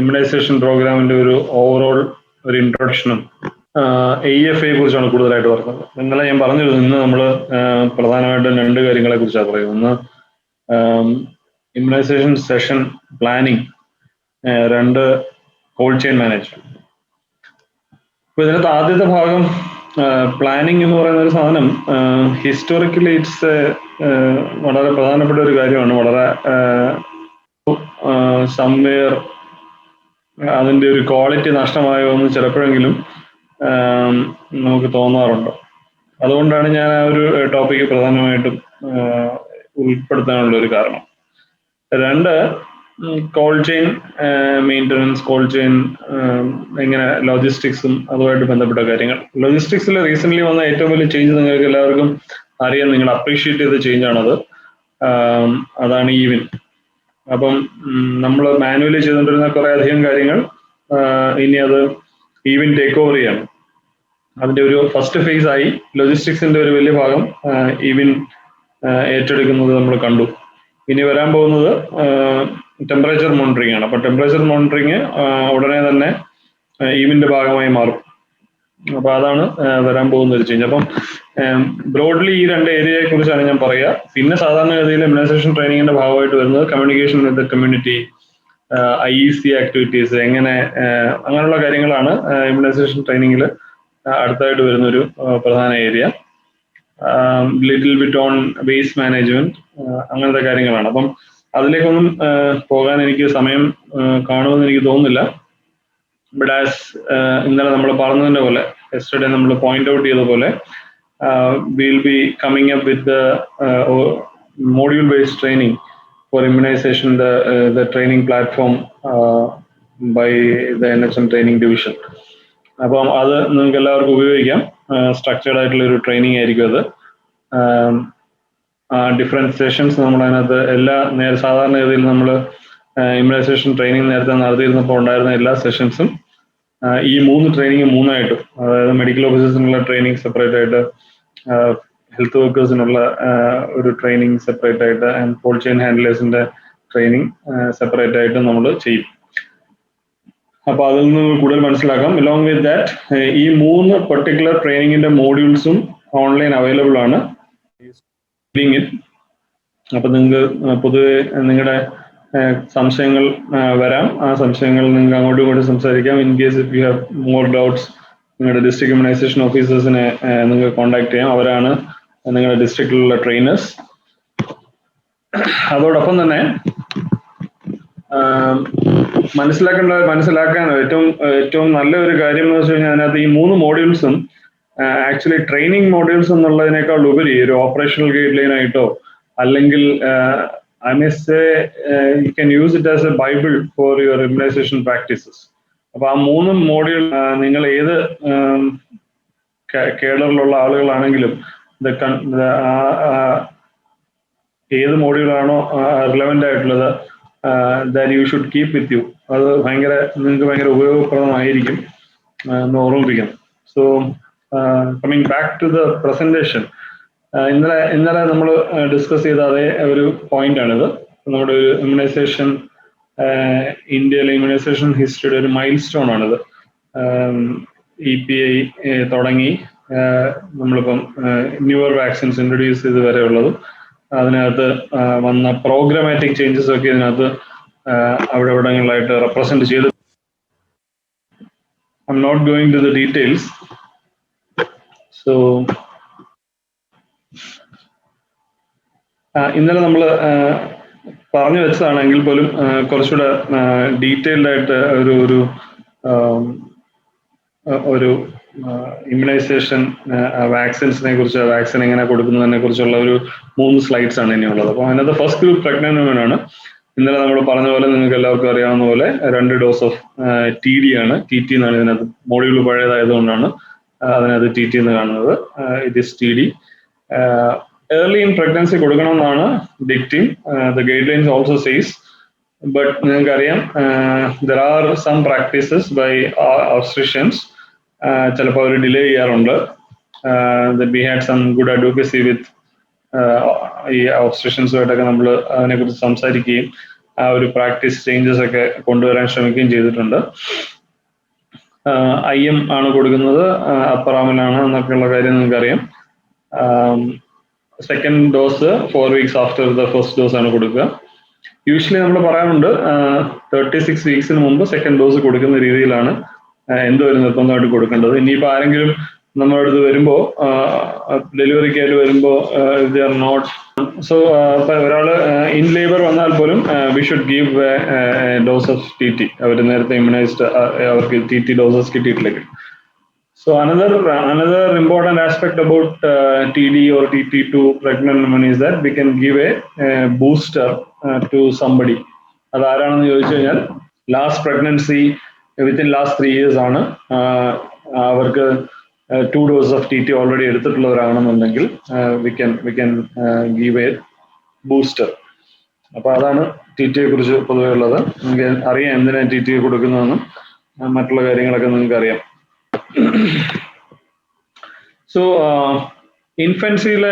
Immunisation പ്രോഗ്രാമിന്റെ ഒരു overall ഒരു ഇൻട്രൊഡക്ഷനും AFA കുറിച്ചാണ് കൂടുതലായിട്ട് പറഞ്ഞത്. ഇന്നലെ ഞാൻ പറഞ്ഞിരുന്നു, ഇന്ന് നമ്മൾ പ്രധാനമായിട്ടും രണ്ട് കാര്യങ്ങളെ കുറിച്ചാണ് പറയുന്നത്. ഒന്ന് ഇമ്മ്യൂണൈസേഷൻ സെഷൻ പ്ലാനിങ്, രണ്ട് കോൾഡ് ചെയിൻ മാനേജ്മെന്റ്. അപ്പൊ ഇതിനകത്ത് ആദ്യത്തെ ഭാഗം പ്ലാനിങ് എന്ന് പറയുന്ന ഒരു സാധനം ഹിസ്റ്റോറിക്കലി ഇറ്റ്സ് വളരെ പ്രധാനപ്പെട്ട ഒരു കാര്യമാണ്. വളരെ സംവെയർ അതിന്റെ ഒരു ക്വാളിറ്റി നഷ്ടമായോ എന്ന് ചിലപ്പോഴെങ്കിലും നമുക്ക് തോന്നാറുണ്ട്. അതുകൊണ്ടാണ് ഞാൻ ആ ഒരു ടോപ്പിക്ക് പ്രധാനമായിട്ടും ഉൾപ്പെടുത്താനുള്ള ഒരു കാരണം. രണ്ട്, cold chain maintenance, cold chain എങ്ങനെ ലോജിസ്റ്റിക്സും അതുമായിട്ട് ബന്ധപ്പെട്ട കാര്യങ്ങൾ. ലോജിസ്റ്റിക്സിൽ റീസെന്റ് വന്ന ഏറ്റവും വലിയ ചേഞ്ച് നിങ്ങൾക്ക് എല്ലാവർക്കും അറിയാം, നിങ്ങൾ അപ്രീഷിയേറ്റ് ചെയ്ത ചേഞ്ചാണത്. അതാണ് ഈവിൻ. അപ്പം നമ്മൾ മാനുവലി ചെയ്തുകൊണ്ടിരുന്ന കുറെ അധികം കാര്യങ്ങൾ ഇനി അത് ഈവിൻ ടേക്ക് ഓവർ ചെയ്യണം. അതിന്റെ ഒരു ഫസ്റ്റ് ഫേസ് ആയി ലോജിസ്റ്റിക്സിന്റെ ഒരു വലിയ ഭാഗം ഈവിൻ ഏറ്റെടുക്കുന്നത് നമ്മൾ കണ്ടു. ഇനി വരാൻ പോകുന്നത് ടെമ്പറേച്ചർ മോണിറ്ററിംഗ് ആണ്. അപ്പൊ ടെമ്പറേച്ചർ മോണിറ്ററിംഗ് ഉടനെ തന്നെ ഈവിന്റെ ഭാഗമായി മാറും. അപ്പൊ അതാണ് വരാൻ പോകുന്ന ഒരു ചേഞ്ച്. അപ്പം ബ്രോഡ്ലി ഈ രണ്ട് ഏരിയയെ കുറിച്ചാണ് ഞാൻ പറയുക. പിന്നെ സാധാരണഗതിയിൽ ഇമ്മ്യൂണൈസേഷൻ ട്രെയിനിങ്ങിന്റെ ഭാഗമായിട്ട് വരുന്നത് communication with the community, IEC activities, എങ്ങനെ അങ്ങനെയുള്ള കാര്യങ്ങളാണ് ഇമ്മ്യൂണൈസേഷൻ ട്രെയിനിങ്ങിൽ അടുത്തായിട്ട് വരുന്ന ഒരു പ്രധാന area. Little bit on waste management, അങ്ങനത്തെ കാര്യങ്ങളാണ്. അപ്പം അതിലേക്കൊന്നും പോകാൻ എനിക്ക് സമയം കാണുമെന്ന് എനിക്ക് തോന്നുന്നില്ല. ബട്ട് ആസ് ഇന്നലെ നമ്മൾ പറഞ്ഞതിന്റെ പോലെ, യെസ്റ്റർഡേ നമ്മൾ പോയിന്റ് ഔട്ട് ചെയ്ത പോലെ, will be coming up with module based training for immunisation, the training platform by the NHM training division. അപ്പം അത് നിങ്ങൾക്ക് എല്ലാവർക്കും ഉപയോഗിക്കാം. സ്ട്രക്ചേർഡ് ആയിട്ടുള്ള ഒരു ട്രെയിനിങ് ആയിരിക്കും അത്. ഡിഫറെന്റ് സെഷൻസ് നമ്മൾ അതിനകത്ത് സാധാരണ ഗതിയിൽ നമ്മൾ ഇമ്മ്യൂണൈസേഷൻ ട്രെയിനിങ് നേരത്തെ നടത്തിയിരുന്നപ്പോൾ ഉണ്ടായിരുന്ന എല്ലാ സെഷൻസും ഈ 3 ട്രെയിനിങ് മൂന്നായിട്ടും, അതായത് മെഡിക്കൽ ഓഫീസേഴ്സിനുള്ള ട്രെയിനിങ് സെപ്പറേറ്റ് ആയിട്ട്, ഹെൽത്ത് വർക്കേഴ്സിനുള്ള ഒരു ട്രെയിനിങ് സെപ്പറേറ്റ് ആയിട്ട്, ആൻഡ് കോൾഡ് ചെയിൻ ഹാൻഡ്ലേഴ്സിന്റെ ട്രെയിനിങ് സെപ്പറേറ്റ് ആയിട്ട് നമ്മൾ ചെയ്യും. അപ്പൊ അതിൽ നിന്ന് കൂടുതൽ മനസ്സിലാക്കാം. അലോങ് വിത്ത് ദാറ്റ്, ഈ 3 പെർട്ടിക്കുലർ ട്രെയിനിങ്ങിന്റെ മോഡ്യൂൾസും ഓൺലൈൻ അവൈലബിൾ ആണ്. അപ്പൊ നിങ്ങൾക്ക് പൊതുവെ നിങ്ങളുടെ സംശയങ്ങൾ വരാം. ആ സംശയങ്ങൾ നിങ്ങൾക്ക് അങ്ങോട്ടും ഇങ്ങോട്ടും സംസാരിക്കാം. In case if you have more doubts, നിങ്ങളുടെ ഡിസ്ട്രിക്ട് ഇമ്മ്യൂണൈസേഷൻ ഓഫീസേഴ്സിനെ നിങ്ങൾക്ക് കോൺടാക്ട് ചെയ്യാം. അവരാണ് നിങ്ങളുടെ ഡിസ്ട്രിക്റ്റിലുള്ള ട്രെയിനേഴ്സ്. അതോടൊപ്പം തന്നെ മനസ്സിലാക്കാൻ ഏറ്റവും നല്ല ഒരു കാര്യം എന്ന് വെച്ച് കഴിഞ്ഞാൽ, അതിനകത്ത് ഈ 3 മോഡ്യൂൾസും ആക്ച്വലി ട്രെയിനിങ് മോഡ്യൂൾസ് എന്നുള്ളതിനേക്കാൾ ഉപരി ഒരു ഓപ്പറേഷണൽ ഗൈഡ് ലൈൻ ആയിട്ടോ, അല്ലെങ്കിൽ I may say you can use it as a bible for your immunization practices. അപ്പൊ ആ 3 മോഡ്യൂൾ നിങ്ങൾ ഏത് കേഡറിലുള്ള ആളുകളാണെങ്കിലും ഏത് മോഡ്യൂളാണോ റിലവൻ്റ് ആയിട്ടുള്ളത്, that you should keep with you. അത് നിങ്ങൾക്ക് ഭയങ്കര ഉപയോഗപ്രദമായിരിക്കും എന്ന് ഓർമ്മിപ്പിക്കണം. So coming back to the presentation, ഇന്നലെ നമ്മൾ ഡിസ്കസ് ചെയ്ത അതേ ഒരു പോയിന്റ് ആണിത്. നമ്മുടെ ഒരു ഇമ്മ്യൂണൈസേഷൻ, ഇന്ത്യയിലെ ഇമ്മ്യൂണൈസേഷൻ ഹിസ്റ്ററിയുടെ ഒരു മൈൽ സ്റ്റോൺ ആണിത്. EPI തുടങ്ങി നമ്മളിപ്പം ന്യൂവർ വാക്സിൻസ് ഇൻട്രൊഡ്യൂസ് ചെയ്ത് വരെ ഉള്ളതും, അതിനകത്ത് വന്ന പ്രോഗ്രാമാറ്റിക് ചേഞ്ചസ് ഒക്കെ ഇതിനകത്ത് അവിടെ ഇവിടങ്ങളിലായിട്ട് റെപ്രസെന്റ് ചെയ്ത്. I am not going to the details. So ഇന്നലെ നമ്മൾ പറഞ്ഞു വെച്ചതാണെങ്കിൽ പോലും കുറച്ചുകൂടെ ഡീറ്റെയിൽഡ് ആയിട്ട് ഒരു ഇമ്മ്യൂണൈസേഷൻ വാക്സിൻസിനെ കുറിച്ച്, വാക്സിൻ എങ്ങനെ കൊടുക്കുന്നതിനെ കുറിച്ചുള്ള ഒരു 3 സ്ലൈഡ്സ് ആണ് ഇനിയുള്ളത്. അപ്പോൾ അതിനകത്ത് ഫസ്റ്റ് ഗ്രൂപ്പ് പ്രഗ്നന്റ് വുമൻ ആണ്. ഇന്നലെ നമ്മൾ പറഞ്ഞ പോലെ നിങ്ങൾക്ക് എല്ലാവർക്കും അറിയാവുന്ന പോലെ 2 ഡോസ് ഓഫ് TD ആണ്. TT എന്നാണ് ഇതിനകത്ത്, മോഡ്യൂൾ പഴയതായതുകൊണ്ടാണ് അതിനകത്ത് TT എന്ന് കാണുന്നത്. It is TD. Early in pregnancy കൊടുക്കണം എന്നാണ് dictating. The guidelines also says. But നിങ്ങൾക്കറിയാം, there are some practices by obstetricians. ചിലപ്പോൾ അവർ ഡിലേ ചെയ്യാറുണ്ട്. We had some good advocacy with ഈ obstetriciansമായിട്ടൊക്കെ നമ്മൾ അതിനെക്കുറിച്ച് സംസാരിക്കുകയും ആ ഒരു പ്രാക്ടീസ് ചേഞ്ചസ് ഒക്കെ കൊണ്ടുവരാൻ ശ്രമിക്കുകയും ചെയ്തിട്ടുണ്ട്. IM ആണ് കൊടുക്കുന്നത്, അപ്പർ ആമിലാണ് എന്നൊക്കെയുള്ള കാര്യം നിങ്ങൾക്കറിയാം. Second dose 4 weeks after the first dose ആണ് കൊടുക്കുക. യൂഷ്വലി നമ്മൾ പറയാറുണ്ട് 36 weeksന് മുമ്പ് സെക്കൻഡ് ഡോസ് കൊടുക്കുന്ന രീതിയിലാണ് എന്തോ ഒരു നിർബന്ധമായിട്ട് കൊടുക്കേണ്ടത്. ഇനിയിപ്പോൾ ആരെങ്കിലും നമ്മുടെ അടുത്ത് വരുമ്പോൾ ഡെലിവറിക്കായിട്ട് വരുമ്പോൾ ദേ ആർ നോട്ട് സോ ഇപ്പം ഒരാൾ ഇൻ ലേബർ വന്നാൽ പോലും we should give dose of TT. അവർ നേരത്തെ ഇമ്മ്യൂണൈസ്ഡ് അവർക്ക് TT ഡോസസ് കിട്ടിയിട്ടില്ലെങ്കിൽ. So another important aspect about TD or TT to pregnant women is that we can give a booster to somebody. അത് ആരാണെന്ന് ചോദിച്ചു കഴിഞ്ഞാൽ last pregnancy within last 3 years ആണ് അവർക്ക് 2 doses of TT ഓൾറെഡി എടുത്തിട്ടുള്ളവരാണെന്നുണ്ടെങ്കിൽ we can give a booster. അപ്പോൾ അതാണ് TT കുറിച്ച് പൊതുവെ ഉള്ളത്. നിങ്ങൾക്ക് അറിയാം എന്തിനാണ് TT കൊടുക്കുന്നതെന്നും മറ്റുള്ള കാര്യങ്ങളൊക്കെ നിങ്ങൾക്ക് അറിയാം. സോ ഇൻഫൻസിയിലെ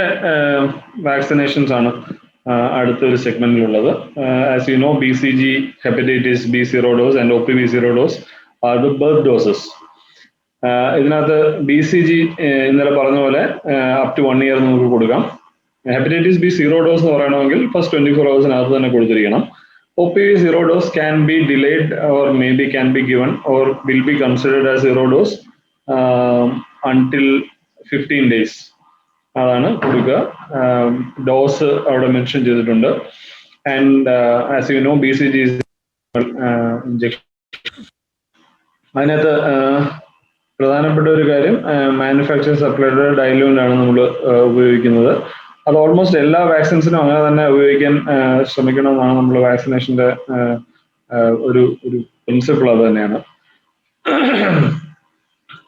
വാക്സിനേഷൻസ് ആണ് അടുത്തൊരു സെഗ്മെന്റിലുള്ളത്. As you know, BCG, hepatitis B 0 dose and OPV 0 dose are the birth doses. ഇതിനകത്ത് BCG ഇന്നലെ പറഞ്ഞ പോലെ അപ് ടു 1 year നമുക്ക് കൊടുക്കാം. ഹെപ്പറ്റൈറ്റിസ് B 0 dose എന്ന് പറയണമെങ്കിൽ ഫസ്റ്റ് 24 hours തന്നെ കൊടുത്തിരിക്കണം. OPV 0 dose can be delayed or maybe can be given or will be considered as 0 dose until 15 days. അതാണ് കൊടുക്കുക. ഡോസ് അവിടെ മെൻഷൻ ചെയ്തിട്ടുണ്ട്. And as you know, BCG injection. അതിനകത്ത് പ്രധാനപ്പെട്ട ഒരു കാര്യം, മാനുഫാക്ചർ സപ്ലൈഡ് ഡൈലൂന്റ് ആണ് നമ്മൾ ഉപയോഗിക്കുന്നത്. അത് ഓൾമോസ്റ്റ് എല്ലാ വാക്സിൻസിനും അങ്ങനെ തന്നെ ഉപയോഗിക്കാൻ ശ്രമിക്കണമെന്നാണ് നമ്മൾ വാക്സിനേഷന്റെ ഒരു പ്രിൻസിപ്പിൾ അത് തന്നെയാണ്.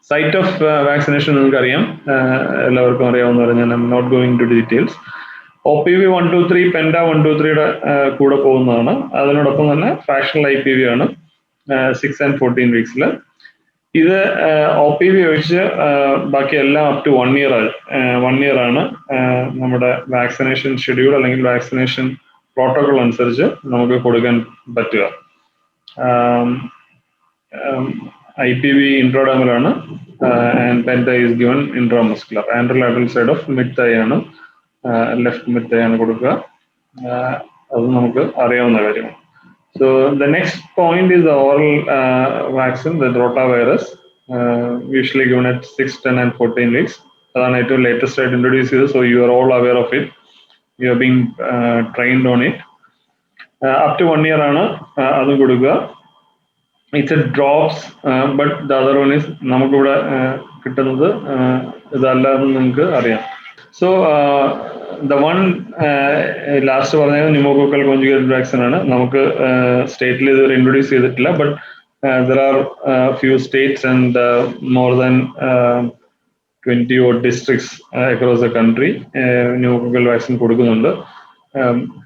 സൈറ്റ് ഓഫ് വാക്സിനേഷൻ നിങ്ങൾക്കറിയാം, എല്ലാവർക്കും അറിയാവുന്ന ഞാൻ not going to details. OPV 123 penta 123യുടെ കൂടെ പോകുന്നതാണ്. അതിനോടൊപ്പം തന്നെ ഫ്രാക്ഷണൽ IPV ആണ് 6 and 14 weeks. ഇത് OPV ഒഴിച്ച് ബാക്കി എല്ലാം അപ് ടു 1 year ആണ് നമ്മുടെ വാക്സിനേഷൻ ഷെഡ്യൂൾ അല്ലെങ്കിൽ വാക്സിനേഷൻ പ്രോട്ടോകോൾ അനുസരിച്ച് നമുക്ക് കൊടുക്കാൻ പറ്റുക. IPV intradermal ആണ്, and penta is given intramuscular. Anterolateral side of mid thigh ആണ്, ലെഫ്റ്റ് mid thigh ആണ് കൊടുക്കുക. അത് നമുക്ക് അറിയാവുന്ന കാര്യമാണ്. So the next point is the oral vaccine, the rotavirus, usually given at 6, 10 and 14 weeks. അതാണ് ഏറ്റവും ലേറ്റസ്റ്റ് ആയിട്ട് ഇൻട്രൊഡ്യൂസ് ചെയ്തത്. So you are all aware of it. You are being trained on it. Up to 1 year ആണ് അതും കൊടുക്കുക. It's a drops, but the other one is നമുക്കിവിടെ കിട്ടുന്നത് ഇതല്ലാന്ന് നിങ്ങൾക്ക് അറിയാം. സോ the one ലാസ്റ്റ് പറഞ്ഞത് pneumococcal conjugate vaccine ആണ്. നമുക്ക് സ്റ്റേറ്റിൽ ഇതുവരെ ഇൻട്രൊഡ്യൂസ് ചെയ്തിട്ടില്ല, but there are few states and more than 20 odd districts across the country pneumococcal vaccine കൊടുക്കുന്നുണ്ട്.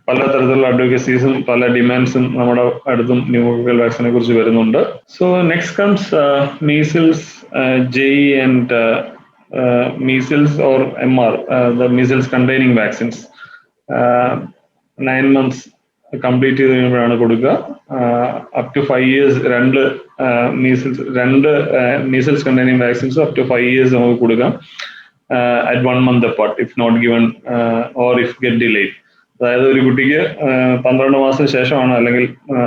പല തരത്തിലുള്ള അഡ്വക്കസീസും പല ഡിമാൻഡ്സും നമ്മുടെ അടുത്തും pneumococcal വാക്സിനെ കുറിച്ച് വരുന്നുണ്ട്. So next comes measles, JE and measles or MR, the measles containing vaccines. 9 months complete ചെയ്ത് കഴിയുമ്പോഴാണ് കൊടുക്കുക. അപ് ടു 5 years രണ്ട് measles containing vaccines up to 5 years നമുക്ക് കൊടുക്കാം. at 1 month apart if not given or if get delayed. അതായത് ഒരു കുട്ടിക്ക് 12 മാസത്തിന് ശേഷമാണ് അല്ലെങ്കിൽ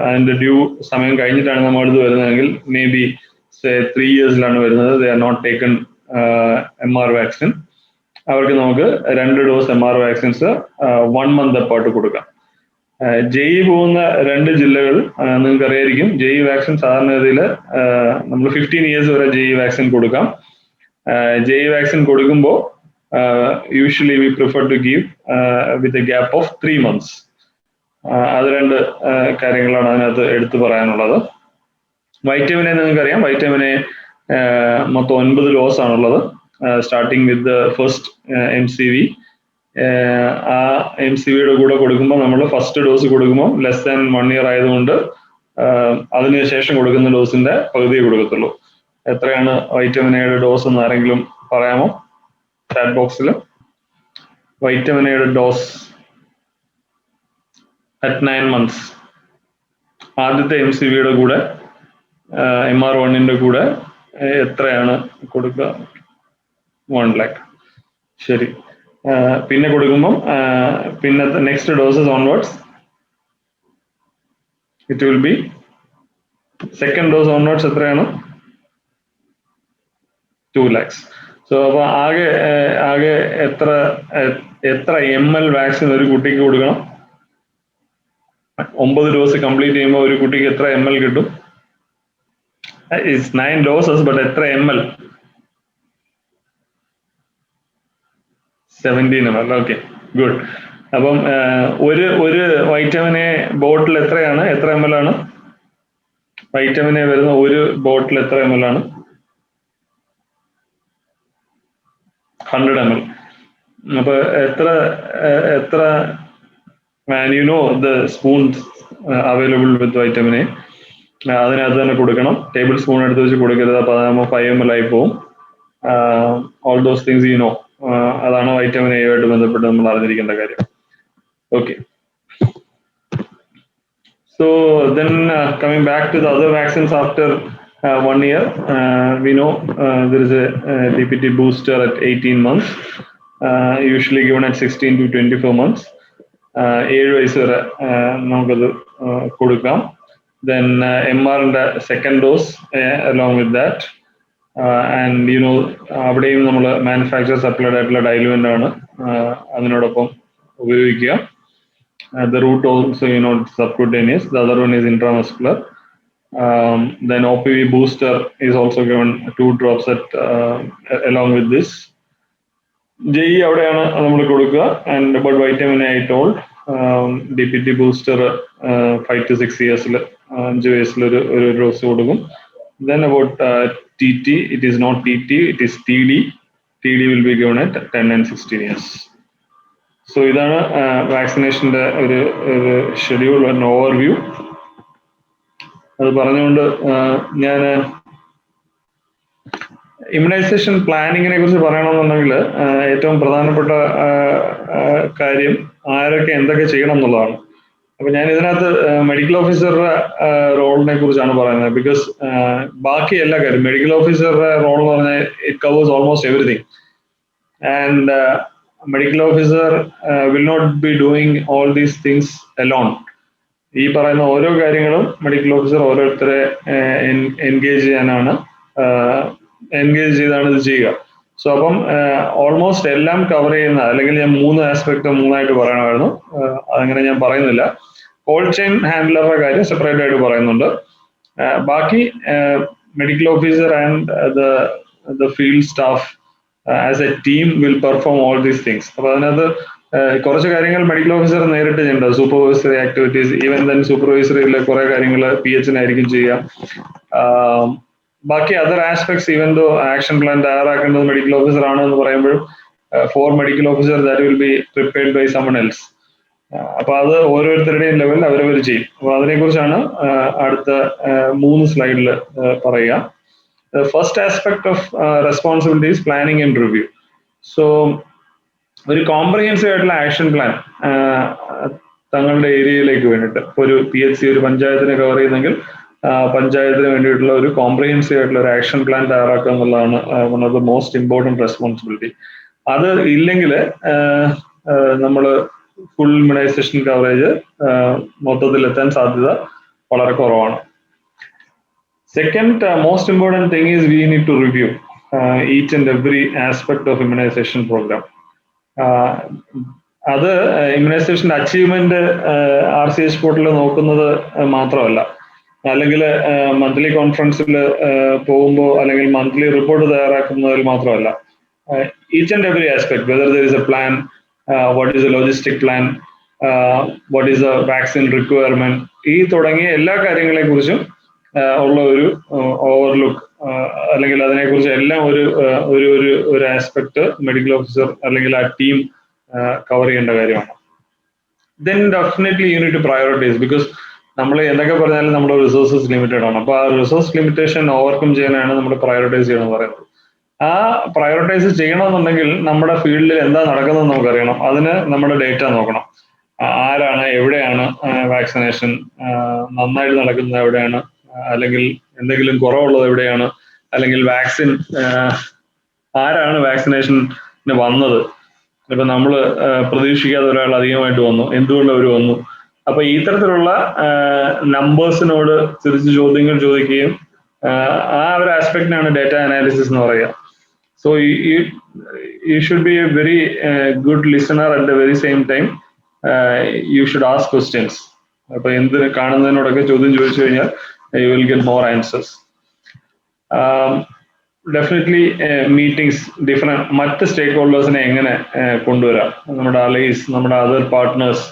അതിന്റെ ഡ്യൂ സമയം കഴിഞ്ഞിട്ടാണ് നമ്മുടെ അടുത്ത് വരുന്നതെങ്കിൽ മേ ബി 3 yearsലാണ് വരുന്നത്, they are not taken MR vaccine, അവർക്ക് നമുക്ക് 2 dose MR vaccines 1 month apart കൊടുക്കാം. JE പോകുന്ന 2 ജില്ലകൾ നിങ്ങൾക്ക് അറിയായിരിക്കും. JE വാക്സിൻ സാധാരണഗതിയിൽ നമ്മൾ 15 years വരെ JE വാക്സിൻ കൊടുക്കാം. JE വാക്സിൻ കൊടുക്കുമ്പോൾ usually we prefer to give with a gap of 3 months. അത് 2 കാര്യങ്ങളാണ് അതിനകത്ത് എടുത്തു പറയാനുള്ളത്. വൈറ്റമിൻ എ നിങ്ങൾക്കറിയാം, വൈറ്റമിൻ എ മൊത്തം 9 ഡോസ് ആണുള്ളത്. Starting with first MCV. ആ MCVയുടെ കൂടെ കൊടുക്കുമ്പോൾ നമ്മൾ ഫസ്റ്റ് ഡോസ് കൊടുക്കുമ്പോൾ ലെസ് ദാൻ 1 year ആയതുകൊണ്ട് അതിനുശേഷം കൊടുക്കുന്ന ഡോസിന്റെ പകുതിയെ കൊടുക്കത്തുള്ളൂ. എത്രയാണ് വൈറ്റമിൻ എയുടെ ഡോസ് എന്ന് ആരെങ്കിലും പറയാമോ ചാറ്റ് ബോക്സിൽ? വൈറ്റമിൻ എയുടെ ഡോസ് at 9 months. ആദ്യത്തെ MCVയുടെ കൂടെ MR1ന്റെ കൂടെ എത്രയാണ് കൊടുക്കുക? 1 lakh. ശരി. പിന്നെ കൊടുക്കുമ്പം പിന്നെ next doses onwards it will be second dose onwards എത്രയാണ്? 2 lakhs. സോ അപ്പൊ ആകെ എത്ര ml വാക്സിൻ ഒരു കുട്ടിക്ക് കൊടുക്കണം? 9 ഡോസ് കംപ്ലീറ്റ് ചെയ്യുമ്പോൾ ഒരു കുട്ടിക്ക് എത്ര ml കിട്ടും? ഇറ്റ്സ് 9 doses, ബട്ട് എത്ര ml? 17 ml. Okay, good. അപ്പം ഒരു വൈറ്റമിൻ എ ബോട്ടിൽ എത്ര ml ആണ്? വൈറ്റമിൻ എ വരുന്ന ഒരു ബോട്ടിൽ എത്ര ml ആണ്? 100 ml. അപ്പൊ എത്ര and you know the spoons available with vitamin A, അതിനകത്ത് തന്നെ കൊടുക്കണം. ടേബിൾ സ്പൂൺ എടുത്ത് വെച്ച് കൊടുക്കരുത്, അപ്പൊ അതാകുമ്പോൾ 5 ml ആയി പോകും. All those things you know. അതാണ് വൈറ്റമിൻ എയുമായിട്ട് ബന്ധപ്പെട്ട് നമ്മൾ അറിഞ്ഞിരിക്കേണ്ട കാര്യം. Okay, so then coming back to the other vaccines after 1 year, we know there is a DPT booster at 18 months, usually given at 16 to 24 months. 7 വയസ്സ് വരെ നമുക്കത് കൊടുക്കാം. Then MRന്റെ second dose along with that, and you know അവിടെയും നമ്മൾ manufacture supplied ആയിട്ടുള്ള ഡൈലുവൻ്റ് ആണ് അതിനോടൊപ്പം ഉപയോഗിക്കുക. The route also, you know, subcutaneous. The other one is intramuscular. Then OPV booster is also given 2 drops along with this. JE അവിടെയാണ് നമ്മൾ കൊടുക്കുക. And about vitamin A I told, DPT booster 5 to 6 years 5 വയസ്സിൽ ഒരു dose കൊടുക്കും. Then about TT, it is not TT, it is TD. TD will be given at 10 and 16 years. So ഇതാണ് വാക്സിനേഷൻ്റെ ഒരു schedule, ഒരു overview. അത് പറഞ്ഞുകൊണ്ട് ഞാൻ immunisation പ്ലാനിങ്ങിനെ കുറിച്ച് പറയണമെന്നുണ്ടെങ്കിൽ ഏറ്റവും പ്രധാനപ്പെട്ട കാര്യം ആരൊക്കെ എന്തൊക്കെ ചെയ്യണം എന്നുള്ളതാണ്. അപ്പൊ ഞാൻ ഇതിനകത്ത് മെഡിക്കൽ ഓഫീസറുടെ റോളിനെ കുറിച്ചാണ് പറയുന്നത്. ബിക്കോസ് ബാക്കി എല്ലാ കാര്യം മെഡിക്കൽ ഓഫീസറുടെ റോൾ എന്ന് പറഞ്ഞാൽ it covers almost everything. And medical officer will not be doing all these things alone. ഈ പറയുന്ന ഓരോ കാര്യങ്ങളും മെഡിക്കൽ ഓഫീസർ ഓരോരുത്തരെ എൻഗേജ് ചെയ്താണ് ഇത് ചെയ്യുക. സോ അപ്പം ഓൾമോസ്റ്റ് എല്ലാം കവർ ചെയ്യുന്ന, അല്ലെങ്കിൽ ഞാൻ 3 ആസ്പെക്ട് 3ആയിട്ട് പറയണമായിരുന്നു, അതങ്ങനെ ഞാൻ പറയുന്നില്ല. കോൾഡ് ചെയിൻ ഹാൻഡ്ലറുടെ കാര്യം സെപ്പറേറ്റ് ആയിട്ട് പറയുന്നുണ്ട്. ബാക്കി medical officer and the field staff as a team will perform all these things. അപ്പോൾ അതിനകത്ത് കുറച്ച് കാര്യങ്ങൾ മെഡിക്കൽ ഓഫീസർ നേരിട്ട് ചെയ്യേണ്ടത്, സൂപ്പർവൈസറി ആക്ടിവിറ്റീസ്. ഈവൻ ദെൻ സൂപ്പർവൈസറിയിലെ കുറെ കാര്യങ്ങൾ PHനായിരിക്കും ചെയ്യുക. ബാക്കി other aspects, even though action plan തയ്യാറാക്കേണ്ടത് മെഡിക്കൽ ഓഫീസർ ആണ് എന്ന് പറയുമ്പോഴും for medical officer that will be prepared by someone else. അപ്പൊ അത് ഓരോരുത്തരുടെയും ലെവലിൽ അവരവർ ചെയ്യും. അപ്പൊ അതിനെക്കുറിച്ചാണ് അടുത്ത 3 സ്ലൈഡിൽ പറയുക. The first aspect of responsibility is planning and review. So ഒരു കോംപ്രിഹെൻസീവ് ആയിട്ടുള്ള ആക്ഷൻ പ്ലാൻ തങ്ങളുടെ ഏരിയയിലേക്ക് വേണ്ടിയിട്ട്, ഒരു PHC ഒരു പഞ്ചായത്തിനെ കവർ ചെയ്യുന്നെങ്കിൽ പഞ്ചായത്തിന് വേണ്ടിയിട്ടുള്ള ഒരു കോംപ്രിഹെൻസീവ് ആയിട്ടുള്ള ഒരു ആക്ഷൻ പ്ലാൻ തയ്യാറാക്കുക എന്നുള്ളതാണ് one of the most important responsibility. അത് ഇല്ലെങ്കിൽ നമ്മൾ ഫുൾ ഇമ്മ്യൂണൈസേഷൻ കവറേജ് മൊത്തത്തിൽ എത്താൻ സാധ്യത വളരെ കുറവാണ്. Second most important thing is we need to review each and every aspect of immunization program. അത് ഇമ്മ്യൂണൈസേഷൻ അച്ചീവ്മെന്റ് RCH പോർട്ടലിൽ നോക്കുന്നത് മാത്രമല്ല, അല്ലെങ്കിൽ മന്ത്ലി കോൺഫറൻസിൽ പോകുമ്പോൾ അല്ലെങ്കിൽ മന്ത്ലി റിപ്പോർട്ട് തയ്യാറാക്കുന്നതിൽ മാത്രമല്ല, each and every aspect, whether there is A plan, what is A logistic plan, what is A vaccine requirement, ഈ തുടങ്ങിയ എല്ലാ കാര്യങ്ങളെ കുറിച്ചും ഉള്ള ഒരു ഓവർലുക്ക്, അല്ലെങ്കിൽ അതിനെക്കുറിച്ച് എല്ലാം ഒരു ആസ്പെക്ട് മെഡിക്കൽ ഓഫീസർ അല്ലെങ്കിൽ ആ ടീം കവർ ചെയ്യേണ്ട കാര്യമാണ്. Then definitely you need to prioritise, because നമ്മൾ എന്തൊക്കെ പറഞ്ഞാലും നമ്മുടെ റിസോഴ്സസ് ലിമിറ്റഡ് ആണ്. അപ്പോൾ ആ റിസോഴ്സ് ലിമിറ്റേഷൻ ഓവർകം ചെയ്യാനാണ് നമ്മൾ പ്രയോറിറ്റൈസ് ചെയ്യണമെന്ന് പറയുന്നത്. ആ പ്രയോറിറ്റൈസ് ചെയ്യണമെന്നുണ്ടെങ്കിൽ നമ്മുടെ ഫീൽഡിൽ എന്താ നടക്കുന്നത് നമുക്കറിയണം, അതിന് നമ്മുടെ ഡേറ്റ നോക്കണം. ആരാണ്, എവിടെയാണ് വാക്സിനേഷൻ നന്നായിട്ട് നടക്കുന്നത്, എവിടെയാണ്, അല്ലെങ്കിൽ എന്തെങ്കിലും കുറവുള്ളത് എവിടെയാണ്, അല്ലെങ്കിൽ വാക്സിൻ ആരാണ് വാക്സിനേഷന് വന്നത്. ഇപ്പൊ നമ്മൾ പ്രതീക്ഷിക്കാതെ ഒരാൾ അധികമായിട്ട് വന്നു, എന്തുകൊണ്ട് അവർ വന്നു. അപ്പൊ ഇത്തരത്തിലുള്ള നമ്പേഴ്സിനോട് തിരിച്ച് ചോദ്യങ്ങൾ ചോദിക്കുകയും ആ ഒരു ആസ്പെക്റ്റിനാണ് ഡേറ്റ അനാലിസിസ് എന്ന് പറയുക. So you should be a very good listener at the very same time. You should ask questions. അപ്പൊ എന്ത് കാണുന്നതിനോടൊക്കെ ചോദ്യം ചോദിച്ചു കഴിഞ്ഞാൽ you will get more answers. Definitely meetings different മറ്റ് സ്റ്റേക്ക് ഹോൾഡേഴ്സിനെ എങ്ങനെ കൊണ്ടുവരാം, നമ്മുടെ അലൈസ്, നമ്മുടെ other partners,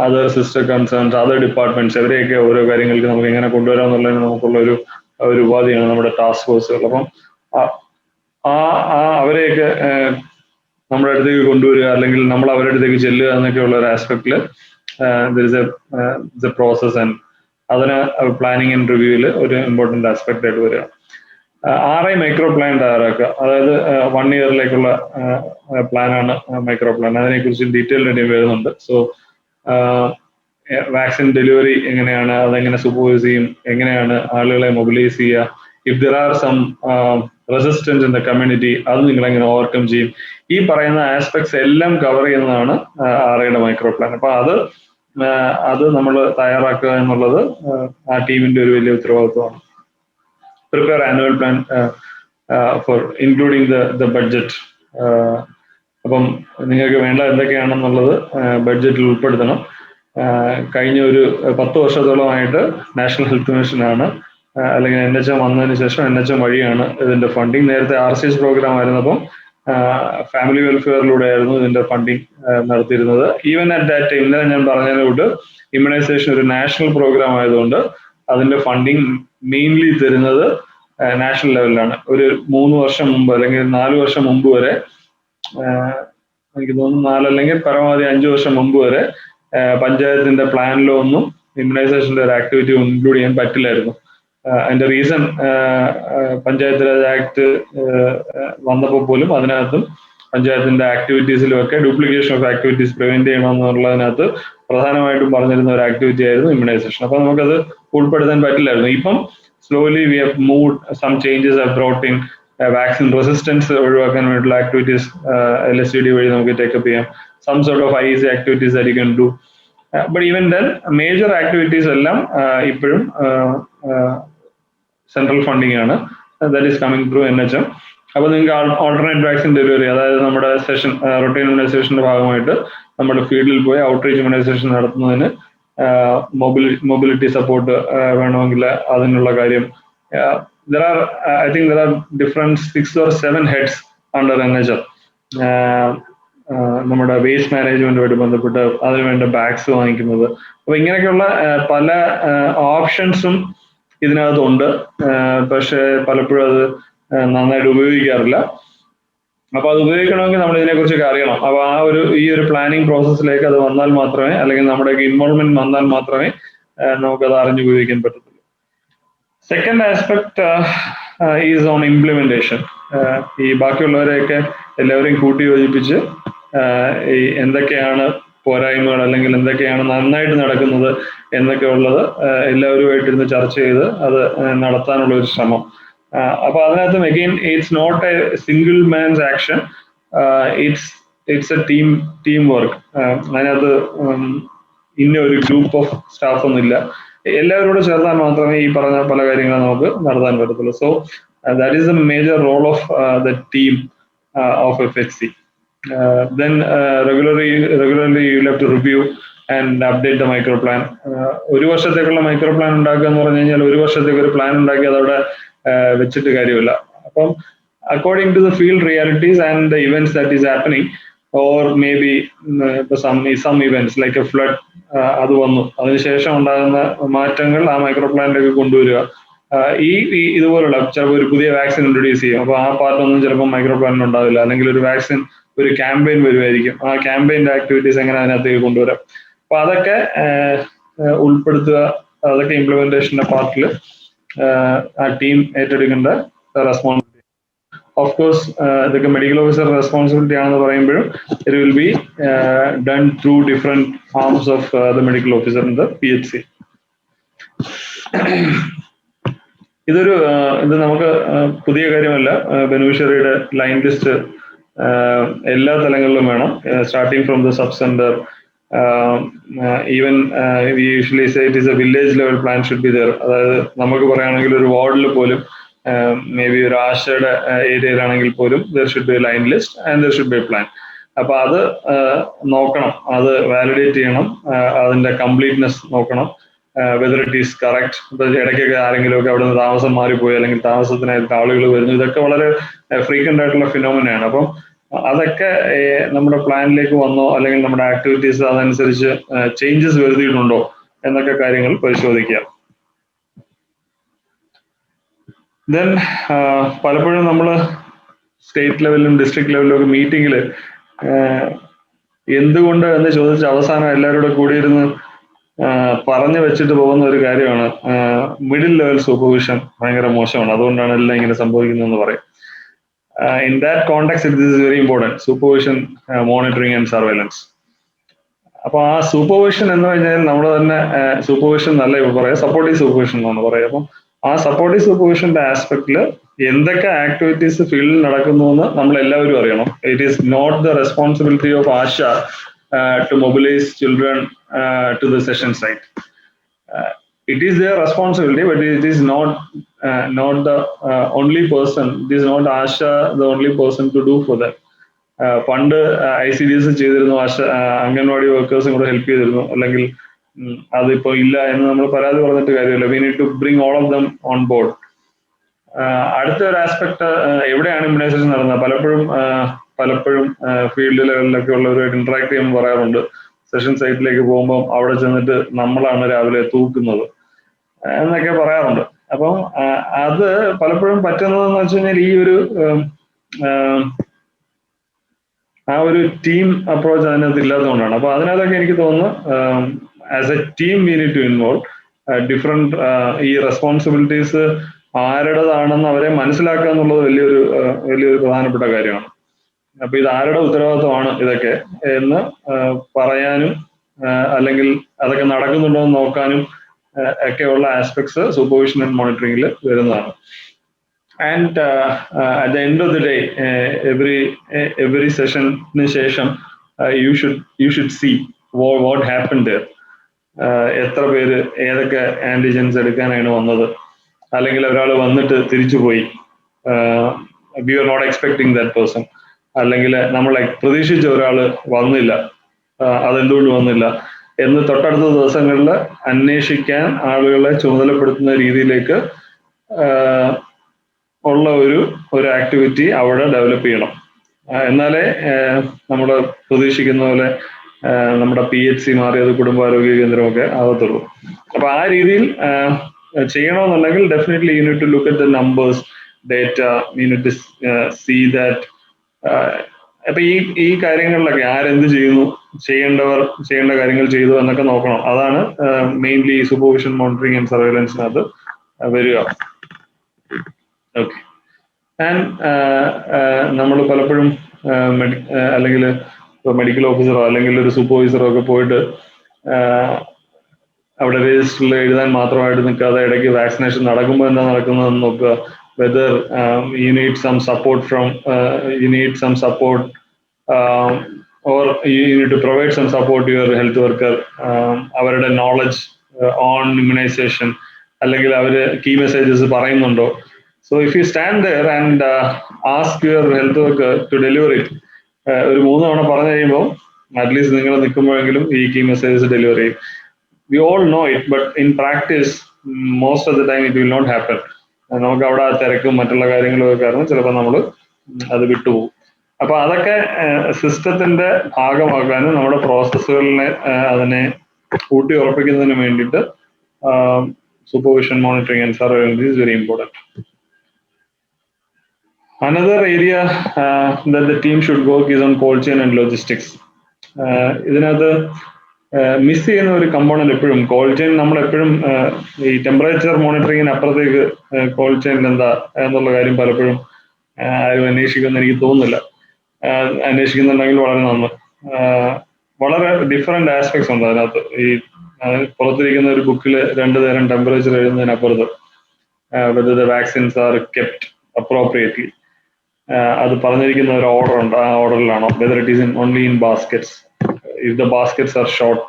other sister concerns, other departments, അവരെയൊക്കെ ഓരോ കാര്യങ്ങൾക്ക് നമുക്ക് എങ്ങനെ കൊണ്ടുവരാം എന്നുള്ളതിന് നമുക്കുള്ള ഒരു ഉപാധിയാണ് നമ്മുടെ ടാസ്ക് ഫോഴ്സുകൾ. അപ്പം അവരെയൊക്കെ നമ്മുടെ അടുത്തേക്ക് കൊണ്ടുവരിക, അല്ലെങ്കിൽ നമ്മൾ അവരുടെ അടുത്തേക്ക് ചെല്ലുക എന്നൊക്കെയുള്ള ഒരു ആസ്പെക്റ്റില് പ്രോസസ് ആൻഡ് അതിന് പ്ലാനിങ് ആൻഡ് റിവ്യൂവിൽ ഒരു ഇമ്പോർട്ടന്റ് ആസ്പെക്ട് ആയിട്ട് വരിക. 6 മൈക്രോ പ്ലാൻ തയ്യാറാക്കുക, അതായത് 1 ഇയറിലേക്കുള്ള പ്ലാനാണ് മൈക്രോ പ്ലാൻ. അതിനെക്കുറിച്ച് ഡീറ്റെയിൽഡ് വരുന്നുണ്ട്. സോ വാക്സിൻ ഡെലിവറി എങ്ങനെയാണ്, അതെങ്ങനെ സൂപ്പർവൈസ് ചെയ്യും, എങ്ങനെയാണ് ആളുകളെ മൊബിലൈസ് ചെയ്യുക, if there are some resistance in the community, അത് നിങ്ങൾ എങ്ങനെ ഓവർകം ചെയ്യും, ഈ പറയുന്ന ആസ്പെക്ട്സ് എല്ലാം കവർ ചെയ്യുന്നതാണ് 6 മൈക്രോ പ്ലാൻ. അപ്പൊ അത് നമ്മൾ തയ്യാറാക്കുക എന്നുള്ളത് ആ ടീമിന്റെ ഒരു വലിയ ഉത്തരവാദിത്വമാണ്. Prepare annual plan for including the budget. അപ്പം നിങ്ങൾക്ക് വേണ്ട എന്തൊക്കെയാണെന്നുള്ളത് ബഡ്ജറ്റിൽ ഉൾപ്പെടുത്തണം. കഴിഞ്ഞ ഒരു 10 വർഷത്തോളമായിട്ട് നാഷണൽ ഹെൽത്ത് മിഷനാണ്, അല്ലെങ്കിൽ NHM വന്നതിന് ശേഷം NHM വഴിയാണ് ഇതിന്റെ ഫണ്ടിങ്. നേരത്തെ RCS പ്രോഗ്രാം ആയിരുന്നപ്പം ഫാമിലി വെൽഫെയറിലൂടെ ആയിരുന്നു ഇതിന്റെ ഫണ്ടിങ് നടത്തിയിരുന്നത്. ഈവൻ അറ്റ് ദാറ്റ് ടൈം, ഇന്നലെ ഞാൻ പറഞ്ഞതിലൂടെ ഇമ്മ്യൂണൈസേഷൻ ഒരു നാഷണൽ പ്രോഗ്രാം ആയതുകൊണ്ട് അതിന്റെ ഫണ്ടിങ് മെയിൻലി തരുന്നത് നാഷണൽ ലെവലിലാണ്. ഒരു 3 വർഷം മുമ്പ് അല്ലെങ്കിൽ 4 വർഷം മുമ്പ് വരെ, എനിക്ക് തോന്നുന്നു 4 അല്ലെങ്കിൽ പരമാവധി 5 വർഷം മുമ്പ് വരെ പഞ്ചായത്തിന്റെ പ്ലാനിലോ ഒന്നും ഇമ്മ്യൂണൈസേഷന്റെ ഒരു ആക്ടിവിറ്റി ഇൻക്ലൂഡ് ചെയ്യാൻ പറ്റില്ലായിരുന്നു. അതിന്റെ റീസൺ, പഞ്ചായത്ത് രാജ് ആക്ട് വന്നപ്പോൾ പോലും അതിനകത്തും പഞ്ചായത്തിന്റെ ആക്ടിവിറ്റീസിലും ഒക്കെ ഡ്യൂപ്ലിക്കേഷൻ ഓഫ് ആക്ടിവിറ്റീസ് പ്രിവെന്റ് ചെയ്യണമെന്നുള്ളതിനകത്ത് പ്രധാനമായിട്ടും പറഞ്ഞിരുന്ന ഒരു ആക്ടിവിറ്റി ആയിരുന്നു ഇമ്മ്യൂണൈസേഷൻ. അപ്പൊ നമുക്കത് ഉൾപ്പെടുത്താൻ പറ്റില്ലായിരുന്നു. ഇപ്പം slowly we have moved, some changes have brought in vaccine resistance ഒഴിവാക്കാൻ വേണ്ടിയുള്ള ആക്ടിവിറ്റീസ് LSCD വഴി നമുക്ക് ടേക്കപ്പ് ചെയ്യാം. some sort of IEC activities that you can do. But even then major activities എല്ലാം ഇപ്പോഴും സെൻട്രൽ ഫണ്ടിങ് ആണ്, that is coming through NHM. അപ്പൊ നിങ്ങൾക്ക് ഓൾട്ടർനേറ്റ് വാക്സിൻ ഡെലിവറി, അതായത് നമ്മുടെ സെഷൻ റൊട്ടീൻ ഇമ്മ്യൂണൈസേഷന്റെ ഭാഗമായിട്ട് നമ്മുടെ ഫീൽഡിൽ പോയി ഔട്ട്റീച്ച് ഇമ്മ്യൂണൈസേഷൻ നടത്തുന്നതിന് മൊബിലിറ്റി സപ്പോർട്ട് വേണമെങ്കിൽ അതിനുള്ള കാര്യം. I think there are different 6 or 7 heads under NHM. നമ്മുടെ വേസ്റ്റ് മാനേജ്മെന്റുമായിട്ട് ബന്ധപ്പെട്ട് അതിനുവേണ്ട ബാഗ്സ് വാങ്ങിക്കുന്നത്. അപ്പൊ ഇങ്ങനെയൊക്കെയുള്ള പല ഓപ്ഷൻസും ഇതിനകത്തുണ്ട്. പക്ഷെ പലപ്പോഴും അത് നന്നായിട്ട് ഉപയോഗിക്കാറില്ല. അപ്പൊ അത് ഉപയോഗിക്കണമെങ്കിൽ നമ്മൾ ഇതിനെക്കുറിച്ചൊക്കെ അറിയണം. അപ്പൊ ഈ ഒരു പ്ലാനിങ് പ്രോസസ്സിലേക്ക് അത് വന്നാൽ മാത്രമേ, അല്ലെങ്കിൽ നമ്മുടെയൊക്കെ ഇൻവോൾവ്മെന്റ് വന്നാൽ മാത്രമേ നമുക്കത് അറിഞ്ഞ് ഉപയോഗിക്കാൻ പറ്റത്തുള്ളൂ. Second aspect is on implementation. ഈ ബാക്കിയുള്ളവരെയൊക്കെ എല്ലാവരെയും കൂട്ടി യോജിപ്പിച്ച് ഈ എന്തൊക്കെയാണ് പോരായ്മകൾ, അല്ലെങ്കിൽ എന്തൊക്കെയാണ് നന്നായിട്ട് നടക്കുന്നത് എന്നൊക്കെ ഉള്ളത് എല്ലാവരുമായിട്ടിരുന്ന് ചർച്ച ചെയ്ത് അത് നടത്താനുള്ള ഒരു ശ്രമം. അപ്പൊ അതിനകത്തും again it's not a single man's action, it's a team work. അതിനകത്ത് ഇന്ന ഒരു ഗ്രൂപ്പ് ഓഫ് സ്റ്റാഫ് ഒന്നുമില്ല, എല്ലാവരോടും ചേർന്നാൽ മാത്രമേ ഈ പറഞ്ഞ പല കാര്യങ്ങളും നമുക്ക് നടത്താൻ പറ്റത്തുള്ളൂ. So that is a major role of the team of FHC. Then regularly you will have to review and update the micro plan. ഒരു വർഷത്തേക്കുള്ള മൈക്രോ പ്ലാൻ ഉണ്ടാക്കുക എന്ന് പറഞ്ഞു കഴിഞ്ഞാൽ ഒരു വർഷത്തേക്ക് ഒരു പ്ലാൻ ഉണ്ടാക്കി അതവിടെ വെച്ചിട്ട് കാര്യമില്ല. അപ്പം according to the field realities and the events that is happening, or may be some events like a flood, അത് വന്നു, അതിനുശേഷം ഉണ്ടാകുന്ന മാറ്റങ്ങൾ ആ മൈക്രോ പ്ലാനിലേക്ക് കൊണ്ടുവരിക. ഇതുപോലുള്ള ചിലപ്പോൾ ഒരു പുതിയ വാക്സിൻ ഇൻട്രൊഡ്യൂസ് ചെയ്യും, അപ്പൊ ആ പാർട്ടൊന്നും ചിലപ്പോൾ മൈക്രോ പ്ലാനിൽ ഉണ്ടാവില്ല. അല്ലെങ്കിൽ ഒരു വാക്സിൻ, ഒരു ക്യാമ്പയിൻ വരുമായിരിക്കും, ആ ക്യാമ്പയിന്റെ ആക്ടിവിറ്റീസ് എങ്ങനെ അതിനകത്തേക്ക് കൊണ്ടുവരാം. അപ്പൊ അതൊക്കെ ഉൾപ്പെടുത്തുക, അതൊക്കെ ഇംപ്ലിമെന്റേഷന്റെ പാർട്ടിൽ ആ ടീം ഏറ്റെടുക്കേണ്ട റെസ്പോൺസിബിലിറ്റി. ഓഫ് കോഴ്സ് ഇതൊക്കെ മെഡിക്കൽ ഓഫീസർ റെസ്പോൺസിബിലിറ്റി ആണെന്ന് പറയുമ്പോഴും it will be done through different arms of the medical officer in the PHC. ഇത് നമുക്ക് പുതിയ കാര്യമല്ല. ബെനിഫിഷ്യറിയുടെ ലൈൻ ലിസ്റ്റ് എല്ലാ തലങ്ങളിലും വേണം, starting from the sub centre. Even we usually say it is A village level plan should be there. അതായത് നമുക്ക് പറയുകയാണെങ്കിൽ ഒരു വാർഡിൽ പോലും മേ ബി ഒരു ആശയുടെ ഏരിയയിലാണെങ്കിൽ പോലും there should be A line list and there should be A plan. അപ്പൊ അത് നോക്കണം, അത് വാലിഡേറ്റ് ചെയ്യണം, അതിന്റെ കംപ്ലീറ്റ്നെസ് നോക്കണം, വെദർ ഇറ്റ് ഈസ് കറക്റ്റ്. ഇടയ്ക്കൊക്കെ ആരെങ്കിലും ഒക്കെ അവിടെ നിന്ന് താമസം മാറിപ്പോയി അല്ലെങ്കിൽ താമസത്തിനായിട്ട് ആളുകൾ വരുന്നു, ഇതൊക്കെ വളരെ ഫ്രീക്വന്റ് ആയിട്ടുള്ള ഫിനോമിനയാണ്. അപ്പം അതൊക്കെ നമ്മുടെ പ്ലാനിലേക്ക് വന്നോ അല്ലെങ്കിൽ നമ്മുടെ ആക്ടിവിറ്റീസ് അതനുസരിച്ച് ചേഞ്ചസ് വരുത്തിയിട്ടുണ്ടോ എന്നൊക്കെ കാര്യങ്ങൾ പരിശോധിക്കുക. ദെൻ പലപ്പോഴും നമ്മൾ സ്റ്റേറ്റ് ലെവലിലും ഡിസ്ട്രിക്ട് ലെവലിലും ഒക്കെ മീറ്റിങ്ങിൽ എന്തുകൊണ്ട് എന്ന് ചോദിച്ച് അവസാനം എല്ലാവരും കൂടിയിരുന്ന് പറഞ്ഞു വെച്ചിട്ട് പോകുന്ന ഒരു കാര്യമാണ് മിഡിൽ ലെവൽ സൂപ്പർവിഷൻ ഭയങ്കര മോശമാണ്, അതുകൊണ്ടാണ് എല്ലാം ഇങ്ങനെ സംഭവിക്കുന്നതെന്ന് പറയും. In that context it is very important, supervision, monitoring and surveillance. അപ്പൊ ആ സൂപ്പർവിഷൻ എന്ന് കഴിഞ്ഞാൽ നമ്മൾ തന്നെ സൂപ്പർവിഷൻ എന്നല്ല ഇപ്പൊ പറയാം, സപ്പോർട്ടീവ് സൂപ്പർവിഷൻ എന്നാണ് പറയുക. അപ്പം ആ സപ്പോർട്ടീവ് സൂപ്പർവിഷന്റെ ആസ്പെക്ടിൽ എന്തൊക്കെ ആക്ടിവിറ്റീസ് ഫീൽഡിൽ നടക്കുന്നു എന്ന് നമ്മൾ എല്ലാവരും അറിയണം. It is not the responsibility of ASHA to mobilize children to the session site. It is their responsibility, but it is not the only person. It is not Asha the only person to do for that. പണ്ട് ICDS ചെയ്തിരുന്നു, ആശ അംഗൻവാടി വർക്കേഴ്സും കൂടെ help ചെയ്തിരുന്നു, അല്ലെങ്കിൽ അതിപ്പോ ഇല്ല എന്ന് നമ്മൾ പരാതി പറഞ്ഞിട്ട് കാര്യമില്ല. We need to bring all of them on board. അടുത്ത ഒരു ആസ്പെക്ട്, എവിടെയാണ് ഇമ്മ്യൂണൈസേഷൻ നടന്നത്? പലപ്പോഴും ഫീൽഡ് ലെവലിലൊക്കെ ഉള്ളവരുമായിട്ട് ഇന്ററാക്ട് ചെയ്യുമ്പോൾ പറയാറുണ്ട്, സെഷൻ സൈറ്റിലേക്ക് പോകുമ്പോൾ അവിടെ ചെന്നിട്ട് നമ്മളാണ് രാവിലെ തൂക്കുന്നത് എന്നൊക്കെ പറയാറുണ്ട്. അപ്പം അത് പലപ്പോഴും പറ്റുന്നതെന്ന് വെച്ച് കഴിഞ്ഞാൽ ഈ ഒരു ടീം അപ്രോച്ച് അതിനകത്ത് ഇല്ലാത്തതുകൊണ്ടാണ്. അപ്പൊ അതിനകത്തൊക്കെ എനിക്ക് തോന്നുന്നു as a team we need to involve different. ഈ റെസ്പോൺസിബിലിറ്റീസ് ആരുടേതാണെന്ന് അവരെ മനസ്സിലാക്കുക എന്നുള്ളത് വലിയൊരു പ്രധാനപ്പെട്ട കാര്യമാണ്. അപ്പൊ ഇത് ആരുടെ ഉത്തരവാദിത്വമാണ് ഇതൊക്കെ എന്ന് പറയാനും അല്ലെങ്കിൽ അതൊക്കെ നടക്കുന്നുണ്ടോ എന്ന് നോക്കാനും ഒക്കെയുള്ള ആസ്പെക്ട്സ് സൂപ്പർവിഷൻ ആൻഡ് മോണിറ്ററിംഗിൽ വരുന്നതാണ്. And at the end of the day every സെഷന് ശേഷം you should see what happen there. എത്ര പേര് ഏതൊക്കെ ആന്റിജൻസ് എടുക്കാനാണ് വന്നത്, അല്ലെങ്കിൽ ഒരാൾ വന്നിട്ട് തിരിച്ചുപോയി, we are not expecting that person, അല്ലെങ്കിൽ നമ്മൾ പ്രതീക്ഷിച്ച ഒരാൾ വന്നില്ല, അതെന്തുകൊണ്ട് വന്നില്ല എന്ന് തൊട്ടടുത്ത ദിവസങ്ങളിൽ അന്വേഷിക്കാൻ ആളുകളെ ചുമതലപ്പെടുത്തുന്ന രീതിയിലേക്ക് ഉള്ള ഒരു ആക്ടിവിറ്റി അവിടെ ഡെവലപ്പ് ചെയ്യണം. എന്നാലേ നമ്മൾ പ്രതീക്ഷിക്കുന്ന പോലെ നമ്മുടെ PHC മാറിയത് കുടുംബാരോഗ്യ കേന്ദ്രമൊക്കെ ആകത്തുള്ളൂ. അപ്പൊ ആ രീതിയിൽ ചെയ്യണമെന്നുണ്ടെങ്കിൽ definitely you need to look at the numbers, data, you need to see that. അപ്പൊ ഈ കാര്യങ്ങളിലൊക്കെ ആരെന്ത് ചെയ്യുന്നു, ചെയ്യേണ്ട കാര്യങ്ങൾ ചെയ്തു എന്നൊക്കെ നോക്കണം. അതാണ് മെയിൻലി സൂപ്പർവിഷൻ, മോണിറ്ററിംഗ് ആൻഡ് സർവൈലൻസിനകത്ത് വരിക. ഓക്കെ. ആൻഡ് നമ്മൾ പലപ്പോഴും അല്ലെങ്കിൽ മെഡിക്കൽ ഓഫീസറോ അല്ലെങ്കിൽ ഒരു സൂപ്പർവൈസറോ ഒക്കെ പോയിട്ട് അവിടെ രജിസ്റ്ററിൽ എഴുതാൻ മാത്രമായിട്ട് നിൽക്കാതെ ഇടയ്ക്ക് വാക്സിനേഷൻ നടക്കുമ്പോൾ എന്താ നടക്കുന്നതെന്ന് നോക്കുക. whether you need some support or you need to provide some support to your health worker, അവരുടെ knowledge on immunization, അല്ലെങ്കിൽ അവര് key messages പറയുന്നുണ്ടോ. So if you stand there and ask your health worker to deliver it, ഒരു 3 തവണ പറഞ്ഞു കഴിയുമ്പോൾ at least നിങ്ങൾ നിൽക്കുമ്പോഴെങ്കിലും ഈ key messages ഡെലിവർ ചെയ്യും. We all know it, but in practice most of the time it will not happen. നമുക്ക് അവിടെ തിരക്കും മറ്റുള്ള കാര്യങ്ങളും ഒക്കെ കാരണം ചിലപ്പോൾ നമ്മൾ അത് വിട്ടുപോകും. അപ്പൊ അതൊക്കെ സിസ്റ്റത്തിന്റെ ഭാഗമാക്കാനും നമ്മുടെ പ്രോസസ്സുകളിനെ അതിനെ ഊട്ടി ഉറപ്പിക്കുന്നതിന് വേണ്ടിയിട്ട് supervision, monitoring and surveillance is very important. Another area that the team should work is on cold chain and logistics. ഇതിനകത്ത് മിസ് ചെയ്യുന്ന ഒരു കമ്പോണന്റ് എപ്പോഴും കോൾഡ് ചെയിൻ. നമ്മളെപ്പോഴും ഈ ടെമ്പറേച്ചർ മോണിറ്ററിങ്ങിന് അപ്പുറത്തേക്ക് കോൾഡ് ചെയിനിൽ എന്താ എന്നുള്ള കാര്യം പലപ്പോഴും ആരും അന്വേഷിക്കുമെന്ന് എനിക്ക് തോന്നുന്നില്ല. അന്വേഷിക്കുന്നുണ്ടെങ്കിൽ വളരെ നന്ന്. വളരെ ഡിഫറെന്റ് ആസ്പെക്ട്സ് ഉണ്ട് അതിനകത്ത്. ഈ പുറത്തിരിക്കുന്ന ഒരു ബുക്കിൽ 2 തരം temperature എഴുതുന്നതിനപ്പുറത്ത് whether the vaccines are kept appropriately, അത് പറഞ്ഞിരിക്കുന്ന ഒരു ഓർഡർ ഉണ്ട്, ആ ഓർഡറിലാണോ, whether it is only in baskets, if the baskets are short,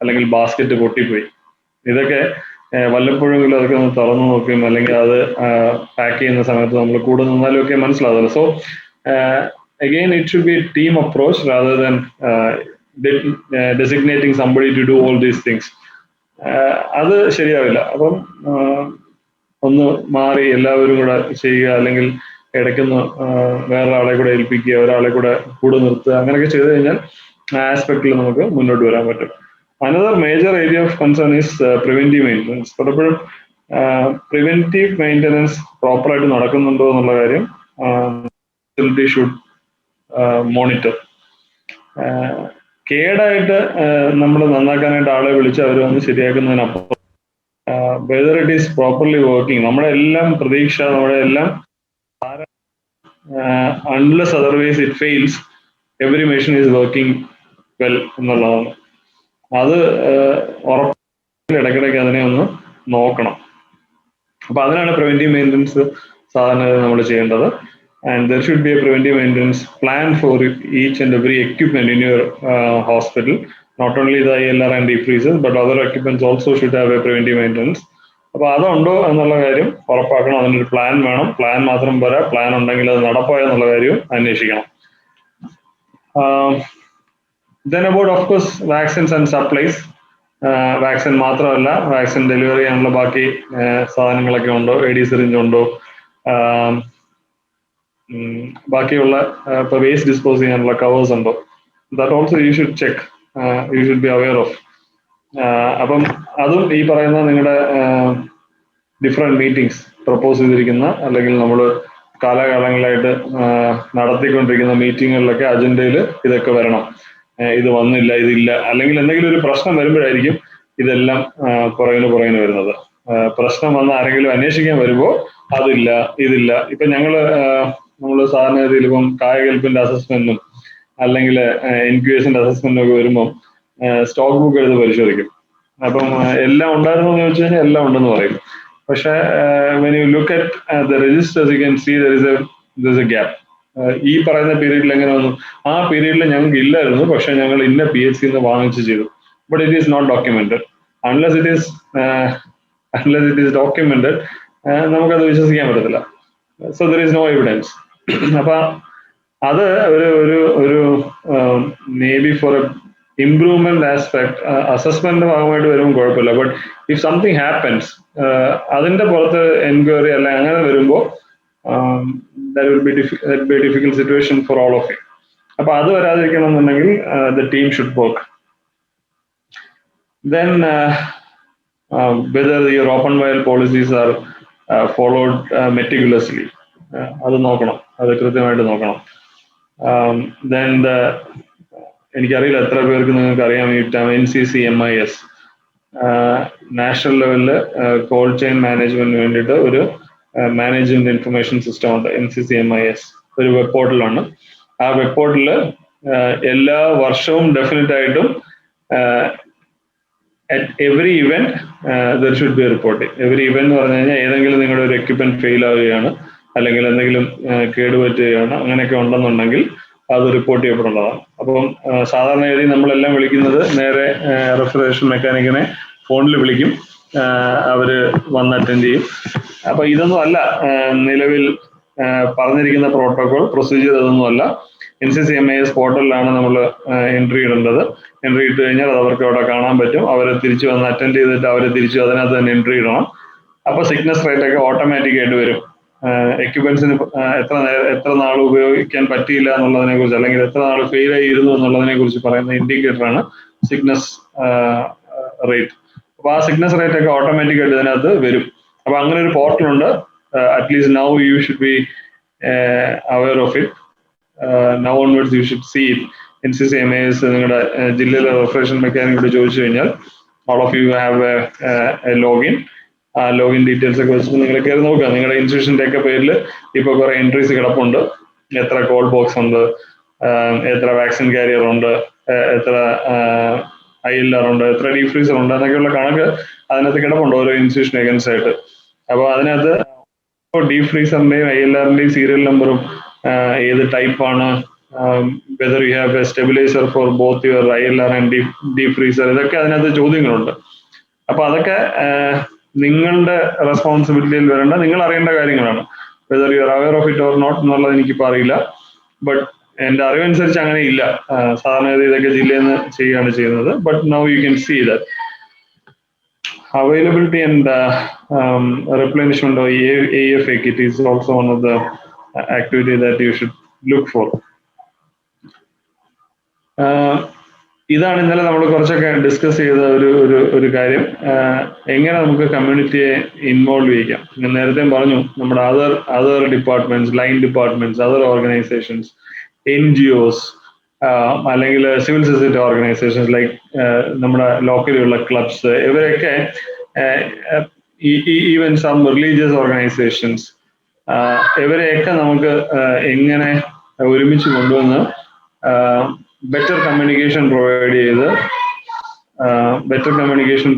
അല്ലെങ്കിൽ ബാസ്കറ്റ് പൊട്ടിപ്പോയി. ഇതൊക്കെ വല്ലപ്പോഴെങ്കിലും അതൊക്കെ ഒന്ന് തുറന്നു നോക്കും, അല്ലെങ്കിൽ അത് പാക്ക് ചെയ്യുന്ന സമയത്ത് നമ്മൾ കൂടെ നിന്നാലും ഒക്കെ മനസ്സിലാവുമല്ലോ. So again it should be a team approach rather than designating somebody to do all these things. അത് ശരിയാവില്ല. അപ്പം ഒന്ന് മാറി എല്ലാവരും കൂടെ ചെയ്യുക, അല്ലെങ്കിൽ ഇടയ്ക്കൊന്ന് വേറൊരാളെ കൂടെ ഏൽപ്പിക്കുക, ഒരാളെ കൂടെ നിർത്തുക, അങ്ങനെയൊക്കെ ചെയ്തു കഴിഞ്ഞാൽ ആ ആസ്പെക്റ്റിൽ നമുക്ക് മുന്നോട്ട് വരാൻ പറ്റും. Another major area of concern is preventive maintenance. പലപ്പോഴും പ്രിവെന്റീവ് മെയിൻ്റനൻസ് പ്രോപ്പറായിട്ട് നടക്കുന്നുണ്ടോ എന്നുള്ള കാര്യം ഷുഡ് മോണിറ്റർ. കേടായിട്ട് നമ്മൾ നന്നാക്കാനായിട്ട് ആളെ വിളിച്ച് അവർ വന്ന് ശരിയാക്കുന്നതിനപ്പുറം whether it is properly working, നമ്മുടെ എല്ലാം പ്രതീക്ഷ, നമ്മുടെ എല്ലാം unless otherwise it fails, every machine is working well എന്നുള്ളതാണ്. അത് ഉറപ്പിൽ ഇടയ്ക്കിടയ്ക്ക് അതിനെ ഒന്ന് നോക്കണം. അപ്പൊ അതിനാണ് പ്രിവെന്റീവ് മെയിൻ്റനൻസ് സാധാരണ നമ്മൾ ചെയ്യേണ്ടത്. And there should be a preventive maintenance plan for each and every equipment in your hospital. Not only the ILR and deep freezers, but other equipments also should have a preventive maintenance. അപ്പോൾ അതുണ്ടോ എന്നുള്ള കാര്യം ഉറപ്പാക്കണം. അതിനൊരു plan വേണം. Plan മാത്രം പോരാ, plan ഉണ്ടെങ്കിൽ അത് നടപ്പായോ എന്നുള്ള കാര്യവും അന്വേഷിക്കണം. Then about, of course, vaccines and supplies. Vaccine മാത്രമല്ല, വാക്സിൻ ഡെലിവറി ചെയ്യാനുള്ള ബാക്കി സാധനങ്ങളൊക്കെ ഉണ്ടോ, AD സിറിഞ്ച് ഉണ്ടോ, ബാക്കിയുള്ള ഇപ്പോൾ വേസ്റ്റ് ഡിസ്പോസ് ചെയ്യാനുള്ള കവേഴ്സ് ഉണ്ടോ, that also you should check, U should be aware of. അപ്പം അതും ഈ പറയുന്ന നിങ്ങളുടെ ഡിഫറെൻറ്റ് മീറ്റിംഗ്സ് പ്രപ്പോസ് ചെയ്തിരിക്കുന്ന, അല്ലെങ്കിൽ നമ്മൾ കാലാകാലങ്ങളായിട്ട് നടത്തിക്കൊണ്ടിരിക്കുന്ന മീറ്റിങ്ങുകളിലൊക്കെ അജണ്ടയിൽ ഇതൊക്കെ വരണം. ഇത് വന്നില്ല, ഇതില്ല, അല്ലെങ്കിൽ എന്തെങ്കിലും ഒരു പ്രശ്നം വരുമ്പോഴായിരിക്കും ഇതെല്ലാം പുറകിന് വരുന്നത്. പ്രശ്നം വന്ന് ആരെങ്കിലും അന്വേഷിക്കാൻ വരുമ്പോൾ അതില്ല, ഇതില്ല. ഇപ്പം നമ്മൾ സാധാരണ രീതിയിൽ ഇപ്പം കായകൽപ്പിന്റെ അസസ്മെന്റും അല്ലെങ്കിൽ ഇൻക്യുബേഷന്റെ അസസ്മെന്റും ഒക്കെ വരുമ്പം സ്റ്റോക്ക് ബുക്ക് എടുത്ത് പരിശോധിക്കും. അപ്പം എല്ലാം ഉണ്ടായിരുന്നു എന്ന് ചോദിച്ചു കഴിഞ്ഞാൽ എല്ലാം ഉണ്ടെന്ന് പറയും. പക്ഷെ when you look at the registers, you can see there is a gap. ഈ പറയുന്ന പീരീഡിൽ എങ്ങനെ വന്നു, ആ പീരീഡിൽ ഞങ്ങൾക്ക് ഇല്ലായിരുന്നു, പക്ഷെ ഞങ്ങൾ ഇന്ന PHC വാങ്ങിച്ച് ചെയ്തു. But it is not documented. Unless it is documented, നമുക്കത് വിശ്വസിക്കാൻ പറ്റത്തില്ല. So there is no evidence. അപ്പൊ അത് ഒരു may be for a improvement aspect assessment ഭാഗമായിട്ട് വരുമ്പോൾ കുഴപ്പമില്ല. ബട്ട് ഇഫ് സംതിങ് ഹാപ്പൻസ്, അതിന്റെ പുറത്ത് എൻക്വയറി അല്ല അങ്ങനെ വരുമ്പോൾ that will be a difficult situation for all of you. അപ്പൊ അത് വരാതിരിക്കണം എന്നുണ്ടെങ്കിൽ the team should work. Then whether your open vial policies are followed meticulously, അത് നോക്കണം, അത് കൃത്യമായിട്ട് നോക്കണം. Then എനിക്കറിയില്ല എത്ര പേർക്ക് നിങ്ങൾക്ക് അറിയാം ഈ NCCMIS, നാഷണൽ ലെവലില് കോൾഡ് ചെയിൻ മാനേജ്മെന്റിന് വേണ്ടിയിട്ട് ഒരു മാനേജ്മെന്റ് ഇൻഫർമേഷൻ സിസ്റ്റം ഉണ്ട്. NCCMIS ഒരു വെബ് പോർട്ടലാണ്. ആ വെബ് പോർട്ടലില് എല്ലാ വർഷവും ഡെഫിനറ്റ് ആയിട്ടും at every event there should be a reporting. Every event എന്ന് പറഞ്ഞു കഴിഞ്ഞാൽ ഏതെങ്കിലും നിങ്ങളുടെ ഒരു എക്യുപ്മെന്റ് ഫെയിൽ ആവുകയാണ്, അല്ലെങ്കിൽ എന്തെങ്കിലും കേടുപറ്റുകയാണ്, അങ്ങനെയൊക്കെ ഉണ്ടെന്നുണ്ടെങ്കിൽ അത് റിപ്പോർട്ട് ചെയ്യപ്പെടേണ്ടതാണ്. അപ്പം സാധാരണ ഗതി നമ്മളെല്ലാം വിളിക്കുന്നത് നേരെ റെഫ്രിജറേഷൻ മെക്കാനിക്കിനെ ഫോണിൽ വിളിക്കും, അവര് വന്ന് അറ്റൻഡ് ചെയ്യും. അപ്പൊ ഇതൊന്നും അല്ല നിലവിൽ പറഞ്ഞിരിക്കുന്ന പ്രോട്ടോകോൾ പ്രൊസീജിയർ. ഇതൊന്നും അല്ല. NCCMIS പോർട്ടലിലാണ് നമ്മൾ എൻട്രി ഇടേണ്ടത്. എൻട്രി ഇട്ട് കഴിഞ്ഞാൽ അത് അവർക്ക് അവിടെ കാണാൻ പറ്റും. അവരെ തിരിച്ചു വന്ന് അറ്റൻഡ് ചെയ്തിട്ട് അവരെ തിരിച്ചു അതിനകത്ത് തന്നെ എൻട്രി ഇടണം. അപ്പൊ സിഗ്നസ് റേറ്റ് ഒക്കെ ഓട്ടോമാറ്റിക് ആയിട്ട് വരും. എക്യുപ്മെന്റ്സിന് എത്ര നാൾ ഉപയോഗിക്കാൻ പറ്റിയില്ല എന്നുള്ളതിനെ കുറിച്ച്, അല്ലെങ്കിൽ എത്ര നാൾ ഫെയിൽ ആയിരുന്നു എന്നുള്ളതിനെ കുറിച്ച് പറയുന്ന ഇൻഡിക്കേറ്ററാണ് സിഗ്നസ് റേറ്റ്. അപ്പൊ ആ സിഗ്നസ് റേറ്റ് ഒക്കെ ഓട്ടോമാറ്റിക് ആയിട്ട് ഇതിനകത്ത് വരും. അപ്പൊ അങ്ങനെ ഒരു പോർട്ടലുണ്ട്. At least now you should be aware of it. Now onwards you should see it. NCCMIS നിങ്ങളുടെ ജില്ലയിലെ റെഫ്രിജറേഷൻ മെക്കാനിക്കോട് ചോദിച്ചു കഴിഞ്ഞാൽ all of you have a login. ആ ലോഗിൻ ഡീറ്റെയിൽസ് ഒക്കെ വെച്ചിട്ട് നിങ്ങൾ കയറി നോക്കുക. നിങ്ങളുടെ ഇൻസ്റ്റിറ്റ്യൂഷൻ്റെ ഒക്കെ പേരിൽ ഇപ്പോൾ കുറെ എൻട്രീസ് കിടപ്പുണ്ട്. എത്ര കോൾ ബോക്സ് ഉണ്ട്, എത്ര വാക്സിൻ കാരിയർ ഉണ്ട്, എത്ര ILR ഉണ്ട്, എത്ര ഡീഫ്രീസർ ഉണ്ട് എന്നൊക്കെയുള്ള കണക്ക് അതിനകത്ത് കിടപ്പുണ്ട് ഓരോ ഇൻസ്റ്റിറ്റ്യൂഷൻ അഗൻസ്റ്റ് ആയിട്ട്. അപ്പോൾ അതിനകത്ത് ഡീഫ്രീസറിന്റെയും ILRന്റെയും സീരിയൽ നമ്പറും ഏത് ടൈപ്പാണ്, whether you have a stabiliser for both your ILR and deep freezer, ഇതൊക്കെ അതിനകത്ത് ചോദ്യങ്ങളുണ്ട്. അപ്പൊ അതൊക്കെ നിങ്ങളുടെ റെസ്പോൺസിബിലിറ്റിയിൽ വരേണ്ട, നിങ്ങൾ അറിയേണ്ട കാര്യങ്ങളാണ്. Whether you are aware of it or not എന്നുള്ളത് എനിക്കിപ്പോൾ അറിയില്ല. ബട്ട് എന്റെ അറിവനുസരിച്ച് അങ്ങനെ ഇല്ല. സാധാരണ ഇതൊക്കെ ജില്ലയിൽ നിന്ന് ചെയ്യുകയാണ് ചെയ്യുന്നത്. But now you can see that availability and replenishment of AFA kit is also one of the activity that you should look for. ഇതാണ് ഇന്നലെ നമ്മൾ കുറച്ചൊക്കെ ഡിസ്കസ് ചെയ്ത ഒരു കാര്യം. എങ്ങനെ നമുക്ക് കമ്മ്യൂണിറ്റിയെ ഇൻവോൾവ് ചെയ്യിക്കാം. ഞാൻ നേരത്തെ പറഞ്ഞു, നമ്മുടെ other departments, line departments, other organisations, NGOs, അല്ലെങ്കിൽ സിവിൽ സൊസൈറ്റി ഓർഗനൈസേഷൻസ് ലൈക്ക് നമ്മുടെ ലോക്കലിലുള്ള ക്ലബ്സ്, ഇവരൊക്കെ ഈവൻ സം റിലീജിയസ് ഓർഗനൈസേഷൻസ്, ഇവരെയൊക്കെ നമുക്ക് എങ്ങനെ ഒരുമിച്ച് കൊണ്ടുവന്ന് ബെറ്റർ കമ്മ്യൂണിക്കേഷൻ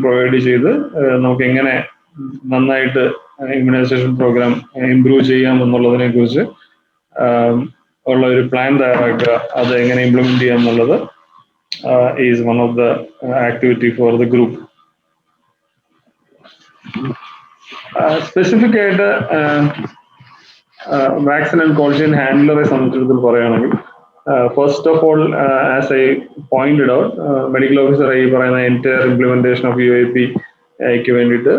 പ്രൊവൈഡ് ചെയ്ത് നമുക്ക് എങ്ങനെ നന്നായിട്ട് ഇമ്മ്യൂണൈസേഷൻ പ്രോഗ്രാം ഇംപ്രൂവ് ചെയ്യാം എന്നുള്ളതിനെ കുറിച്ച് ഉള്ള ഒരു പ്ലാൻ തയ്യാറാക്കുക. അത് എങ്ങനെ ഇംപ്ലിമെന്റ് ചെയ്യാം എന്നുള്ളത് is one of the activity for the group. Specific ആയിട്ട് വാക്സിൻ ആൻഡ് കോൾഡ് ചെയിൻ ഹാൻഡ്ലറെ സംബന്ധിച്ചിടത്തോളം പറയുകയാണെങ്കിൽ, first of all, as I pointed out, medical officer ഈ പറയുന്ന എൻറ്റയർ ഇംപ്ലിമെന്റേഷൻ ഓഫ് UAPക്ക് വേണ്ടിയിട്ട്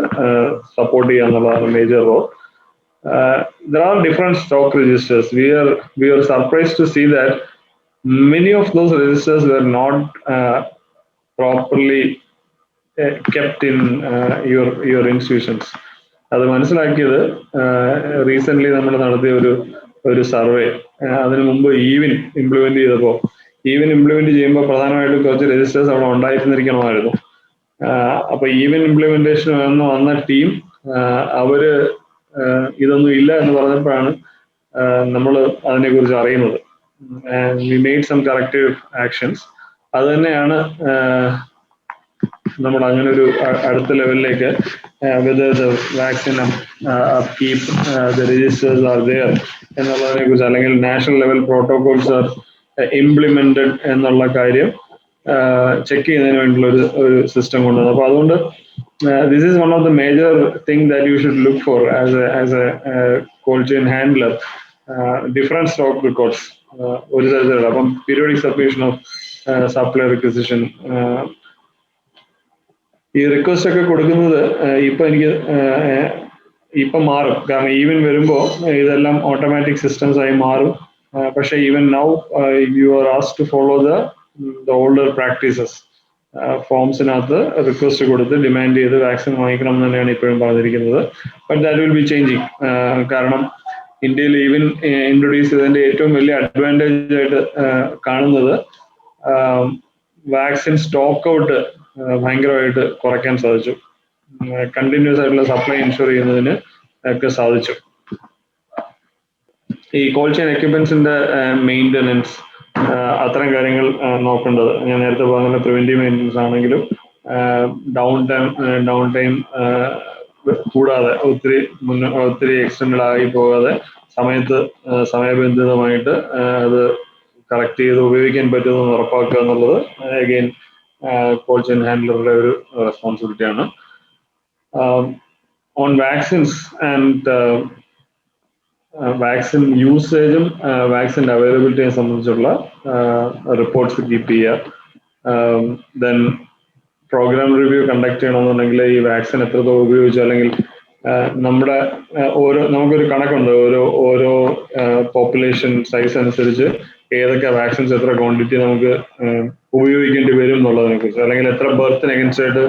സപ്പോർട്ട് ചെയ്യുക എന്നുള്ളതാണ് major role. There are different stock registers. We are surprised to see that many of those registers were not properly kept in your institutions. അത് മനസ്സിലാക്കിയത് recent നമ്മൾ നടത്തിയ ഒരു സർവേ. അതിനു മുമ്പ് ഈവൻ ഇംപ്ലിമെന്റ് ചെയ്യുമ്പോൾ പ്രധാനമായിട്ടും കുറച്ച് രജിസ്റ്റേഴ്സ് അവിടെ ഉണ്ടായിരുന്നിരിക്കണമായിരുന്നു. അപ്പൊ ഈവൻ ഇംപ്ലിമെന്റേഷൻ വന്ന ടീം അവര് ഇതൊന്നും ഇല്ല എന്ന് പറഞ്ഞപ്പോഴാണ് നമ്മൾ അതിനെക്കുറിച്ച് അറിയുന്നത്. We made some corrective actions. അത് തന്നെയാണ് നമ്മൾ അങ്ങനെ ഒരു അടുത്ത ലെവലിലേക്ക് whether the vaccine upkeep, the registers are there എന്നുള്ളതിനെ കുറിച്ച്, അല്ലെങ്കിൽ national level protocols R implemented എന്നുള്ള കാര്യം ചെക്ക് ചെയ്യുന്നതിന് വേണ്ടിയുള്ള ഒരു സിസ്റ്റം കൊണ്ടുവന്നു. അപ്പൊ അതുകൊണ്ട് this is one of the major thing that you should look for as a cold chain handler. Different stock records ഒരു തരത്തിലുള്ള, അപ്പം periodic submission of supply requisition, ഈ റിക്വസ്റ്റ് ഒക്കെ കൊടുക്കുന്നത് ഇപ്പൊ മാറും. കാരണം ഈവൻ വരുമ്പോ ഇതെല്ലാം ഓട്ടോമാറ്റിക് സിസ്റ്റംസ് ആയി മാറും. പക്ഷെ even now you are asked to follow the older practices. ഫോംസിനകത്ത് റിക്വസ്റ്റ് കൊടുത്ത് ഡിമാൻഡ് ചെയ്ത് വാക്സിൻ വാങ്ങിക്കണം എന്ന് തന്നെയാണ് ഇപ്പോഴും പറഞ്ഞിരിക്കുന്നത്. But that will be changing. കാരണം ഇന്ത്യയിൽ ഈവൻ ഇൻട്രൊഡ്യൂസ് ചെയ്തതിന്റെ ഏറ്റവും വലിയ അഡ്വാൻറ്റേജ് ആയിട്ട് കാണുന്നത് വാക്സിൻ സ്റ്റോക്ക് ഔട്ട് ഭയങ്കരമായിട്ട് കുറയ്ക്കാൻ സാധിച്ചു. കണ്ടിന്യൂസ് ആയിട്ടുള്ള സപ്ലൈ ഇൻഷുർ ചെയ്യുന്നതിന് ഒക്കെ സാധിച്ചു. ഈ കോൾഡ് ചെയിൻ എക്യുപ്മെന്റ്സിന്റെ മെയിൻ്റനൻസ്, അത്തരം കാര്യങ്ങൾ നോക്കേണ്ടത്. ഞാൻ നേരത്തെ പറഞ്ഞ പ്രിവെന്റീവ് മെയിൻ്റനൻസ് ആണെങ്കിലും ഡൗൺ ടൈം കൂടാതെ ഒത്തിരി എക്സ്റ്റൻഡ് ആയി പോകാതെ സമയബന്ധിതമായിട്ട് അത് കറക്റ്റ് ചെയ്ത് ഉപയോഗിക്കാൻ പറ്റുമെന്ന് ഉറപ്പാക്കുക എന്നുള്ളത് അഗെയിൻ കോൾഡ് ചെയിൻ ഹാൻഡ്ലറുടെ ഒരു റെസ്പോൺസിബിലിറ്റിയാണ്. ഓൺ വാക്സിൻസ് ആൻഡ് വാക്സിൻ യൂസേജും വാക്സിൻ അവൈലബിലിറ്റിയെ സംബന്ധിച്ചുള്ള റിപ്പോർട്ട്സ് കീപ്പ് ചെയ്യുക. ദെൻ പ്രോഗ്രാം റിവ്യൂ കണ്ടക്ട് ചെയ്യണമെന്നുണ്ടെങ്കിൽ ഈ വാക്സിൻ എത്രത്തോളം ഉപയോഗിച്ചു, അല്ലെങ്കിൽ നമുക്കൊരു കണക്കുണ്ട്, ഓരോ പോപ്പുലേഷൻ സൈസ് അനുസരിച്ച് ഏതൊക്കെ വാക്സിൻസ് എത്ര ക്വാണ്ടിറ്റി നമുക്ക് ഉപയോഗിക്കേണ്ടി വരും എന്നുള്ളതിനെ കുറിച്ച്, അല്ലെങ്കിൽ എത്ര ബർത്തിന് അഗൻസ്റ്റ് ആയിട്ട്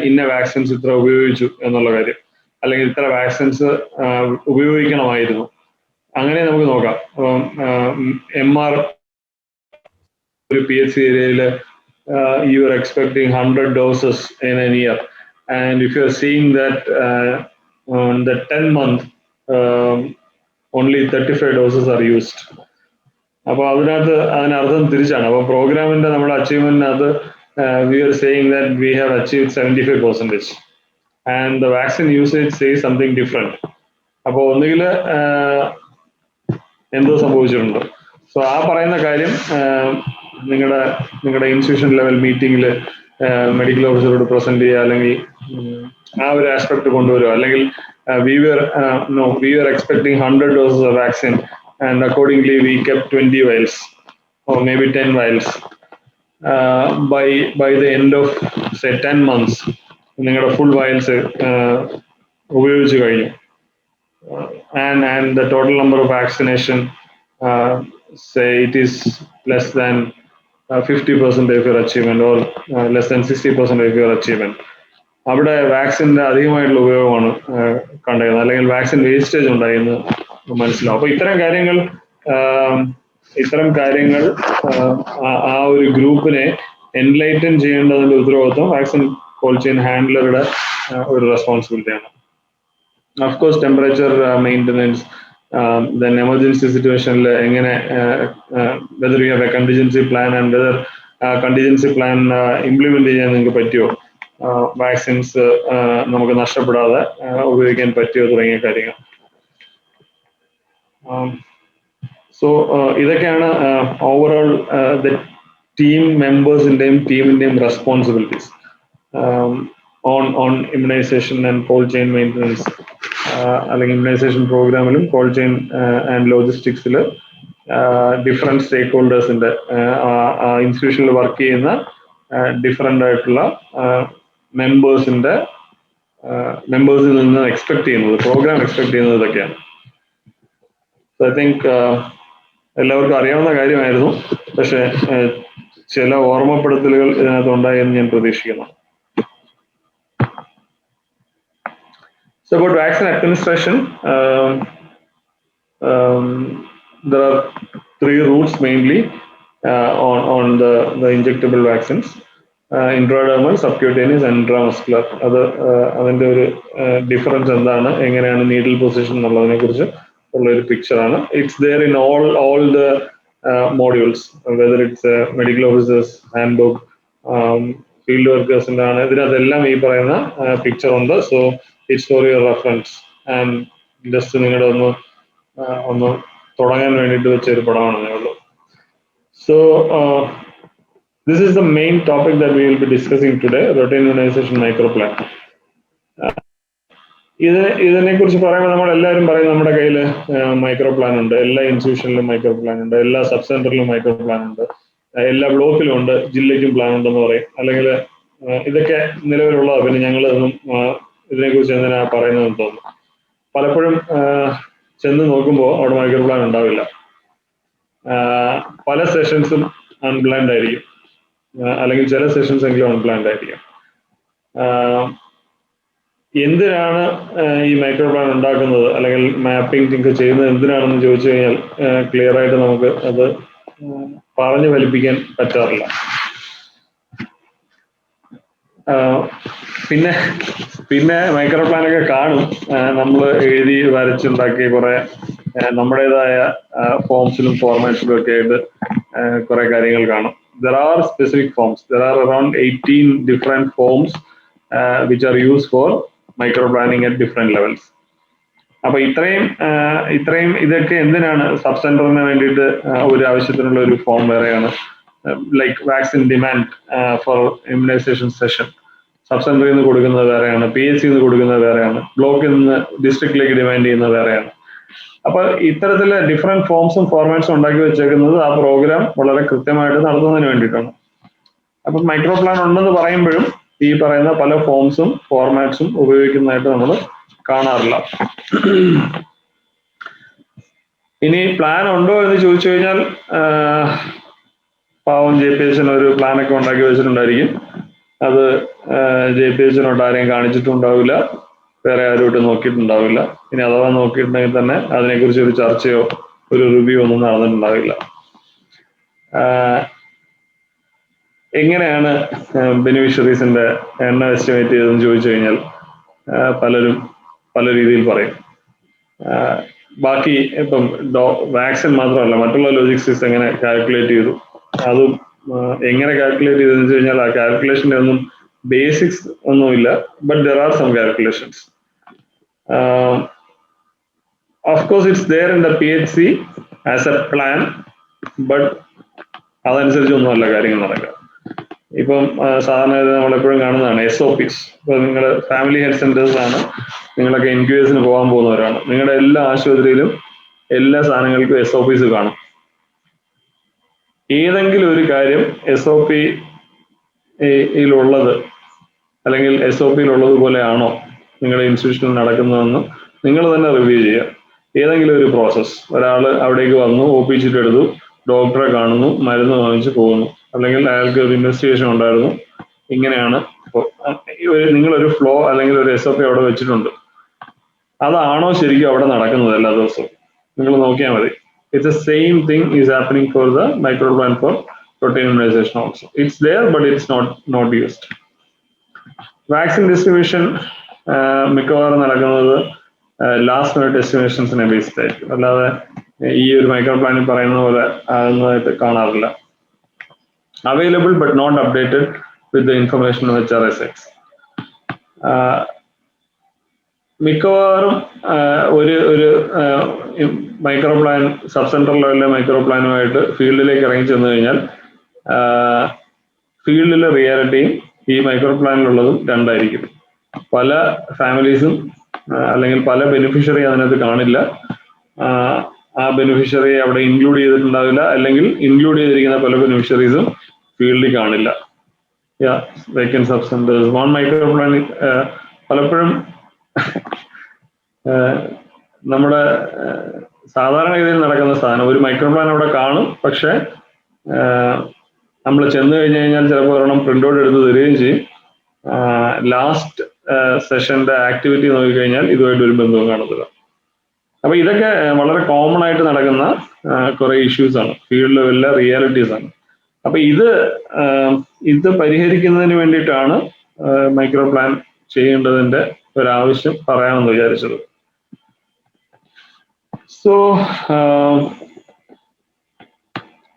ഇന്ന വാക്സിൻസ് ഇത്ര ഉപയോഗിച്ചു എന്നുള്ള കാര്യം, അല്ലെങ്കിൽ ഇത്ര വാക്സിൻസ് ഉപയോഗിക്കണമായിരുന്നു, അങ്ങനെ നമുക്ക് നോക്കാം. അപ്പം MR ഒരു PHC ഏരിയയിൽ you are expecting 100 doses in an year. and if you're seeing that on the 10-month, only 35 doses are used. അപ്പോൾ അതിനർത്ഥം തിരിച്ചാണ്. അപ്പോൾ പ്രോഗ്രാമിന്റെ നമ്മുടെ അച്ചീവ്മെന്റിനകത്ത് we are saying that we have achieved 75%, and the vaccine usage says something different. അപ്പോൾ ഒന്നുകിൽ എന്തോ സംഭവിച്ചിട്ടുണ്ട്. സോ ആ പറയുന്ന കാര്യം നിങ്ങളുടെ ഇൻസ്റ്റിറ്റ്യൂഷൻ ലെവൽ മീറ്റിംഗിൽ മെഡിക്കൽ ഓഫീസറോട് പ്രസന്റ് ചെയ്യുക, അല്ലെങ്കിൽ ആ ഒരു ആസ്പെക്ട് കൊണ്ടുവരിക. അല്ലെങ്കിൽ we were expecting 100 doses of vaccine, and accordingly we kept 20 vials or maybe 10 vials. By the end of say 10 months നിങ്ങളുടെ ഫുൾ വയൽസ് ഉപയോഗിച്ച് കഴിഞ്ഞു, and the total number of vaccination, say it is less than 50% of your achievement, or less than 60% of your achievement. അവിടെ വാക്സിന്റെ അധികമായിട്ടുള്ള ഉപയോഗമാണ് കണ്ടിരുന്നത്, അല്ലെങ്കിൽ vaccine wastage ഉണ്ടായെന്ന് മനസ്സിലാവും. അപ്പൊ ഇത്തരം കാര്യങ്ങൾ ആ ഒരു ഗ്രൂപ്പിനെ എൻലൈറ്റൻ ചെയ്യേണ്ടതിന്റെ ഉത്തരവാദിത്വം വാക്സിൻ കോൾഡ് ചെയിൻ ഹാൻഡ്ലറുടെ ഒരു റെസ്പോൺസിബിലിറ്റിയാണ്. Of course temperature maintenance, then emergency situationൽ എങ്ങനെ whether you have a contingency plan and whether contingency plan implement ചെയ്യാൻ നിങ്ങൾക്ക് പറ്റുമോ, വാക്സിൻസ് നമുക്ക് നഷ്ടപ്പെടാതെ ഉപയോഗിക്കാൻ പറ്റുമോ തുടങ്ങിയ കാര്യങ്ങൾ. സോ ഇതൊക്കെയാണ് ഓവറോൾ ദ ടീം മെമ്പേഴ്സിന്റെയും ടീമിന്റെയും responsibilities on immunisation and cold chain maintenance, അല്ലെങ്കിൽ ഇമ്മ്യൂണൈസേഷൻ പ്രോഗ്രാമിലും കോൾഡ് ചെയിൻ ആൻഡ് ലോജിസ്റ്റിക്സിൽ ഡിഫറെന്റ് സ്റ്റേക്ക് ഹോൾഡേഴ്സിന്റെ ഇൻസ്റ്റിറ്റ്യൂഷനിൽ വർക്ക് ചെയ്യുന്ന ഡിഫറെന്റ് ആയിട്ടുള്ള മെമ്പേഴ്സിൽ നിന്ന് എക്സ്പെക്ട് ചെയ്യുന്നത്, പ്രോഗ്രാം എക്സ്പെക്ട് ചെയ്യുന്നത് ഇതൊക്കെയാണ്. ഐ തിങ്ക് എല്ലാവർക്കും അറിയാവുന്ന കാര്യമായിരുന്നു, പക്ഷെ ചില ഓർമ്മപ്പെടുത്തലുകൾ ഇതിനകത്ത് ഉണ്ടായെന്ന് ഞാൻ പ്രതീക്ഷിക്കുന്നു. So about vaccine administration, there are 3 routes mainly on the injectable vaccines: intradermal, subcutaneous and intramuscular. അതിന്റെ ഒരു ഡിഫറൻസ് എന്താണ്, എങ്ങനെയാണ് നീഡിൽ പൊസിഷൻ എന്നുള്ളതിനെ കുറിച്ച് ഉള്ള ഒരു പിക്ചറാണ്. It's there in all the modules, whether it's medical officers handbook, field വർക്കേഴ്സിന്റെ ആണ്, ഇതിനകത്തെല്ലാം ഈ പറയുന്ന പിക്ചർ ഉണ്ട്. So it's for your reference, and just നിങ്ങളുടെ ഒന്ന് തുടങ്ങാൻ വേണ്ടിയിട്ട് വെച്ച ഒരു പടമാണെന്നേ ഉള്ളൂ. So this is the main topic that we will be discussing today, routine immunization micro plan. ഇതിനെ കുറിച്ച് പറയുമ്പോൾ നമ്മൾ എല്ലാവരും പറയും നമ്മുടെ കയ്യിൽ മൈക്രോ പ്ലാൻ ഉണ്ട്, എല്ലാ ഇൻസ്റ്റിറ്റ്യൂഷനിലും മൈക്രോ പ്ലാൻ ഉണ്ട്, എല്ലാ സബ് സെന്ററിലും മൈക്രോ പ്ലാൻ ഉണ്ട്, എല്ലാ ബ്ലോക്കിലും ഉണ്ട്, ജില്ലയ്ക്കും പ്ലാൻ ഉണ്ടെന്ന് പറയും. അല്ലെങ്കിൽ ഇതൊക്കെ നിലവിലുള്ളതാണ്, പിന്നെ ഞങ്ങൾ ഇതിനെക്കുറിച്ച് എന്തിനാ പറയുന്നതെന്ന് തോന്നുന്നു. പലപ്പോഴും ചെന്ന് നോക്കുമ്പോൾ അവിടെ മൈക്രോ പ്ലാൻ ഉണ്ടാവില്ല. പല സെഷൻസും അൺപ്ലാൻഡ് ആയിരിക്കും, അല്ലെങ്കിൽ ചില സെഷൻസ് എങ്കിലും അൺപ്ലാൻഡ് ആയിരിക്കും. എന്തിനാണ് ഈ മൈക്രോ പ്ലാൻ ഉണ്ടാക്കുന്നത്, അല്ലെങ്കിൽ മാപ്പിംഗ് ഒക്കെ ചെയ്യുന്നത് എന്തിനാണെന്ന് ചോദിച്ചു കഴിഞ്ഞാൽ ക്ലിയർ ആയിട്ട് നമുക്ക് അത് പറഞ്ഞു ഫലിപ്പിക്കാൻ പറ്റാറില്ല. പിന്നെ മൈക്രോ പ്ലാനൊക്കെ കാണും, നമ്മൾ എഴുതി വരച്ചുണ്ടാക്കിയ കുറെ നമ്മുടേതായ ഫോംസിലും ഫോർമാറ്റ്സിലും ഒക്കെ ആയിട്ട് കുറെ കാര്യങ്ങൾ കാണും. There are specific forms. There are around 18 different forms which are used for micro planning at different levels. അപ്പൊ ഇത്രയും ഇതൊക്കെ എന്തിനാണ്? സബ് സെന്ററിന് വേണ്ടിയിട്ട് ഒരു ആവശ്യത്തിനുള്ള ഒരു ഫോം വേറെയാണ്. Like vaccine demand for immunisation session sub സെന്ററിൽ നിന്ന് കൊടുക്കുന്നത് വേറെയാണ്, PHC നിന്ന് കൊടുക്കുന്നത് വേറെയാണ്, ബ്ലോക്കിൽ നിന്ന് ഡിസ്ട്രിക്റ്റിലേക്ക് ഡിമാൻഡ് ചെയ്യുന്നത് വേറെയാണ്. അപ്പൊ ഇത്തരത്തില് ഡിഫറെന്റ് ഫോംസും ഫോർമാറ്റ്സും ഉണ്ടാക്കി വെച്ചേക്കുന്നത് ആ പ്രോഗ്രാം വളരെ കൃത്യമായിട്ട് നടത്തുന്നതിന് വേണ്ടിയിട്ടാണ്. അപ്പൊ മൈക്രോ പ്ലാൻ ഉണ്ടെന്ന് പറയുമ്പോഴും ഈ പറയുന്ന പല ഫോംസും ഫോർമാറ്റ്സും ഉപയോഗിക്കുന്നതായിട്ട് നമ്മൾ കാണാറില്ല. ഇനി പ്ലാൻ ഉണ്ടോ എന്ന് ചോദിച്ചു കഴിഞ്ഞാൽ പാവം JPHC ഒരു പ്ലാനൊക്കെ ഉണ്ടാക്കി വെച്ചിട്ടുണ്ടായിരിക്കും. അത് JPHC ആരെയും കാണിച്ചിട്ടുണ്ടാവില്ല, വേറെ ആരോട്ട് നോക്കിയിട്ടുണ്ടാവില്ല. ഇനി അഥവാ നോക്കിയിട്ടുണ്ടെങ്കിൽ തന്നെ അതിനെക്കുറിച്ച് ഒരു ചർച്ചയോ ഒരു റിവ്യൂ ഒന്നും നടന്നിട്ടുണ്ടാവില്ല. എങ്ങനെയാണ് ബെനിഫിഷ്യറീസിന്റെ എണ്ണം എസ്റ്റിമേറ്റ് ചെയ്തതെന്ന് ചോദിച്ചു കഴിഞ്ഞാൽ പലരും പല രീതിയിൽ പറയും. ബാക്കി ഇപ്പം വാക്സിൻ മാത്രമല്ല, മറ്റുള്ള ലോജിസ്റ്റിക്സ് എങ്ങനെ കാൽക്കുലേറ്റ് ചെയ്തു, അതും എങ്ങനെ കാൽക്കുലേറ്റ് ചെയ്തെന്ന് വെച്ച് കഴിഞ്ഞാൽ ആ കാൽക്കുലേഷൻ്റെ ഒന്നും ബേസിക്സ് ഒന്നുമില്ല. But there are some calculations. Of course it's there in the PHC as a plan, but അതനുസരിച്ചൊന്നുമല്ല കാര്യങ്ങൾ നടക്കുക. ഇപ്പം സാധാരണ നമ്മളെപ്പോഴും കാണുന്നതാണ് SOPs. ഇപ്പോൾ നിങ്ങൾ ഫാമിലി ഹെൽത്ത് സെന്റേഴ്സിലാണ് നിങ്ങളൊക്കെ എൻക്വയറീസിന് പോകാൻ പോകുന്നവരാണ്. നിങ്ങളുടെ എല്ലാ ആശുപത്രിയിലും എല്ലാ സാധനങ്ങൾക്കും SOPs കാണും. ഏതെങ്കിലും ഒരു കാര്യം SOPയിലുള്ളത് അല്ലെങ്കിൽ SOPയിലുള്ളതുപോലെയാണോ നിങ്ങളുടെ ഇൻസ്റ്റിറ്റ്യൂഷനിൽ നടക്കുന്നതെന്ന് നിങ്ങൾ തന്നെ റിവ്യൂ ചെയ്യുക. ഏതെങ്കിലും ഒരു പ്രോസസ്സ്, ഒരാൾ അവിടേക്ക് വന്നു, OP ചീട്ട് എടുത്തു, ഡോക്ടറെ കാണുന്നു, മരുന്ന് വാങ്ങിച്ച് പോകുന്നു, അല്ലെങ്കിൽ അയാൾക്ക് ഒരു ഇൻവെസ്റ്റിഗേഷൻ ഉണ്ടായിരുന്നു, ഇങ്ങനെയാണ്. നിങ്ങളൊരു ഫ്ലോ അല്ലെങ്കിൽ ഒരു SOP അവിടെ വെച്ചിട്ടുണ്ട്. അതാണോ ശരിക്കും അവിടെ നടക്കുന്നത് എല്ലാ ദിവസവും? നിങ്ങൾ നോക്കിയാൽ മതി. It's the same thing is happening for the microplan for protein immunization also. It's there, but it's not used. Vaccine distribution മിക്കവാറും നടക്കുന്നത് ലാസ്റ്റ് മിനിറ്റ് എസ്റ്റിമേഷൻസിനെ ബേസ്ഡ് ആയിരിക്കും. അല്ലാതെ ഈ ഒരു മൈക്രോ പ്ലാനിൽ പറയുന്ന പോലെ ആകുന്നതായിട്ട് കാണാറില്ല. Available but not updated with the information of HRSX. മിക്കവാറും ഒരു മൈക്രോ പ്ലാൻ സബ് സെന്റർ ലെവലിലെ മൈക്രോ പ്ലാനുമായിട്ട് ഫീൽഡിലേക്ക് ഇറങ്ങി ചെന്ന് കഴിഞ്ഞാൽ ഫീൽഡിലെ റിയാലിറ്റിയും ഈ മൈക്രോ പ്ലാനിലുള്ളതും രണ്ടായിരിക്കും. പല ഫാമിലീസും അല്ലെങ്കിൽ പല ബെനിഫിഷ്യറി അതിനകത്ത് കാണില്ല. ആ ബെനിഫിഷ്യറിയെ അവിടെ ഇൻക്ലൂഡ് ചെയ്തിട്ടുണ്ടാവില്ല, അല്ലെങ്കിൽ ഇൻക്ലൂഡ് ചെയ്തിരിക്കുന്ന പല ബെനിഫിഷ്യറീസും ഫീൽഡിൽ കാണില്ല. Vacant sub centres, one micro plan പലപ്പോഴും നമ്മുടെ സാധാരണഗതിയിൽ നടക്കുന്ന സാധനം, ഒരു മൈക്രോ പ്ലാൻ അവിടെ കാണും, പക്ഷെ നമ്മൾ ചെന്ന് കഴിഞ്ഞ് കഴിഞ്ഞാൽ ചിലപ്പോൾ ഒരെണ്ണം പ്രിന്റ് ഔട്ട് എടുത്ത് തരികയും ചെയ്യും. ലാസ്റ്റ് സെഷന്റെ ആക്ടിവിറ്റി നോക്കിക്കഴിഞ്ഞാൽ ഇതുമായിട്ട് ഒരു ബന്ധവും കാണത്തില്ല. അപ്പൊ ഇതൊക്കെ വളരെ കോമൺ ആയിട്ട് നടക്കുന്ന കുറെ ഇഷ്യൂസ് ആണ്, ഫീൽഡ് ലെവലിലെ റിയാലിറ്റീസ് ആണ്. അപ്പൊ ഇത് പരിഹരിക്കുന്നതിന് വേണ്ടിയിട്ടാണ് മൈക്രോ പ്ലാൻ ചെയ്യേണ്ടതിന്റെ ഒരാവശ്യം പറയാമെന്ന് വിചാരിച്ചത്. So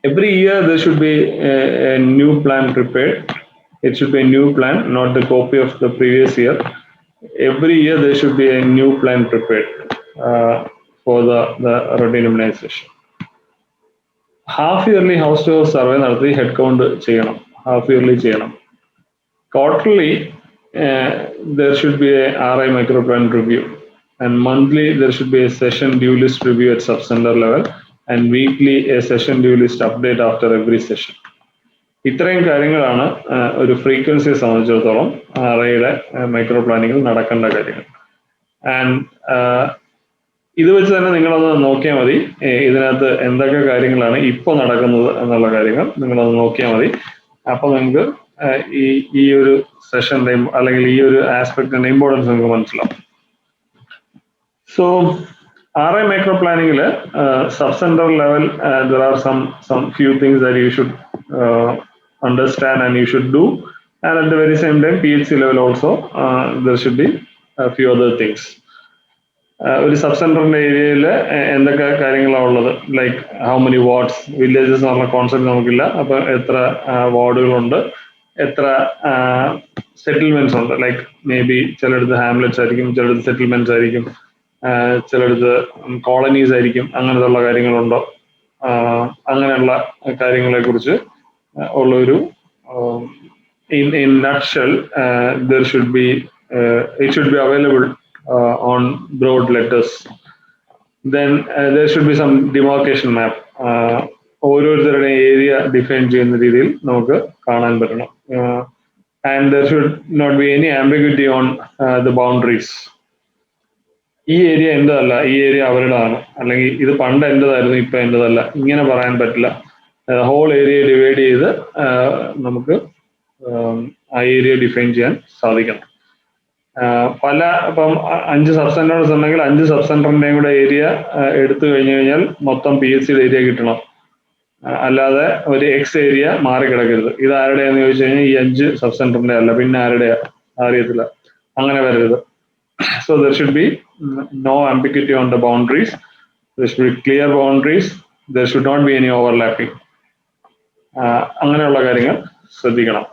every year there should be a new plan prepared. It should be a new plan, not the copy of the previous year. Every year there should be a new plan prepared for the routine immunization. Half yearly house to house survey നടത്തി head count ചെയ്യണം, half yearly ചെയ്യണം. Quarterly there should be a RI micro plan review, and monthly there should be a session due list review at sub center level, and weekly a session due list update after every session. ഇത്രയും കാര്യങ്ങളാണ് ഒരു ഫ്രീക്വൻസിയെ സംബന്ധിച്ചിടത്തോളം RIയുടെ micro പ്ലാനിങ്ങിൽ നടക്കേണ്ട കാര്യങ്ങൾ. And ഇത് വെച്ച് തന്നെ നിങ്ങളത് നോക്കിയാൽ മതി, ഇതിനകത്ത് എന്തൊക്കെ കാര്യങ്ങളാണ് ഇപ്പോൾ നടക്കുന്നത് എന്നുള്ള കാര്യങ്ങൾ നിങ്ങളത് നോക്കിയാൽ മതി. അപ്പോൾ നിങ്ങൾക്ക് ഈ ഒരു സെഷന്റെ അല്ലെങ്കിൽ ഈ ഒരു ആസ്പെക്ടിന്റെ ഇമ്പോർട്ടൻസ് നിങ്ങൾക്ക് മനസ്സിലാവും. So RI micro planning sub-center level, there are some few things that you should understand and you should do, and at the very same time PHC level also there should be a few other things. ഒരു sub സെന്ററിന്റെ ഏരിയയിൽ എന്തൊക്കെ കാര്യങ്ങളാണ് ഉള്ളത്, like how many wards, villages എന്നുള്ള concept നമുക്കില്ല. അപ്പൊ എത്ര വാർഡുകളുണ്ട്, എത്ര സെറ്റിൽമെന്റ്സ് ഉണ്ട്, ലൈക്ക് മേ ബി ചിലയിടത്ത് ഹാംലെറ്റ്സ് ആയിരിക്കും, ചിലയിടത്ത് സെറ്റിൽമെന്റ്സ് ആയിരിക്കും, ചിലയിടത്ത് കോളനീസ് ആയിരിക്കും, അങ്ങനെയുള്ള കാര്യങ്ങളുണ്ടോ, അങ്ങനെയുള്ള കാര്യങ്ങളെ കുറിച്ച് ഉള്ളൊരു in nutshell, there should be it should be available on broad letters. Then there should be some demarcation map, ഓരോരുത്തരുടെ ഏരിയ ഡിഫൈൻ ചെയ്യുന്ന രീതിയിൽ നമുക്ക് കാണാൻ പറ്റണം. And there should not be any ambiguity on the boundaries. ഈ area എന്റേതല്ല, ഈ area അവരുടെതാണ്, അല്ലെങ്കിൽ ഇത് പണ്ട് എന്റേതായിരുന്നു ഇപ്പൊ എന്റേതല്ല, ഇങ്ങനെ പറയാൻ പറ്റില്ല. ഹോൾ ഏരിയ ഡിവൈഡ് ചെയ്ത് നമുക്ക് ആ ഏരിയ ഡിഫൈൻ ചെയ്യാൻ സാധിക്കണം. ഇപ്പം 5 സബ് സെന്റേഴ്സ് ഉണ്ടെങ്കിൽ 5 സബ് സെന്ററിന്റെയും കൂടെ ഏരിയ എടുത്തു കഴിഞ്ഞു കഴിഞ്ഞാൽ മൊത്തം PHCയുടെ ഏരിയ കിട്ടണം. അല്ലാതെ ഒരു എക്സ് ഏരിയ മാറി കിടക്കരുത്. ഇത് ആരുടെയാന്ന് ചോദിച്ചു കഴിഞ്ഞാൽ ഈ 5 സബ് സെന്ററിന്റെ അല്ല, പിന്നെ ആരുടെയാ അറിയത്തില്ല. അങ്ങനെ വരരുത്. So there should be no ambiguity on the boundaries. There should be clear boundaries. There should not be any overlapping. അങ്ങനെയുള്ള കാര്യങ്ങൾ ശ്രദ്ധിക്കണം.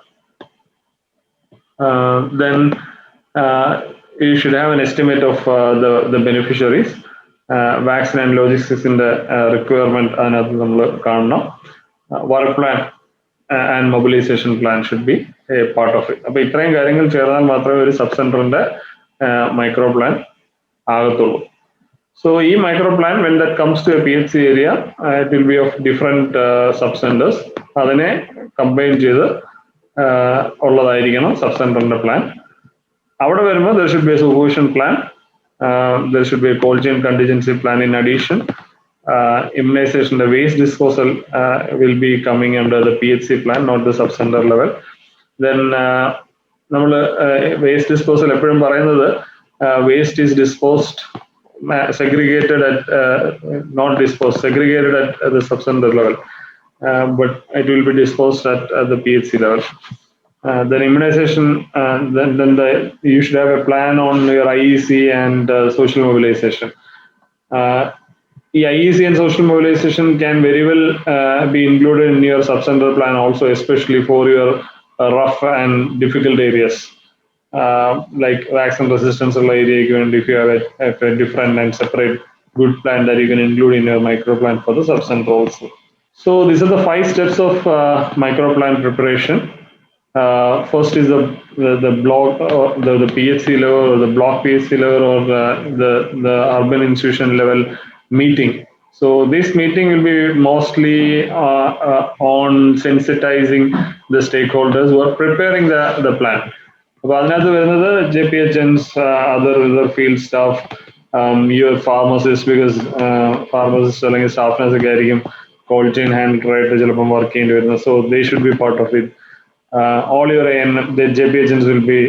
Then you should have an estimate of the beneficiaries. Vaccine and logistics in the requirement അതിനകത്ത് നമ്മൾ കാണണം. Work plan and mobilization plan should be a part of it. അപ്പോൾ ഇത്രയും കാര്യങ്ങൾ ചേർന്നാൽ മാത്രമേ ഒരു സബ് സെന്ററിന്റെ മൈക്രോ പ്ലാൻ ആകത്തുള്ളൂ. So ഈ micro plan when that comes to a PHC area, it will be of different sub centers. അതിനെ combine ചെയ്ത് ഉള്ളതായിരിക്കണം സബ് സെന്ററിന്റെ പ്ലാൻ. അവിടെ വരുമ്പോൾ there should be a supervision plan. There should be a cold chain contingency plan in addition. Immunization, the waste disposal will be coming under the PHC plan, not the sub-center level. Then നമ്മൾ waste disposal എപ്പോഴും പറയുന്നത് waste is disposed, segregated at, not disposed, segregated at the sub-center level, but it will be disposed at the PHC level. Then immunization, then you should have a plan on your IEC and social mobilization. IEC and social mobilization can very well be included in your sub-center plan also, especially for your rough and difficult areas, like vaccine resistance area. If you have a different and separate good plan that you can include in your micro plan for the sub-center also. So these are the 5 steps of micro plan preparation. First is the block, the PHC level, or the block PHC level, or the urban institution level meeting. So this meeting will be mostly on sensitizing the stakeholders who are preparing the plan. അപ്പോൾ അതിനകത്ത് വരുന്നത് JPHNs, other field staff, your pharmacist, because pharmacist അല്ലെങ്കിൽ സ്റ്റാഫിനസ് ഒക്കെ ആയിരിക്കും called chain handler ആയിട്ട് ചിലപ്പം work ചെയ്യേണ്ടി വരുന്നത്. So they should be part of it. All your the JPHNs will be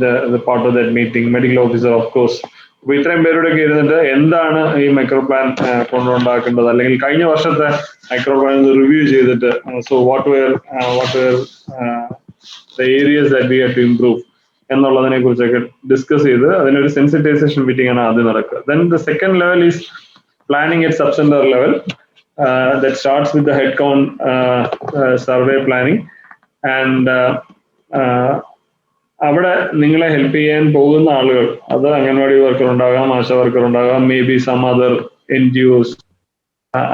the part of that meeting. Medical officer, of course. അപ്പോൾ ഇത്രയും പേരോടൊക്കെ ഇരുന്നിട്ട് എന്താണ് ഈ മൈക്രോ പ്ലാൻ കൊണ്ടുണ്ടാക്കേണ്ടത്, അല്ലെങ്കിൽ കഴിഞ്ഞ വർഷത്തെ മൈക്രോ പ്ലാൻ റിവ്യൂ ചെയ്തിട്ട് so what were the areas that we have to improve എന്നുള്ളതിനെ കുറിച്ചൊക്കെ ഡിസ്കസ് ചെയ്ത് അതിനൊരു സെൻസിറ്റൈസേഷൻ മീറ്റിംഗ് ആണ് ആദ്യം നടക്കുക. Then the second level is planning at sub-center level. That starts with the head count survey planning. And അവിടെ നിങ്ങളെ help ചെയ്യാൻ പോകുന്ന ആളുകൾ, അത് അംഗൻവാടി വർക്കർ ഉണ്ടാകാം, ആശ വർക്കർ ഉണ്ടാകാം, may be some other NGOs,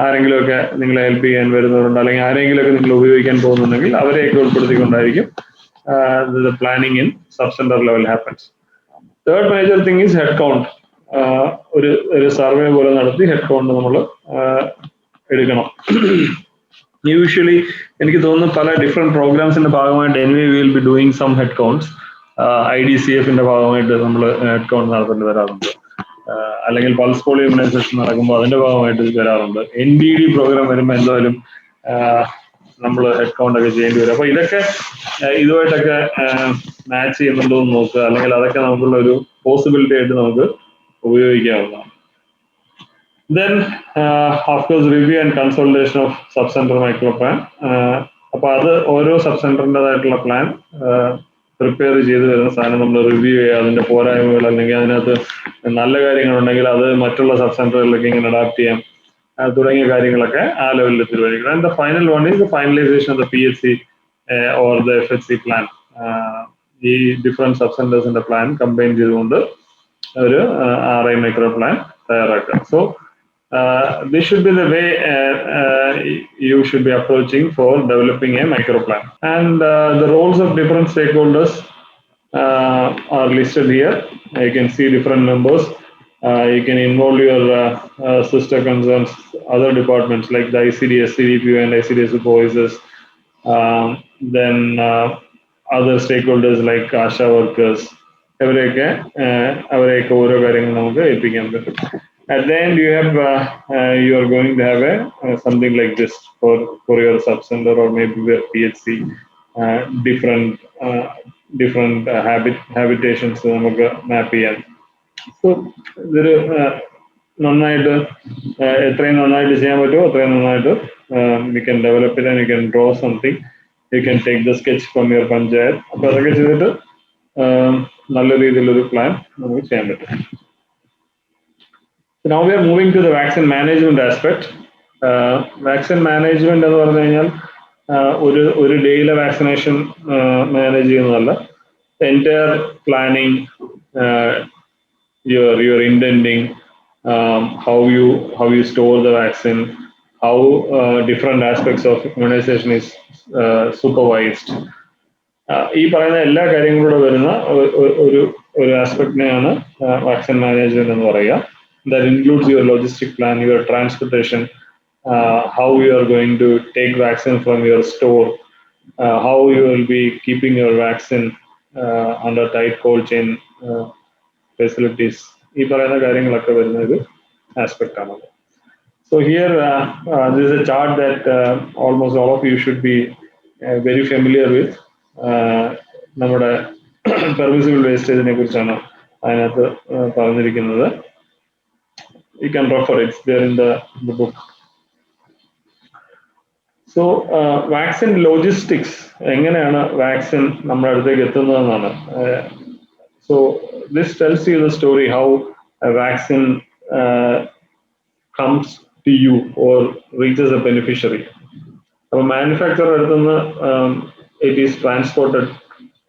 ആരെങ്കിലുമൊക്കെ നിങ്ങളെ ഹെൽപ്പ് ചെയ്യാൻ വരുന്നവരുണ്ട്, അല്ലെങ്കിൽ ആരെങ്കിലുമൊക്കെ നിങ്ങൾ ഉപയോഗിക്കാൻ പോകുന്നുണ്ടെങ്കിൽ അവരെയൊക്കെ ഉൾപ്പെടുത്തിക്കൊണ്ടായിരിക്കും the planning in sub-center level happens. Third major thing is head count. ഒരു സർവേ പോലെ നടത്തി ഹെഡ് കൗണ്ട് നമ്മൾ എടുക്കണം. യൂഷ്വലി എനിക്ക് തോന്നുന്നു പല ഡിഫറെന്റ് പ്രോഗ്രാംസിന്റെ ഭാഗമായിട്ട് anyway we will be doing some head counts. IDCFന്റെ ഭാഗമായിട്ട് നമ്മൾ ഹെഡ് കൗണ്ട് നടത്തേണ്ടി വരാറുണ്ട്, അല്ലെങ്കിൽ പൾസ് പോളിയോ ഇമ്മ്യൂണൈസേഷൻ നടക്കുമ്പോൾ അതിന്റെ ഭാഗമായിട്ട് വരാറുണ്ട്. NDD പ്രോഗ്രാം വരുമ്പോൾ എന്തായാലും നമ്മൾ ഹെഡ് കൗണ്ട് ഒക്കെ ചെയ്യേണ്ടി വരും. അപ്പൊ ഇതൊക്കെ ഇതുമായിട്ടൊക്കെ മാച്ച് ചെയ്യുന്നുണ്ടോ എന്ന് നോക്കുക, അല്ലെങ്കിൽ അതൊക്കെ നമുക്കുള്ള ഒരു പോസിബിലിറ്റി ആയിട്ട് നമുക്ക് ഉപയോഗിക്കാവുന്നതാണ്. Then of course review and consolidation of sub-center micro plan. അപ്പൊ അത് ഓരോ സബ് സെന്ററിൻ്റെതായിട്ടുള്ള പ്ലാൻ പ്രിപ്പയർ ചെയ്ത് വരുന്ന സാധനം നമ്മൾ റിവ്യൂ ചെയ്യുക, അതിന്റെ പോരായ്മകൾ അല്ലെങ്കിൽ അതിനകത്ത് നല്ല കാര്യങ്ങളുണ്ടെങ്കിൽ അത് മറ്റുള്ള സബ് സെന്ററുകളിലേക്ക് ഇങ്ങനെ അഡാപ്റ്റ് ചെയ്യാം, തുടങ്ങിയ കാര്യങ്ങളൊക്കെ ആ ലെവലിൽ തീരുമാനിക്കണം. And the final one is the finalisation of the PHC or the FHC plan. ഈ ഡിഫറെന്റ് സബ് സെന്റേഴ്സിന്റെ പ്ലാൻ കമ്പൈൻ ചെയ്തുകൊണ്ട് ഒരു RI മൈക്രോ പ്ലാൻ തയ്യാറാക്കുക. So this should be the way you should be approaching for developing a micro plan. And the roles of different stakeholders are listed here. You can see different members. You can involve your sister concerns, other departments like the ICDS, CDPO and ICDS supervisors. Then other stakeholders like ASHA workers. അവരെയൊക്കെ ഓരോ കാര്യങ്ങൾ നമുക്ക് ഏൽപ്പിക്കാൻ പറ്റും. At the end, you are going to have something like this for your sub-center or maybe PHC, different habitations നമുക്ക് മാപ്പ് ചെയ്യാൻ. So ഇതൊരു നന്നായിട്ട് എത്രയും നന്നായിട്ട് ചെയ്യാൻ പറ്റുമോ അത്രയും നന്നായിട്ട് you can develop it and you can draw something. You can take the sketch from your panchayat. അപ്പോൾ അതൊക്കെ ചെയ്തിട്ട് നല്ല രീതിയിലൊരു പ്ലാൻ നമുക്ക് ചെയ്യാൻ പറ്റും. So now we are moving to the vaccine management aspect. Vaccine management എന്ന് പറഞ്ഞു കഴിഞ്ഞാൽ ഒരു ഡേയിലെ വാക്സിനേഷൻ മാനേജ് ചെയ്യുന്നതല്ല. Entire planning, your intending, how you store the vaccine, how different aspects of immunization is supervised. ഈ പറയുന്ന എല്ലാ കാര്യങ്ങളൂടെ വരുന്ന ഒരു ആസ്പെക്ടിനെയാണ് വാക്സിൻ മാനേജ്മെന്റ് എന്ന് പറയുക. That includes your logistic plan, your transportation, how you are going to take vaccine from your store, how you will be keeping your vaccine under tight cold chain facilities. ഈ പറയുന്ന കാര്യങ്ങളൊക്കെ വരുന്ന ഒരു aspect ആണ്. So here this is a chart that almost all of you should be very familiar with. നമ്മുടെ permissible വേസ്റ്റേജിനെ കുറിച്ചാണ് അതിനകത്ത് പറഞ്ഞിരിക്കുന്നത്. You can refer it, it's there in the book. So vaccine logistics, എങ്ങനെയാണ് വാക്സിൻ നമ്മുടെ അടുത്തേക്ക് എത്തുന്നതെന്നാണ്. So this tells you the story how a vaccine comes to you or reaches a beneficiary. അപ്പോൾ manufacturer അടുത്തുനിന്ന് it is transported,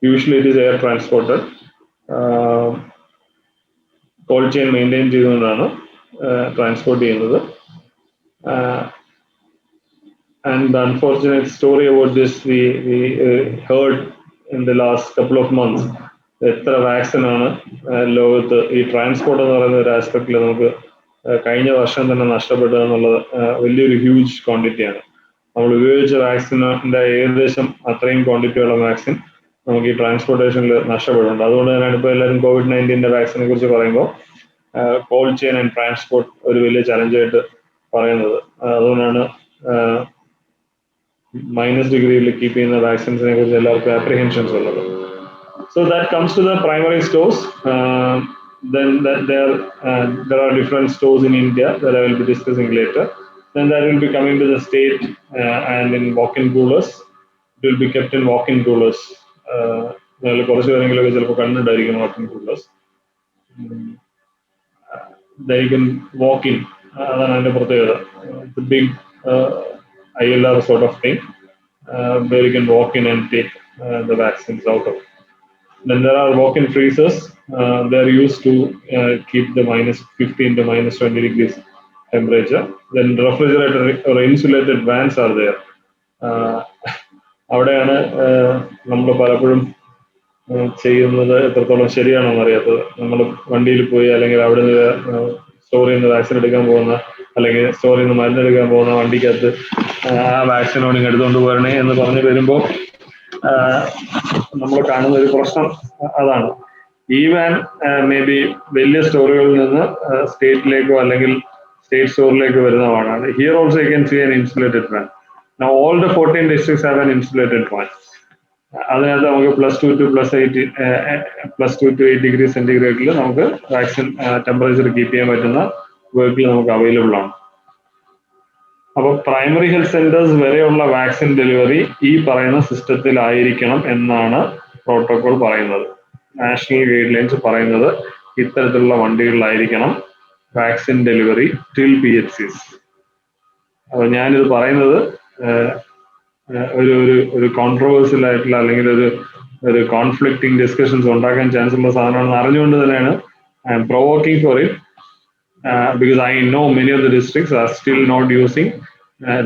usually it is air transported, cold chain maintain ചെയ്തുകൊണ്ടാണ് transport ചെയ്യുന്നത്. And the unfortunate story about this we heard in the last couple of months. എത്ര vaccine ആണ് ലോകത്ത് ഈ transport എന്ന് പറയുന്ന ഒരു ആസ്പെക്റ്റിൽ നമുക്ക് കഴിഞ്ഞ വർഷം തന്നെ നഷ്ടപ്പെട്ടത് എന്നുള്ളത് വലിയൊരു ഹ്യൂജ് ക്വാണ്ടിറ്റിയാണ്. നമ്മൾ ഉപയോഗിച്ച വാക്സിൻ്റെ ഏകദേശം അത്രയും ക്വാണ്ടിറ്റിയുള്ള വാക്സിൻ നമുക്ക് ഈ ട്രാൻസ്പോർട്ടേഷനിൽ നഷ്ടപ്പെടുന്നുണ്ട്. അതുകൊണ്ട് തന്നെയാണ് ഇപ്പോൾ എല്ലാവരും COVID-19 വാക്സിനെ കുറിച്ച് പറയുമ്പോൾ കോൾഡ് ചെയിൻ ആൻഡ് ട്രാൻസ്പോർട്ട് ഒരു വലിയ ചലഞ്ചായിട്ട് പറയുന്നത്. അതുകൊണ്ടാണ് മൈനസ് ഡിഗ്രിയിൽ കീപ്പ് ചെയ്യുന്ന വാക്സിൻസിനെ കുറിച്ച് എല്ലാവർക്കും അപ്രിഹെൻഷൻസ് ഉള്ളത്. So that comes to the primary stores. Then there are different stores in India that I will be discussing later. Then that will be coming to the state and in walk-in coolers. It will be kept in walk-in coolers. കുറച്ച് കാര്യങ്ങളൊക്കെ ചിലപ്പോൾ കണ്ടിട്ടുണ്ടായിരിക്കും walk-in coolers. They can walk in. അതാണ് അതിൻ്റെ പ്രത്യേകത. It's a big ILR sort of thing where you can walk in and take the vaccines out of. Then there are walk-in freezers. They are used to keep the -15 to -20 degrees temperature. Then refrigerator or insulated vans are there. അവിടെയാണ് നമ്മൾ പലപ്പോഴും ചെയ്യുന്നത് എത്രത്തോളം ശരിയാണെന്ന് അറിയാത്തത്. നമ്മൾ വണ്ടിയിൽ പോയി അല്ലെങ്കിൽ അവിടെ നിന്ന് സ്റ്റോറിൽ നിന്ന് വാക്സിൻ എടുക്കാൻ പോകുന്ന അല്ലെങ്കിൽ സ്റ്റോറിൽ നിന്ന് മരുന്നെടുക്കാൻ പോകുന്ന വണ്ടിക്കകത്ത് ആ വാക്സിനോട് ഇങ്ങ് എടുത്തുകൊണ്ട് പോരണേ എന്ന് പറഞ്ഞ് വരുമ്പോൾ നമ്മൾ കാണുന്ന ഒരു പ്രശ്നം അതാണ്. ഈ വാൻ മേ ബി വലിയ സ്റ്റോറുകളിൽ നിന്ന് സ്റ്റേറ്റിലേക്കോ അല്ലെങ്കിൽ സ്റ്റേറ്റ് സ്റ്റോറിലേക്ക് വരുന്നതാണ്. Here also you can see an insulated van. Now all the 14 districts have an insulated van. അതിനകത്ത് നമുക്ക് +2 to 8 ഡിഗ്രി സെന്റിഗ്രേഡിൽ നമുക്ക് വാക്സിൻ ടെമ്പറേച്ചർ കീപ്പ് ചെയ്യാൻ പറ്റുന്ന വെഹിക്കിൾ നമുക്ക് അവൈലബിൾ ആണ്. അപ്പോൾ പ്രൈമറി ഹെൽത്ത് സെന്റേഴ്സ് വരെയുള്ള വാക്സിൻ ഡെലിവറി ഈ പറയുന്ന സിസ്റ്റത്തിലായിരിക്കണം എന്നാണ് പ്രോട്ടോകോൾ പറയുന്നത്. നാഷണൽ ഗൈഡ് ലൈൻസ് പറയുന്നത് ഇത്തരത്തിലുള്ള വണ്ടികളിലായിരിക്കണം വാക്സിൻ ഡെലിവറി ടിൽ PHCs. അപ്പോൾ ഞാനിത് പറയുന്നത് ഒരു കോൺട്രവേഴ്സ്യൽ ആയിട്ടുള്ള അല്ലെങ്കിൽ ഒരു കോൺഫ്ലിക്റ്റിംഗ് ഡിസ്കഷൻസ് ഉണ്ടാക്കാൻ ചാൻസ് ഉള്ള സാധനമാണെന്ന് അറിഞ്ഞുകൊണ്ട് തന്നെയാണ് I M provoking for it. Because I know many of the districts are still not using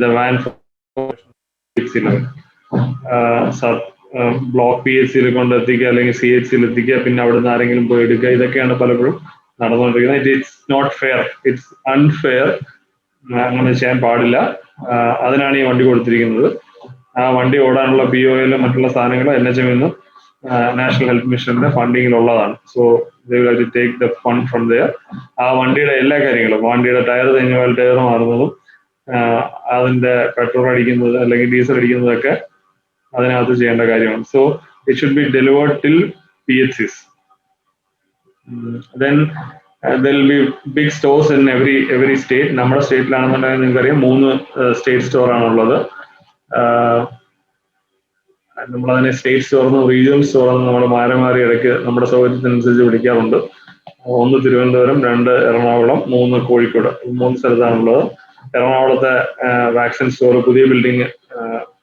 the van for block PHCയിൽ കൊണ്ടെത്തിക്കുക അല്ലെങ്കിൽ CHCയിൽ എത്തിക്കുക, പിന്നെ അവിടെ നിന്ന് ആരെങ്കിലും പോയി എടുക്കുക, ഇതൊക്കെയാണ് പലപ്പോഴും നടന്നുകൊണ്ടിരിക്കുന്നത്. It's not fair, it's unfair. അങ്ങനെ ചെയ്യാൻ പാടില്ല. അതിനാണ് ഈ വണ്ടി കൊടുത്തിരിക്കുന്നത്. ആ വണ്ടി ഓടാനുള്ള BOL മറ്റുള്ള സാധനങ്ങൾ NHM നിന്നും നാഷണൽ ഹെൽത്ത് മിഷന്റെ ഫണ്ടിങ്ങിലുള്ളതാണ്. So they will have to take the fund from there. ആ വണ്ടിയുടെ എല്ലാ കാര്യങ്ങളും, വണ്ടിയുടെ ടയർ കഴിഞ്ഞാൽ ടയർ മാറുന്നതും അതിന്റെ പെട്രോൾ അടിക്കുന്നത് അല്ലെങ്കിൽ ഡീസൽ അടിക്കുന്നതൊക്കെ അതിനകത്ത് ചെയ്യേണ്ട കാര്യമാണ്. So it should B delivered till PHCs. Then there will be big stores in every state. നമ്മുടെ സ്റ്റേറ്റിലാണെന്നുണ്ടെങ്കിൽ നിങ്ങൾക്കറിയാം 3 സ്റ്റേറ്റ് സ്റ്റോർ ആണുള്ളത്. നമ്മളതിനെ സ്റ്റേറ്റ് സ്റ്റോറെന്നും റീജിയണൽ സ്റ്റോറെന്നും നമ്മൾ മാറി ഇടയ്ക്ക് നമ്മുടെ സൗകര്യത്തിനനുസരിച്ച് വിളിക്കാറുണ്ട്. 1 തിരുവനന്തപുരം, 2 എറണാകുളം, 3 കോഴിക്കോട്. 3 സ്ഥലത്താണുള്ളത്. എറണാകുളത്തെ വാക്സിൻ സ്റ്റോർ പുതിയ ബിൽഡിംഗ്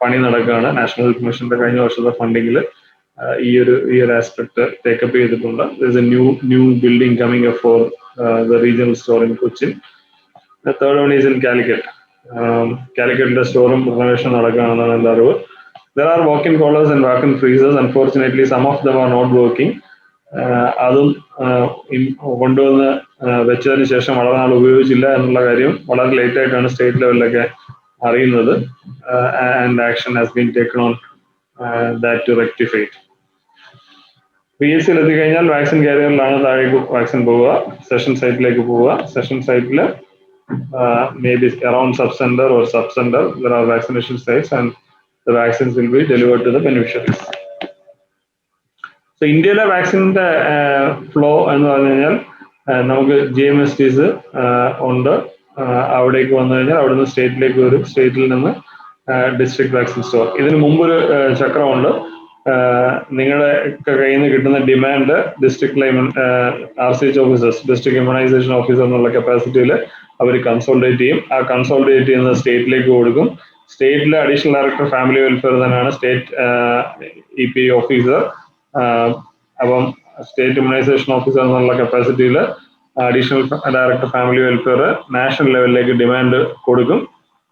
പണി നടക്കുകയാണ്. നാഷണൽ ഹെൽത്ത് മിഷന്റെ കഴിഞ്ഞ വർഷത്തെ ഫണ്ടിങ്ങിൽ ഈ ഒരു ആസ്പെക്ട് ടേക്കപ്പ് ചെയ്തിട്ടുണ്ട്. New building coming up four the regional store in Cochin. The third one is in Calicut. Calicut's store renovation നടക്കുകയാണെന്നാണ് എൻ്റെ അറിവ്. There are walk-in coolers and walk-in freezers. Unfortunately, some of them are not working. അതും കൊണ്ടുവന്ന് വെച്ചതിന് ശേഷം വളരെ നാൾ ഉപയോഗിച്ചില്ല എന്നുള്ള കാര്യം വളരെ ലേറ്റ് ആയിട്ടാണ് സ്റ്റേറ്റ് ലെവലിലൊക്കെ അറിയുന്നത്. And action has been taken on that to rectify. PSC എത്തിക്കഴിഞ്ഞാൽ വാക്സിൻ കാരിയറിലാണ് താഴേക്ക് വാക്സിൻ പോവുക, സെഷൻ സൈറ്റിലേക്ക് പോവുക. സെഷൻ സൈറ്റിൽ maybe around sub-center or sub-center there are vaccination sites and the vaccines will be delivered to the beneficiaries. So ഇന്ത്യയിലെ വാക്സിൻ്റെ flow എന്ന് പറഞ്ഞു കഴിഞ്ഞാൽ നമുക്ക് GMSTs ഉണ്ട്. അവിടേക്ക് വന്നു കഴിഞ്ഞാൽ അവിടുന്ന് സ്റ്റേറ്റിലേക്ക് വരും, സ്റ്റേറ്റിൽ നിന്ന് ഡിസ്ട്രിക്ട് വാക്സിൻ സ്റ്റോർ. ഇതിന് മുമ്പൊരു ചക്രമുണ്ട്. നിങ്ങളുടെ കയ്യിൽ നിന്ന് കിട്ടുന്ന demand district RCH officers, district immunisation officer എന്നുള്ള കപ്പാസിറ്റിയിൽ അവർ കൺസോൾട്ടേറ്റ് ചെയ്യും. ആ കൺസോൾട്ടേറ്റ് ചെയ്യുന്നത് സ്റ്റേറ്റിലേക്ക് കൊടുക്കും. സ്റ്റേറ്റിലെ അഡീഷണൽ ഡയറക്ടർ ഫാമിലി വെൽഫെയർ തന്നെയാണ് സ്റ്റേറ്റ് EP ഓഫീസർ. അപ്പം സ്റ്റേറ്റ് ഇമ്മ്യൂണൈസേഷൻ ഓഫീസർ എന്നുള്ള കപ്പാസിറ്റിയിൽ additional director family welfare national ലെവലിലേക്ക് ഡിമാൻഡ് കൊടുക്കും.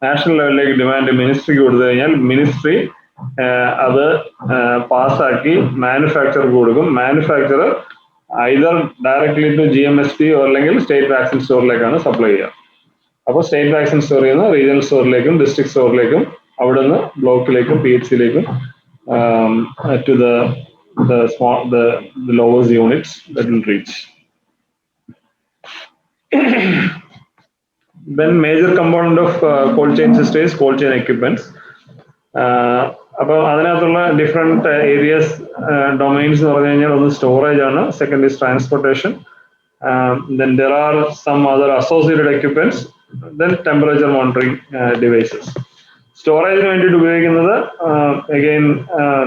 നാഷണൽ ലെവലിലേക്ക് ഡിമാൻഡ് മിനിസ്ട്രിക്ക് കൊടുത്തു കഴിഞ്ഞാൽ മിനിസ്ട്രി അത് പാസ്സാക്കി മാനുഫാക്ചർക്ക് കൊടുക്കും. Manufacture either directly to GMST അല്ലെങ്കിൽ സ്റ്റേറ്റ് വാക്സിൻ സ്റ്റോറിലേക്കാണ് സപ്ലൈ ചെയ്യുക. അപ്പോൾ സ്റ്റേറ്റ് വാക്സിൻ സ്റ്റോറിൽ നിന്ന് റീജിയണൽ സ്റ്റോറിലേക്കും ഡിസ്ട്രിക്ട് സ്റ്റോറിലേക്കും അവിടുന്ന് ബ്ലോക്കിലേക്കും PHCയിലേക്കും to the lowest units that will reach. Then major component of cold chain system is cold chain equipments. അപ്പോൾ അതിനകത്തുള്ള ഡിഫറെൻറ്റ് ഏരിയസ് ഡൊമൈൻസ് എന്ന് പറഞ്ഞു കഴിഞ്ഞാൽ ഒന്ന് സ്റ്റോറേജ് ആണ്, second is transportation, then there are some other associated equipments, then temperature monitoring devices. സ്റ്റോറേജിന് വേണ്ടിയിട്ട് ഉപയോഗിക്കുന്നത് again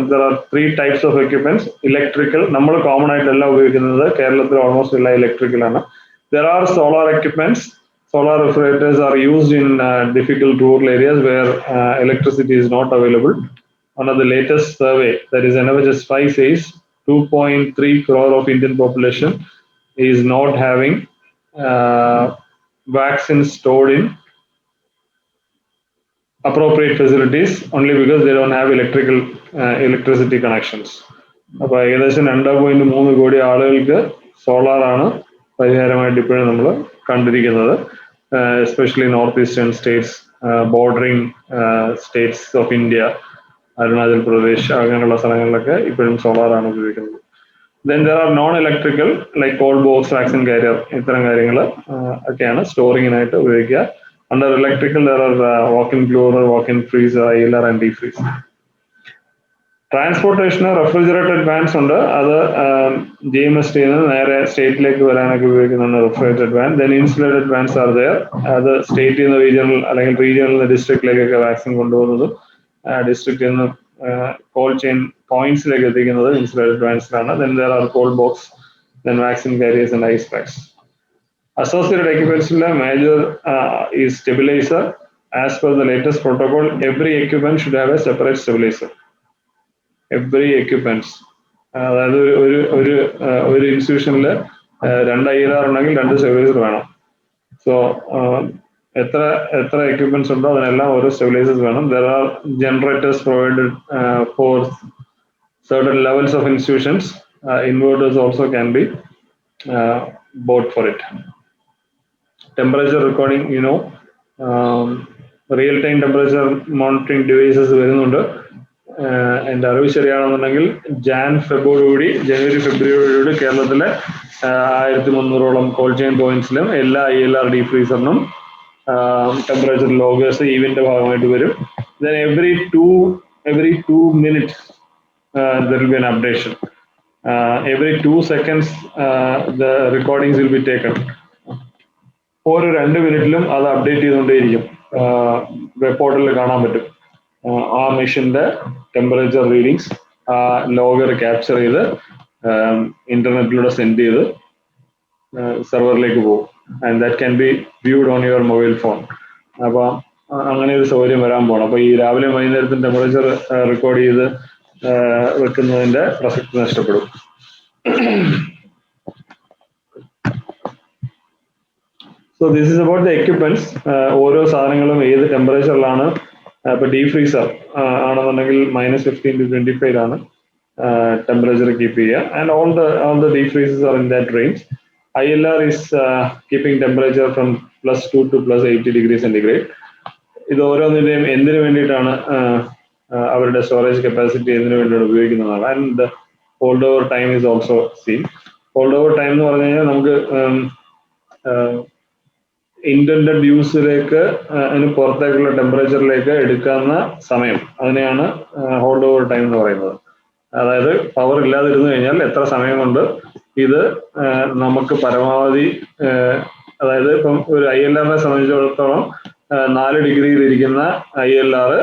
there are 3 types of equipments. Electrical, നമ്മൾ കോമൺ ആയിട്ടെല്ലാം ഉപയോഗിക്കുന്നത് കേരളത്തിൽ ഓൾമോസ്റ്റ് എല്ലാം ഇലക്ട്രിക്കലാണ്. There are solar equipments. Solar refrigerators are used in difficult rural areas where electricity is not available. One of the latest survey, that is NFHS 5, says 2.3 crore of Indian population is not having vaccines stored in appropriate facilities only because they don't have electricity connections. അപ്പോൾ ഏകദേശം 2.3 കോടി ആളുകൾക്ക് സോളാറാണ് പരിഹാരമായിട്ട് ഇപ്പോഴും നമ്മൾ കണ്ടിരിക്കുന്നത്. Especially north eastern States, bordering States of India, Arunachal Pradesh അങ്ങനെയുള്ള സ്ഥലങ്ങളിലൊക്കെ ഇപ്പോഴും സോളാറാണ് ഉപയോഗിക്കുന്നത്. Then there are non-electrical like cold box, vaccine carrier, ഇത്തരം കാര്യങ്ങൾ ഒക്കെയാണ് സ്റ്റോറിങ്ങിനായിട്ട് ഉപയോഗിക്കുക. Under electrical there are walk-in cooler, walk-in freezer, ILR and deep freezer. ട്രാൻസ്പോർട്ടേഷന് റെഫ്രിജറേറ്റഡ് വാൻസ് ഉണ്ട്. അത് GMST നേരെ സ്റ്റേറ്റിലേക്ക് വരാനൊക്കെ ഉപയോഗിക്കുന്നുണ്ട് refrigerated van. Then insulated vans are there. അത് സ്റ്റേറ്റിൽ നിന്ന് റീജിയണൽ അല്ലെങ്കിൽ റീജിയണൽ നിന്ന് ഡിസ്ട്രിക്റ്റിലേക്കൊക്കെ വാക്സിൻ കൊണ്ടുപോകുന്നതും ഡിസ്ട്രിക്റ്റിൽ നിന്ന് കോൾഡ് ചെയിൻ പോയിന്റ്സിലേക്ക് എത്തിക്കുന്നത് ഇൻസുലേറ്റഡ് വാൻസിലാണ്. Then there are cold box, then vaccine carriers and ice packs. Associated എക്യുപ്മെന്റ്സിലെ major is stabiliser. As per the latest protocol every equipment should have a separate stabiliser. Every equipments, അതായത് ഒരു ഇൻസ്റ്റിറ്റ്യൂഷനിൽ 2 ILR ഉണ്ടെങ്കിൽ 2 stabiliser വേണം. So എത്ര equipments ഉണ്ടോ അതിനെല്ലാം ഓരോ stabilisers വേണം. There are generators provided four certain levels of institutions. Inverters also can be bought for it. Temperature recording, real-time temperature monitoring devices വരുന്നുണ്ട്. എൻ്റെ അറിവ് ശരിയാണെന്നുണ്ടെങ്കിൽ ജനുവരി ഫെബ്രുവരിയോട് കേരളത്തിലെ 1300ഓളം കോൾഡ് ചെയിൻ പോയിന്റ്സിലും എല്ലാ ILR ഡീപ് ഫ്രീസറിനും ടെമ്പറേച്ചർ ലോഗേഴ്സ് ഈവന്റെ ഭാഗമായിട്ട് വരും. Then every two minutes there will be an updation. every 2 seconds the recordings will be taken. ഓരോ 2 മിനിറ്റിലും അത് update ചെയ്തുകൊണ്ടേയിരിക്കും. Web പോർട്ടലിൽ കാണാൻ പറ്റും. ആ മെഷീന്റെ ടെമ്പറേച്ചർ റീഡിങ്സ് ആ ലോഗർ ക്യാപ്ചർ ചെയ്ത് ഇന്റർനെറ്റിലൂടെ സെൻഡ് ചെയ്ത് സെർവറിലേക്ക് പോകും. And that can be viewed on your mobile phone. അപ്പൊ അങ്ങനെ ഒരു സൗകര്യം വരാൻ പോകണം. അപ്പൊ ഈ രാവിലെ വൈകുന്നേരത്തിന് ടെമ്പറേച്ചർ റെക്കോർഡ് ചെയ്ത് വെക്കുന്നതിന്റെ പ്രസക്തി നഷ്ടപ്പെടും. So this is about the equipments. ഓരോ സാധനങ്ങളും ഏത് ടെമ്പറേച്ചറിലാണ്. ഇപ്പൊ ഡീപ് ഫ്രീസർ ആണെന്നുണ്ടെങ്കിൽ -15 to 25 ആണ് ടെമ്പറേച്ചർ കീപ്പ് ചെയ്യുക. And all the deep freezers are in that range. ILR is keeping temperature from +2 to +80 degrees centigrade. ഇത് ഓരോന്നിന്റെയും എന്തിനു വേണ്ടിയിട്ടാണ് അവരുടെ സ്റ്റോറേജ് കപ്പാസിറ്റി എന്തിനു വേണ്ടിയാണ് ഉപയോഗിക്കുന്നതാണ്. And hold over time is also scene. Hold over time എന്ന് പറഞ്ഞു കഴിഞ്ഞാൽ നമുക്ക് ഇന്റൻഡഡ് യൂസിലേക്ക് അതിന് പുറത്തേക്കുള്ള ടെമ്പറേച്ചറിലേക്ക് എടുക്കാവുന്ന സമയം, അതിനെയാണ് ഹോൾഡ് ഓവർ ടൈം എന്ന് പറയുന്നത്. അതായത് പവർ ഇല്ലാതിരുന്നു കഴിഞ്ഞാൽ എത്ര സമയം കൊണ്ട് ഇത് നമുക്ക് പരമാവധി, അതായത് ഇപ്പം ഒരു ILR സംബന്ധിച്ചിടത്തോളം 4 ഡിഗ്രിയിൽ ഇരിക്കുന്ന ILR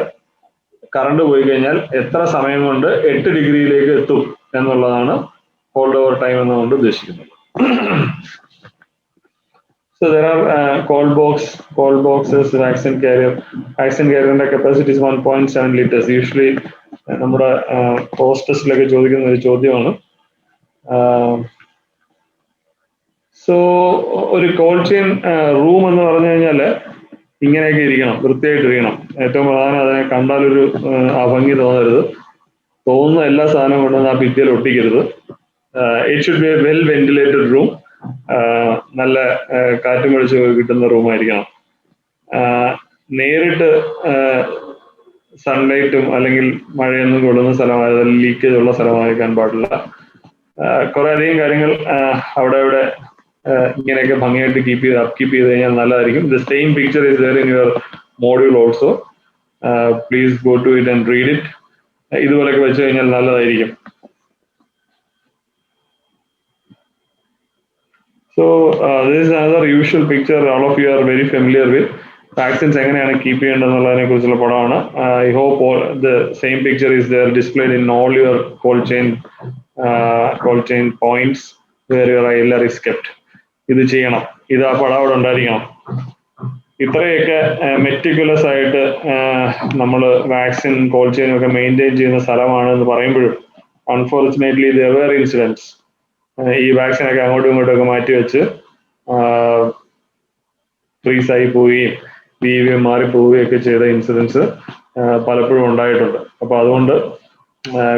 കറണ്ട് പോയി കഴിഞ്ഞാൽ എത്ര സമയം കൊണ്ട് 8 ഡിഗ്രിയിലേക്ക് എത്തും എന്നുള്ളതാണ് ഹോൾഡ് ഓവർ ടൈം എന്നുകൊണ്ട് ഉദ്ദേശിക്കുന്നത്. So there are cold boxes, vaccine carrier. Vaccine carrier capacity is 1.7 liters. Usually നമ്മുടെ ഹോസ്റ്റസിലൊക്കെ ചോദിക്കുന്ന ഒരു ചോദ്യമാണ്. സോ ഒരു കോൾഡ് ചെയിൻ റൂം എന്ന് പറഞ്ഞു കഴിഞ്ഞാൽ ഇങ്ങനെയൊക്കെ ഇരിക്കണം, വൃത്തിയായിട്ട് ഇരിക്കണം. ഏറ്റവും പ്രധാനം അതിനെ കണ്ടാലൊരു ഭംഗി തോന്നരുത്. തോന്നുന്ന എല്ലാ സാധനവും കൊണ്ടുവന്ന് ആ ഭിത്തിയിൽ ഒട്ടിക്കരുത്. It should be a well ventilated room. നല്ല കാറ്റും വെളിച്ചം കിട്ടുന്ന റൂമായിരിക്കണം. നേരിട്ട് സൺലൈറ്റും അല്ലെങ്കിൽ മഴയൊന്നും കൊള്ളുന്ന സ്ഥലമായത്, ലീക്കേജ് ഉള്ള സ്ഥലമായിരിക്കാൻ പാടില്ല. കുറെ അധികം കാര്യങ്ങൾ അവിടെ ഇങ്ങനെയൊക്കെ ഭംഗിയായിട്ട് അപ്കീപ്പ് ചെയ്ത് കഴിഞ്ഞാൽ നല്ലതായിരിക്കും. The same picture is there in your module also. Please go to it and read it. ഇതുപോലെയൊക്കെ വെച്ച് കഴിഞ്ഞാൽ നല്ലതായിരിക്കും. So this is another usual picture all of you are very familiar with. Vaccines എങ്ങനെയാണ് കീപ്പ് ചെയ്യേണ്ടതെന്നുള്ളതിനെ കുറിച്ചുള്ള പടമാണ്. I hope the same picture is there displayed in all your cold chain points where your ILR is kept. ഇത് ചെയ്യണം. ഇത് ആ പടം അവിടെ ഉണ്ടായിരിക്കണം. ഇത്രയൊക്കെ മെറ്റിക്കുലസ് ആയിട്ട് നമ്മൾ വാക്സിൻ കോൾഡ് ചെയിനും ഒക്കെ മെയിൻറ്റെയിൻ ചെയ്യുന്ന സ്ഥലമാണ് എന്ന് പറയുമ്പോഴും അൺഫോർച്ചുനേറ്റ്ലി there were incidents. ഈ വാക്സിനൊക്കെ അങ്ങോട്ടും ഇങ്ങോട്ടും ഒക്കെ മാറ്റി വെച്ച് ഫ്രീസായി പോവുകയും VVM മാറിപ്പോവുകയൊക്കെ ചെയ്ത ഇൻസിഡൻസ് പലപ്പോഴും ഉണ്ടായിട്ടുണ്ട്. അപ്പൊ അതുകൊണ്ട്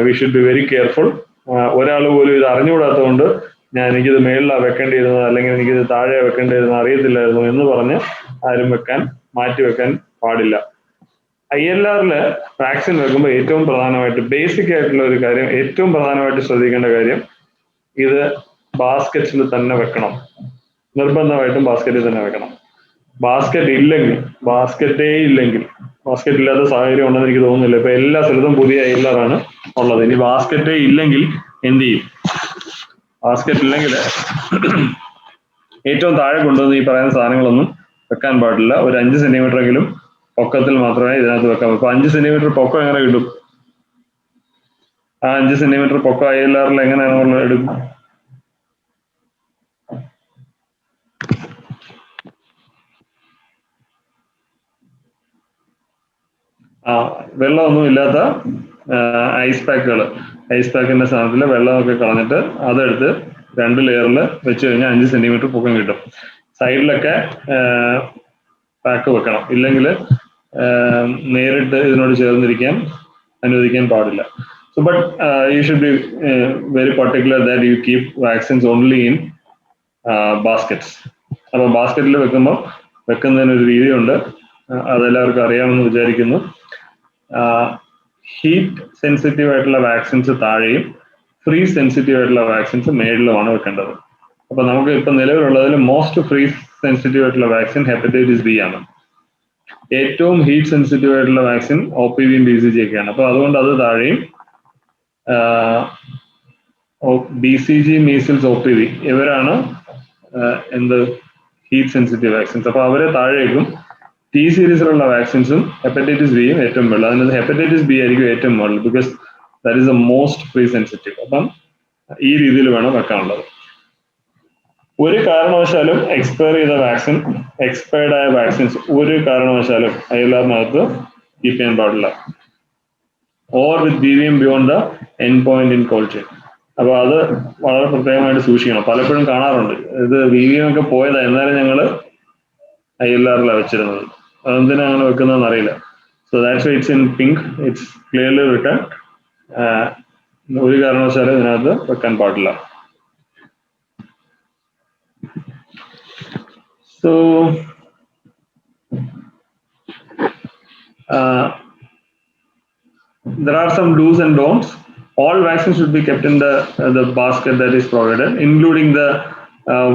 we should be very careful. ഒരാൾ പോലും ഇത് അറിഞ്ഞുകൂടാത്തതുകൊണ്ട് എനിക്കിത് മേളിലാണ് വെക്കേണ്ടിയിരുന്നത് അല്ലെങ്കിൽ എനിക്കിത് താഴെ വെക്കേണ്ടിയിരുന്നത് അറിയത്തില്ലായിരുന്നു എന്ന് പറഞ്ഞ് ആരും മാറ്റി വെക്കാൻ പാടില്ല. ILR വാക്സിൻ വെക്കുമ്പോൾ ഏറ്റവും പ്രധാനമായിട്ട് ബേസിക് ആയിട്ടുള്ള ഒരു കാര്യം, ഏറ്റവും പ്രധാനമായിട്ട് ശ്രദ്ധിക്കേണ്ട കാര്യം, ഇത് ബാസ്ക്കറ്റിൽ തന്നെ വെക്കണം. നിർബന്ധമായിട്ടും ബാസ്ക്കറ്റിൽ തന്നെ വെക്കണം. ബാസ്ക്കറ്റ് ഇല്ലെങ്കിൽ, ബാസ്ക്കറ്റ് ഇല്ലാത്ത സാഹചര്യം ഉണ്ടെന്ന് എനിക്ക് തോന്നുന്നില്ല. ഇപ്പൊ എല്ലാ സ്ഥലത്തും പുതിയ ILR ആണ് ഉള്ളത്. ഇനി ബാസ്ക്കറ്റേ ഇല്ലെങ്കിൽ എന്ത് ചെയ്യും? ബാസ്ക്കറ്റ് ഇല്ലെങ്കിൽ ഏറ്റവും താഴെ കൊണ്ടുവന്ന് ഈ പറയുന്ന സാധനങ്ങളൊന്നും വെക്കാൻ പാടില്ല. ഒരു 5 സെന്റിമീറ്റർ എങ്കിലും പൊക്കത്തിൽ മാത്രമേ ഇതിനകത്ത് വെക്കാൻ പറ്റൂ. 5 സെന്റിമീറ്റർ പൊക്കം എങ്ങനെ കിട്ടും? ആ 5 സെന്റിമീറ്റർ പൊക്കം ILR എങ്ങനെയാണ് നമ്മൾ എടുക്കും? വെള്ളമൊന്നും ഇല്ലാത്ത ഐസ് പാക്കിന്റെ സ്ഥാനത്തിൽ വെള്ളമൊക്കെ കളഞ്ഞിട്ട് അതെടുത്ത് 2 ലെയറിൽ വെച്ച് കഴിഞ്ഞാൽ 5 സെന്റിമീറ്റർ പൊക്കം കിട്ടും. സൈഡിലൊക്കെ പാക്ക് വെക്കണം. ഇല്ലെങ്കിൽ നേരിട്ട് ഇതിനോട് ചേർന്നിരിക്കാൻ അനുവദിക്കാൻ പാടില്ല. So but you should be very particular that you keep vaccines only in baskets. അപ്പോൾ ബാസ്ക്കറ്റിൽ വെക്കുന്നതിനൊരു രീതിയുണ്ട്. അതെല്ലാവർക്കും അറിയാമെന്ന് വിചാരിക്കുന്നു. ഹീറ്റ് സെൻസിറ്റീവ് ആയിട്ടുള്ള വാക്സിൻസ് താഴെയും ഫ്രീസ് സെൻസിറ്റീവ് ആയിട്ടുള്ള വാക്സിൻസ് മേളിലുമാണ് വെക്കേണ്ടത്. അപ്പൊ നമുക്ക് ഇപ്പൊ നിലവിലുള്ളതിൽ മോസ്റ്റ് ഫ്രീസ് സെൻസിറ്റീവ് ആയിട്ടുള്ള വാക്സിൻ ഹെപ്പറ്റൈറ്റിസ് ബി ആണ്. ഏറ്റവും ഹീറ്റ് സെൻസിറ്റീവ് ആയിട്ടുള്ള വാക്സിൻ OPV BCG ഒക്കെയാണ്. അപ്പൊ അതുകൊണ്ട് അത് താഴെയും BCG, മീസിൽസ്, OPV ഇവരാണ് എന്ത് ഹീറ്റ് സെൻസിറ്റീവ് വാക്സിൻസ്. അപ്പോൾ അവരെ താഴേക്കും T സീരീസിലുള്ള വാക്സിൻസും ഹെപ്പറ്റൈറ്റിസ് ബിയും ഏറ്റവും മുകളിൽ. അതിനകത്ത് ഹെപ്പറ്റൈറ്റിസ് ബി ആയിരിക്കും ഏറ്റവും മുകളിൽ, because that is the most free sensitive. അപ്പം ഈ രീതിയിൽ വേണം വെക്കാനുള്ളത്. ഒരു കാരണവശാലും എക്സ്പയർ ചെയ്ത വാക്സിൻ, എക്സ്പയർഡ് ആയ വാക്സിൻസ് ഒരു കാരണവശാലും ILRനകത്ത് കീപ്പ് ചെയ്യാൻ പാടില്ല. Or with BVM beyond the end point in called chain. അപ്പോൾ അത് വളരെ പ്രത്യേകമായിട്ട് സൂക്ഷിക്കണം. പലപ്പോഴും കാണാറുണ്ട് ഇത് BVM ഒക്കെ പോയതാ, എന്നാലും ഞങ്ങൾ ILRലാണ് വെച്ചിരുന്നത്. അതെന്തിനാണ് അങ്ങനെ വെക്കുന്നതെന്ന് അറിയില്ല. So that's why it's in pink, it's clearly written. ഒരു കാരണവശാലും ഇതിനകത്ത് വെക്കാൻ പാടില്ല. So there are some do's and don'ts. All vaccines should be kept in the basket that is provided, including the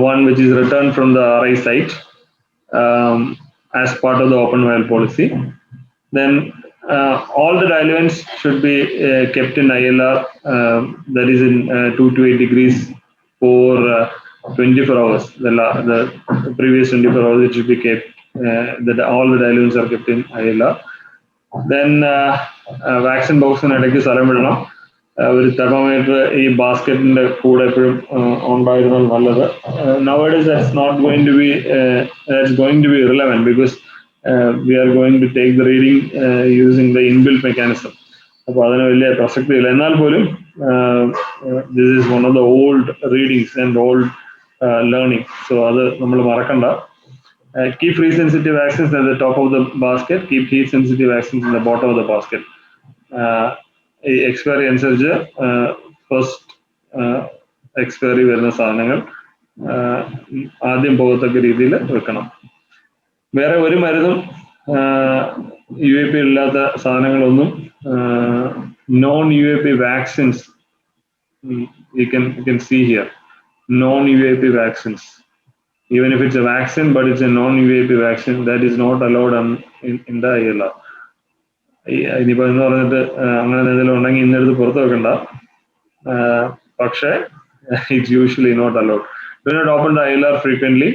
one which is returned from the RI site as part of the open vial policy. Then all the diluents should be kept in ILR that is in 2 to 8 degrees for 24 hours. The previous 24 hours it should be kept, that all the diluents are kept in ILR. Then vaccine ബോക്സിനിടയ്ക്ക് സ്ഥലം വിടണം. ഒരു thermometer ഈ ബാസ്ക്കറ്റിന്റെ കൂടെ എപ്പോഴും ഉണ്ടായിരുന്നത് നല്ലത്. Nowadays that's going to be irrelevant because we are going to take the reading using the inbuilt mechanism. അപ്പോൾ അതിന് വലിയ പ്രസക്തിയില്ല. എന്നാൽ പോലും this is one of the old readings and old learning. So അത് നമ്മൾ മറക്കണ്ട. Keep free sensitive vaccines at the top of the basket. Keep heat sensitive vaccines in the bottom of the basket. Expiry അനുസരിച്ച് first expiry വരുന്ന സാധനങ്ങൾ ആദ്യം പോകത്തക്ക രീതിയിൽ വെക്കണം. വേറെ ഒരു മരുന്നും UAP ഇല്ലാത്ത സാധനങ്ങളൊന്നും, non-UAP vaccines, you can see here, non-UAP vaccines. Even if it's a vaccine, but it's a non-UAP vaccine, that is not allowed in the ILR. ഇനിയിപ്പോൾ എന്ന് പറഞ്ഞിട്ട് അങ്ങനെ എന്തെങ്കിലും ഉണ്ടെങ്കിൽ ഇന്നെടുത്ത് പുറത്ത് വെക്കണ്ട. പക്ഷേ it's usually not allowed. Do not open the ILR frequently.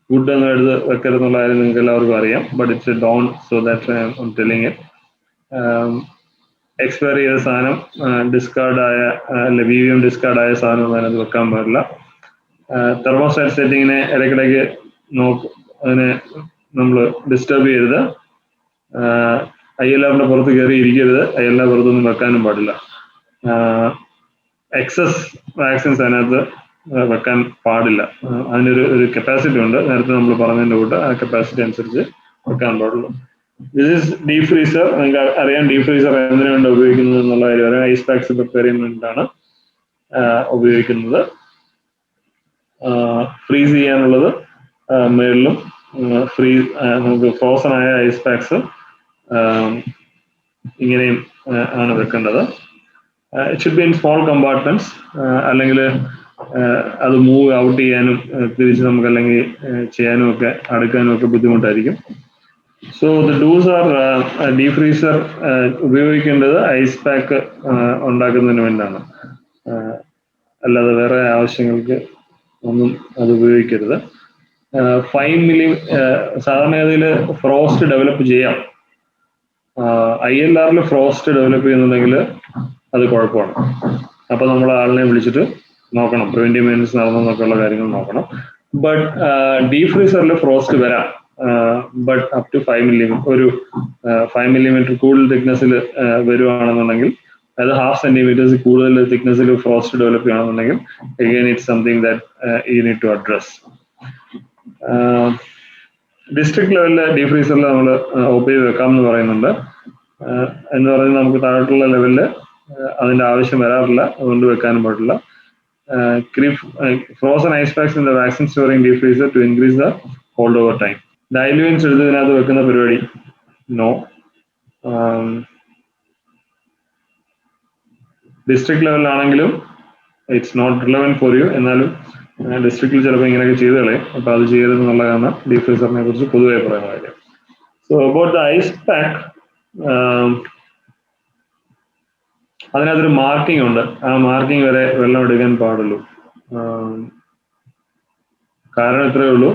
Food ഒന്നും എടുത്ത് വെക്കരുതെന്നുള്ള കാര്യം നിങ്ങൾക്ക് എല്ലാവർക്കും അറിയാം. But it's a don't, so that I am telling it. Expire ചെയ്ത സാധനം, ഡിസ്കാർഡായ അല്ലെ BVM ഡിസ്കാർഡായ സാധനം അതിനകത്ത് വെക്കാൻ പാടില്ല. തെർമോസ്റ്റാറ്റ് സെറ്റിങ്ങിനെ ഇടയ്ക്കിടയ്ക്ക് അതിനെ നമ്മൾ ഡിസ്റ്റർബ് ചെയ്യരുത്. ILRന്റെ പുറത്ത് കയറി ഇരിക്കരുത്. ILR പുറത്തൊന്നും വെക്കാനും പാടില്ല. എക്സസ് വാക്സിൻസ് അതിനകത്ത് വെക്കാൻ പാടില്ല. അതിനൊരു കപ്പാസിറ്റി ഉണ്ട്, നേരത്തെ നമ്മൾ പറഞ്ഞതിൻ്റെ കൂട്ട് ആ കപ്പാസിറ്റി അനുസരിച്ച് വെക്കാൻ പാടുള്ളൂ. This is deep freezer. നിങ്ങൾക്ക് അറിയാം ഡീപ് ഫ്രീസർ എന്തിനു വേണ്ടി ഉപയോഗിക്കുന്നത് എന്നുള്ള കാര്യം അറിയാം. ഐസ് പാക്സ് പ്രിപ്പയർ ചെയ്യാൻ വേണ്ടിയിട്ടാണ് ഉപയോഗിക്കുന്നത്. ഫ്രീസ് ചെയ്യാനുള്ളത് മേളിലും നമുക്ക് ഫ്രോസൺ ആയ ഐസ് പാക്സ് ഇങ്ങനെയും ആണ് വെക്കേണ്ടത്. It should be in small compartments. അല്ലെങ്കിൽ അത് മൂവ് ഔട്ട് ചെയ്യാനും തിരിച്ച് നമുക്ക് അല്ലെങ്കിൽ ചെയ്യാനും ഒക്കെ അടുക്കാനും ഒക്കെ ബുദ്ധിമുട്ടായിരിക്കും. So the do's are, deep freezer ഉപയോഗിക്കേണ്ടത് ഐസ് പാക്ക് ഉണ്ടാക്കുന്നതിന് വേണ്ടിയാണ്, അല്ലാതെ വേറെ ആവശ്യങ്ങൾക്ക് ഒന്നും അത് ഉപയോഗിക്കരുത്. 5 മില്ലി സാധാരണഗതിയിൽ ഫ്രോസ്റ്റ് ഡെവലപ്പ് ചെയ്യാം. ILRൽ ഫ്രോസ്റ്റ് ഡെവലപ്പ് ചെയ്യുന്നുണ്ടെങ്കിൽ അത് കുഴപ്പമാണ്. അപ്പോൾ നമ്മൾ ആളിനെ വിളിച്ചിട്ട് നോക്കണം, പ്രിവെന്റീവ് മെയിൻ്റനൻസ് നടന്നൊക്കെയുള്ള കാര്യങ്ങൾ നോക്കണം. ബട്ട് ഡീപ് ഫ്രീസറിൽ ഫ്രോസ്റ്റ് വരാം, ബട്ട് അപ് ടു 5 മില്ലിമീറ്റർ. ഒരു 5 മില്ലിമീറ്റർ കൂടുതൽ തിക്നെസ്സിൽ വരുവാണെന്നുണ്ടെങ്കിൽ, അതായത് 0.5 സെന്റിമീറ്റേഴ്സ് കൂടുതൽ തിക്നെസ്സിൽ ഫ്രോസ്റ്റ് ഡെവലപ്പ് ചെയ്യുകയാണെന്നുണ്ടെങ്കിൽ again it's something that you need to address. District ലെവലിലെ ഡീപ് ഫ്രീസറിൽ നമ്മൾ OPV വെക്കാം എന്ന് പറയുന്നുണ്ട്. എന്ന് പറയുന്നത് നമുക്ക് താഴോട്ടുള്ള ലെവലിൽ അതിൻ്റെ ആവശ്യം വരാറില്ല, അതുകൊണ്ട് വെക്കാനും പാടില്ല. Frozen ice packs in the vaccine storing deep freezer to increase the hold over time. Diluents എടുത്ത് ഇതിനകത്ത് വെക്കുന്ന പരിപാടി നോ. ഡിസ്ട്രിക്ട് ലെവലിലാണെങ്കിലും it's not relevant for you. എന്നാലും ഡിസ്ട്രിക്റ്റിൽ ചിലപ്പോൾ ഇങ്ങനെയൊക്കെ ചെയ്ത് കളയും. അപ്പോൾ അത് ചെയ്യരുതെന്നുള്ളതാണ് ഡീപ് ഫ്രീസറിനെ കുറിച്ച് പൊതുവെ പറയുന്ന കാര്യം. So about the ice pack, അതിനകത്തൊരു മാർക്കിംഗ് ഉണ്ട്. ആ മാർക്കിംഗ് വരെ വെള്ളം എടുക്കാൻ പാടുള്ളൂ. കാരണം ഇത്രയേ ഉള്ളൂ,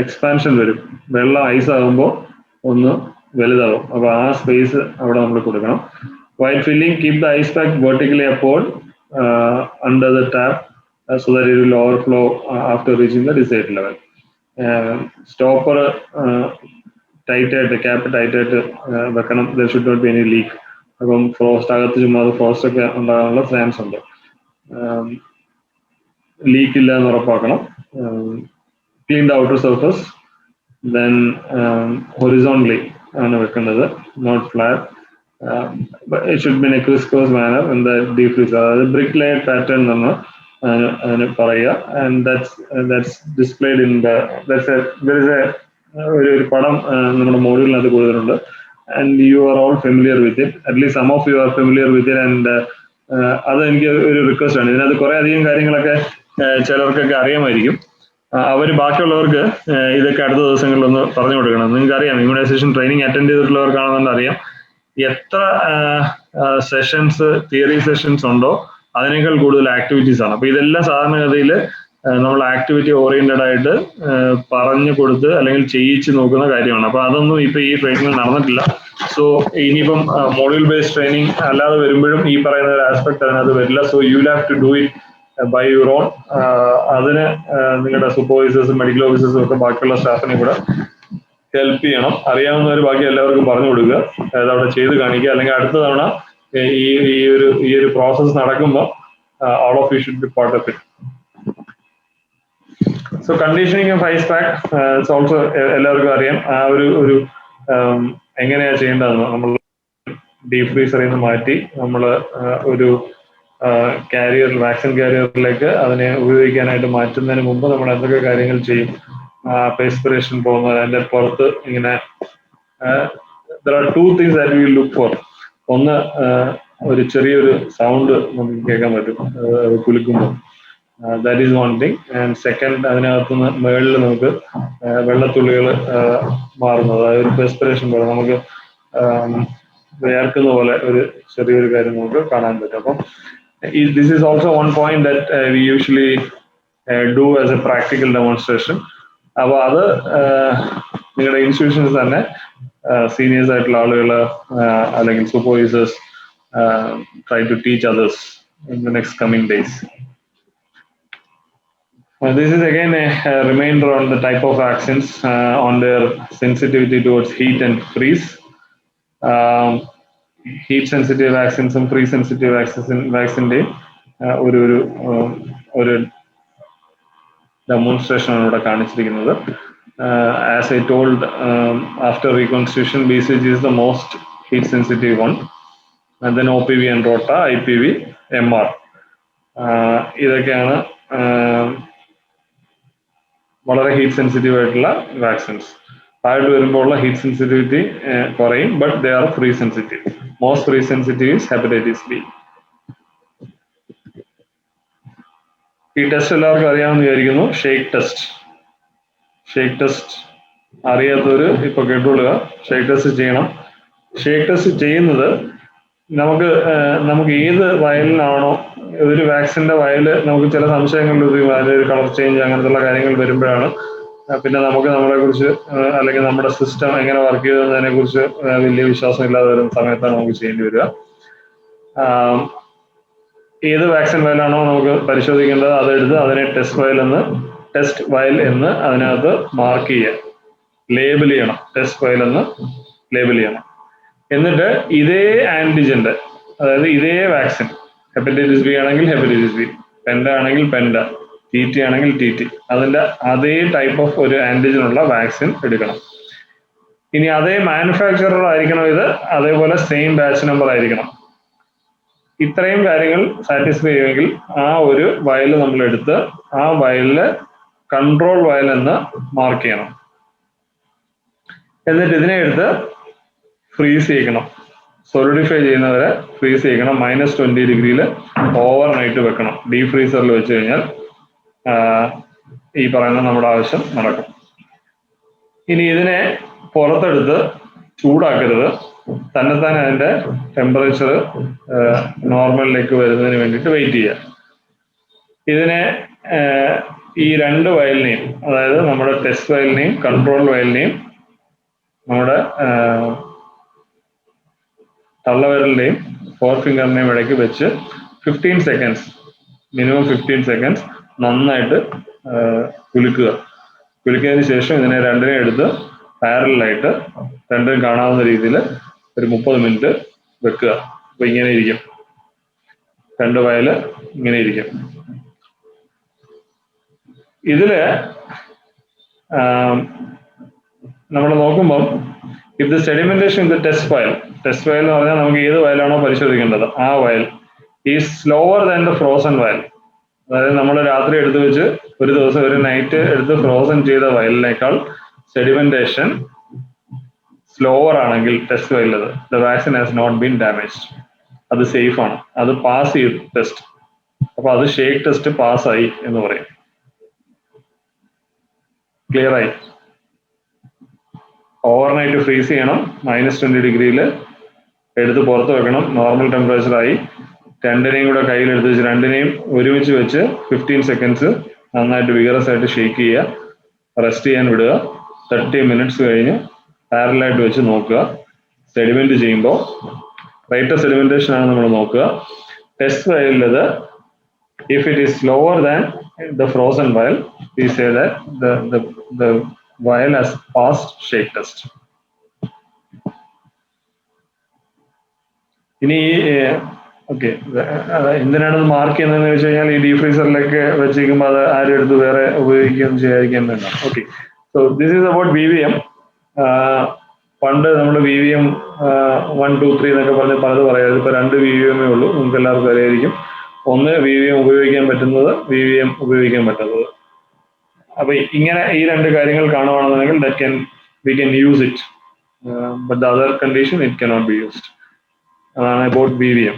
എക്സ്പാൻഷൻ വരും. വെള്ളം ഐസ് ആകുമ്പോൾ ഒന്ന് വലുതാവും. അപ്പൊ ആ സ്പേസ് അവിടെ നമ്മൾ കൊടുക്കണം. While filling, keep the ice pack vertically upward under the tap so that it will overflow after reaching the desired level. Stopper tight ആയിട്ട്, ക്യാപ്പ് ടൈറ്റ് ആയിട്ട് വെക്കണം. There should not be any leak. അപ്പം frost അകത്ത് ചുമ്മാ frost ഒക്കെ ഉണ്ടാകാനുള്ള chance ഉണ്ട്. Leak ഇല്ല എന്ന് ഉറപ്പാക്കണം. Clean the outer surface. Then horizontally ആണ് വെക്കേണ്ടത്, not flat. It should be in a crisscross manner in the deep freezer. അതായത് ബ്രിക്ക് ലെയർ പാറ്റേൺ എന്ന് അതിന് പറയുക. ആൻഡ് ദാറ്റ്സ് ഡിസ്പ്ലേഡ് ഇൻ ഒരു പടം നമ്മുടെ മോഡ്യൂളിനകത്ത് കൊടുത്തിട്ടുണ്ട്. And you are all familiar with it, at least some of you are familiar with it. And അത് എനിക്ക് ഒരു റിക്വസ്റ്റ് ആണ്. ഇതിനകത്ത് കുറെ അധികം കാര്യങ്ങളൊക്കെ ചിലർക്കൊക്കെ അറിയാമായിരിക്കും. അവർ ബാക്കിയുള്ളവർക്ക് ഇതൊക്കെ അടുത്ത ദിവസങ്ങളിലൊന്ന് പറഞ്ഞു കൊടുക്കണം. നിങ്ങൾക്ക് അറിയാം, ഇമ്മ്യൂണൈസേഷൻ ട്രെയിനിങ് അറ്റൻഡ് ചെയ്തിട്ടുള്ളവർക്കാണെന്നുണ്ട് അറിയാം, എത്ര സെഷൻസ്, തിയറി സെഷൻസ് ഉണ്ടോ അതിനേക്കാൾ കൂടുതൽ ആക്ടിവിറ്റീസ് ആണ്. അപ്പൊ ഇതെല്ലാം സാധാരണഗതിയിൽ നമ്മൾ ആക്ടിവിറ്റി ഓറിയന്റഡ് ആയിട്ട് പറഞ്ഞു കൊടുത്ത് അല്ലെങ്കിൽ ചെയ്യിച്ച് നോക്കുന്ന കാര്യമാണ്. അപ്പൊ അതൊന്നും ഇപ്പൊ ഈ ട്രെയിനിങ്ങിൽ നടന്നിട്ടില്ല. സോ ഇനിയിപ്പം മോഡ്യൂൾ ബേസ്ഡ് ട്രെയിനിങ് അല്ലാതെ വരുമ്പോഴും ഈ പറയുന്ന ഒരു ആസ്പെക്ട് അതിനകത്ത് വരില്ല. So you will have to do it by your own. അതിന് നിങ്ങളുടെ സൂപ്പർവൈസേഴ്സും മെഡിക്കൽ ഓഫീസേഴ്സും ഒക്കെ ബാക്കിയുള്ള സ്റ്റാഫിനെ കൂടെ ഹെൽപ്പ് ചെയ്യണം. അറിയാവുന്നവർ ബാക്കി എല്ലാവർക്കും പറഞ്ഞു കൊടുക്കുക, അതായത് അവിടെ ചെയ്ത് കാണിക്കുക. അല്ലെങ്കിൽ അടുത്ത തവണ ഈ ഒരു പ്രോസസ് നടക്കുമ്പോൾ all of you should be part of it. So conditioning of ice pack, it's also എല്ലാവർക്കും അറിയാം. ആ ഒരു എങ്ങനെയാ ചെയ്യേണ്ടതെന്ന് നമ്മൾ ഡീപ് ഫ്രീസറിൽ നിന്ന് മാറ്റി നമ്മൾ ഒരു കാരിയർ, വാക്സിൻ കാരിയറിലേക്ക് അതിനെ ഉപയോഗിക്കാനായിട്ട് മാറ്റുന്നതിന് മുമ്പ് നമ്മൾ എന്തൊക്കെ കാര്യങ്ങൾ ചെയ്യും? പെസ്പിറേഷൻ പോകുന്നത്, അതിന്റെ പുറത്ത് ഇങ്ങനെ there are two things that we look for. ഒന്ന്, ഒരു ചെറിയൊരു സൗണ്ട് നമുക്ക് കേൾക്കാൻ പറ്റും കുലുക്കുമ്പോൾ, that is one thing. And second, അതിനകത്തുനിന്ന് മുകളിൽ നമുക്ക് വെള്ളത്തുള്ളികൾ മാറുന്നത്, അതായത് ഒരു പെസ്പിറേഷൻ പോലെ നമുക്ക് വേർക്കുന്ന പോലെ ഒരു ചെറിയൊരു കാര്യം നമുക്ക് കാണാൻ പറ്റും. അപ്പം this is also one point that we usually do as A practical demonstration. അപ്പോൾ അത് നിങ്ങളുടെ ഇൻസ്റ്റിറ്റ്യൂഷൻസ് തന്നെ സീനിയേഴ്സ് ആയിട്ടുള്ള ആളുകൾ അല്ലെങ്കിൽ supervisors try to teach others in the next coming days. This is again a reminder on the type of vaccines, on their sensitivity towards heat and freeze. Heat sensitive vaccines and freeze sensitive vaccine ഒരു demonstration ആണ് ഇവിടെ കാണിച്ചിരിക്കുന്നത്. As I told, after reconstitution, BCG is the most heat sensitive one, and then OPV and Rota, IPV, MR. ഇതൊക്കെയാണ് വളരെ heat sensitive ആയിട്ടുള്ള vaccines. താഴോട്ട് വരുമ്പോൾ ഉള്ള ഹീറ്റ് സെൻസിറ്റിവിറ്റി കുറയും, but they are free sensitive. Most free sensitive is hepatitis B. ഈ test എല്ലാവർക്കും അറിയാമെന്ന് വിചാരിക്കുന്നു, ഷേക്ക് ടെസ്റ്റ്. ഷേക്ക് ടെസ്റ്റ് അറിയാത്തവര് ഇപ്പൊ കേട്ടുകൊള്ളുക, ഷേക്ക് ടെസ്റ്റ് ചെയ്യണം. ഷേക്ക് ടെസ്റ്റ് ചെയ്യുന്നത് നമുക്ക് ഏത് വയലിനാണോ, ഒരു വാക്സിന്റെ വയല് നമുക്ക് ചില സംശയങ്ങളിൽ അതിൽ കളർ ചേഞ്ച് അങ്ങനത്തുള്ള കാര്യങ്ങൾ വരുമ്പോഴാണ് പിന്നെ നമുക്ക് നമ്മളെ കുറിച്ച് അല്ലെങ്കിൽ നമ്മുടെ സിസ്റ്റം എങ്ങനെ വർക്ക് ചെയ്തതിനെ കുറിച്ച് വലിയ വിശ്വാസം ഇല്ലാതെ വരുന്ന സമയത്താണ് നമുക്ക് ചെയ്യേണ്ടി വരിക. ഏത് വാക്സിൻ വയലാണോ നമുക്ക് പരിശോധിക്കേണ്ടത് അതെടുത്ത് അതിനെ ടെസ്റ്റ് വയൽ എന്ന് അതിനകത്ത് മാർക്ക് ചെയ്യുക, ലേബിൾ ചെയ്യണം. ടെസ്റ്റ് വയൽ എന്ന് ലേബിൾ ചെയ്യണം. എന്നിട്ട് ഇതേ ആന്റിജന്റെ, അതായത് ഇതേ വാക്സിൻ, ഹെപ്പറ്റൈറ്റിസ് ബി ആണെങ്കിൽ ഹെപ്പറ്റൈറ്റിസ് ബി, പെൻഡ ആണെങ്കിൽ പെൻഡ, ടി ടി ആണെങ്കിൽ ടി ടി, അതിന്റെ അതേ ടൈപ്പ് ഓഫ് ഒരു ആന്റിജൻ ഉള്ള വാക്സിൻ എടുക്കണം. ഇനി അതേ മാനുഫാക്ചറർ ആയിരിക്കണം ഇത്, അതേപോലെ സെയിം ബാച്ച് നമ്പർ ആയിരിക്കണം. ഇത്രയും കാര്യങ്ങൾ സാറ്റിസ്ഫൈ ചെയ്യുമെങ്കിൽ ആ ഒരു വയൽ നമ്മൾ എടുത്ത് ആ വയലില് കൺട്രോൾ വയൽ എന്ന് മാർക്ക് ചെയ്യണം. എന്നിട്ട് ഇതിനെ എടുത്ത് ഫ്രീസ് ചെയ്യണം. സോളിഡിഫൈ ചെയ്യുന്നവരെ ഫ്രീസ് ചെയ്യണം. -20 ഡിഗ്രിയിൽ ഓവർ നൈറ്റ് വെക്കണം. ഡീപ് ഫ്രീസറിൽ വെച്ച് കഴിഞ്ഞാൽ ഈ പറയുന്ന നമ്മുടെ ആവശ്യം നടക്കും. ഇനി ഇതിനെ പുറത്തെടുത്ത് ചൂടാക്കരുത്. തന്നെത്താൻ അതിന്റെ ടെമ്പറേച്ചർ നോർമലിലേക്ക് വരുന്നതിന് വേണ്ടിയിട്ട് വെയിറ്റ് ചെയ്യുക. ഇതിനെ ഈ രണ്ട് വയലിനെയും, അതായത് നമ്മുടെ ടെസ്റ്റ് വയലിനെയും കൺട്രോൾ വയലിനെയും നമ്മുടെ തള്ളവിരലിന്റെയും ഫോർ ഫിംഗറിന്റെയും ഇടയ്ക്ക് വെച്ച് 15 സെക്കൻഡ്സ്, മിനിമം 15 സെക്കൻഡ്സ് നന്നായിട്ട് കുലുക്കുക. കുലുക്കിയതിന് ശേഷം ഇതിനെ രണ്ടിനെയും എടുത്ത് പാരലായിട്ട് രണ്ടും കാണാവുന്ന രീതിയിൽ ഒരു 30 മിനിറ്റ് വെക്കുക. അപ്പൊ ഇങ്ങനെ ഇരിക്കും, രണ്ട് വയല് ഇങ്ങനെ ഇരിക്കും. ഇതില് നമ്മൾ നോക്കുമ്പം if the sedimentation in the test വയൽ എന്ന് പറഞ്ഞാൽ നമുക്ക് ഏത് വയലാണോ പരിശോധിക്കേണ്ടത് ആ വയൽ ഈ സ്ലോവർ ദാൻ ദ ഫ്രോസൺ വയൽ, അതായത് നമ്മൾ രാത്രി എടുത്തു വെച്ച് ഒരു ദിവസം ഒരു നൈറ്റ് എടുത്ത് ഫ്രോസൺ ചെയ്ത വയലിനേക്കാൾ സെഡിമെന്റേഷൻ സ്ലോവർ ആണെങ്കിൽ ടെസ്റ്റ് വയലത് the vaccine has not been damaged, അത് സേഫ് ആണ്, അത് പാസ് ചെയ്തു ടെസ്റ്റ്. അപ്പൊ അത് ഷേക്ക് ടെസ്റ്റ് പാസ്സായി എന്ന് പറയും. ക്ലിയർ ആയി? ഓവർനൈറ്റ് ഫ്രീസ് ചെയ്യണം, -20 ഡിഗ്രിയിൽ എടുത്ത് പുറത്ത് വെക്കണം, നോർമൽ ടെമ്പറേച്ചർ ആയി. രണ്ടിനെയും കൂടെ കയ്യിലെടുത്ത് വെച്ച് രണ്ടിനെയും ഒരുമിച്ച് വെച്ച് 15 സെക്കൻഡ്സ് നന്നായിട്ട് വിഗറസ് ആയിട്ട് ഷേക്ക് ചെയ്യുക, റെസ്റ്റ് ചെയ്യാൻ വിടുക. 30 മിനിറ്റ്സ് കഴിഞ്ഞ് പാരലായിട്ട് വെച്ച് നോക്കുക. സെഡിമെന്റ് ചെയ്യുമ്പോൾ റേറ്റ് ഓഫ് സെഡിമെന്റേഷൻ ആണ് നമ്മൾ നോക്കുക. ടെസ്റ്റ് വയലിലത് if it is slower than the frozen vial, we say that the vial has passed shake test. ഇനി ഓക്കെ, എന്തിനാണ് മാർക്ക് ചെയ്യുന്നതെന്ന് വെച്ച് കഴിഞ്ഞാൽ ഈ ഡീഫ്രീസറിലൊക്കെ വെച്ചിരിക്കുമ്പോൾ അത് ആരും എടുത്ത് വേറെ ഉപയോഗിക്കുകയൊന്നും ചെയ്യാതിരിക്കാൻ വേണ്ട. Okay, so this is about VVM. പണ്ട് നമ്മൾ VVM 1, 2, 3 എന്നൊക്കെ പറഞ്ഞ് പലത് പറയാം. ഇപ്പൊ 2 VVM ഉള്ളൂ, നിങ്ങൾക്ക് എല്ലാവർക്കും അറിയായിരിക്കും. ഒന്ന് VVM ഉപയോഗിക്കാൻ പറ്റുന്നത്, VVM ഉപയോഗിക്കാൻ പറ്റുന്നത്. അപ്പൊ ഇങ്ങനെ ഈ രണ്ട് കാര്യങ്ങൾ കാണുവാണെന്നുണ്ടെങ്കിൽ we can use it, but the other condition it cannot be used. അതാണ് about VVM.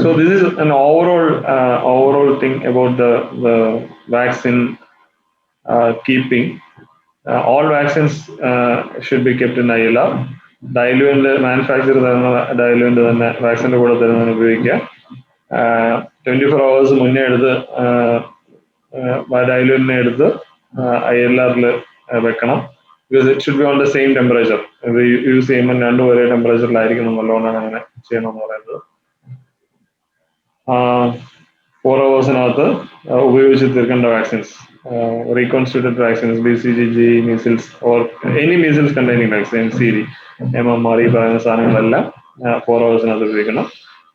So this is an overall thing about the vaccine keeping. All vaccines should be kept in ILR. Diluent manufacture തരുന്ന diluent തന്നെ വാക്സിന്റെ കൂടെ തരുന്നതിന് ഉപയോഗിക്കുക. 24 hours മുന്നേ എടുത്ത് ഡയലുവന്റിനെ എടുത്ത് ILR വെക്കണം. Because it should B on the same temperature. ഇത് യൂസ് ചെയ്യുമ്പോൾ രണ്ടും ഒരേ ടെമ്പറേച്ചറിലായിരിക്കണം എന്നുള്ളതുകൊണ്ടാണ് അങ്ങനെ ചെയ്യണമെന്ന് പറയുന്നത്. 4 hours ഉപയോഗിച്ച് തീർക്കേണ്ട vaccines, reconstituted vaccines, BCG, measles or any measles containing vaccine, MCD, MMR ഈ പറയുന്ന സാധനങ്ങളെല്ലാം 4 hours ഉപയോഗിക്കണം.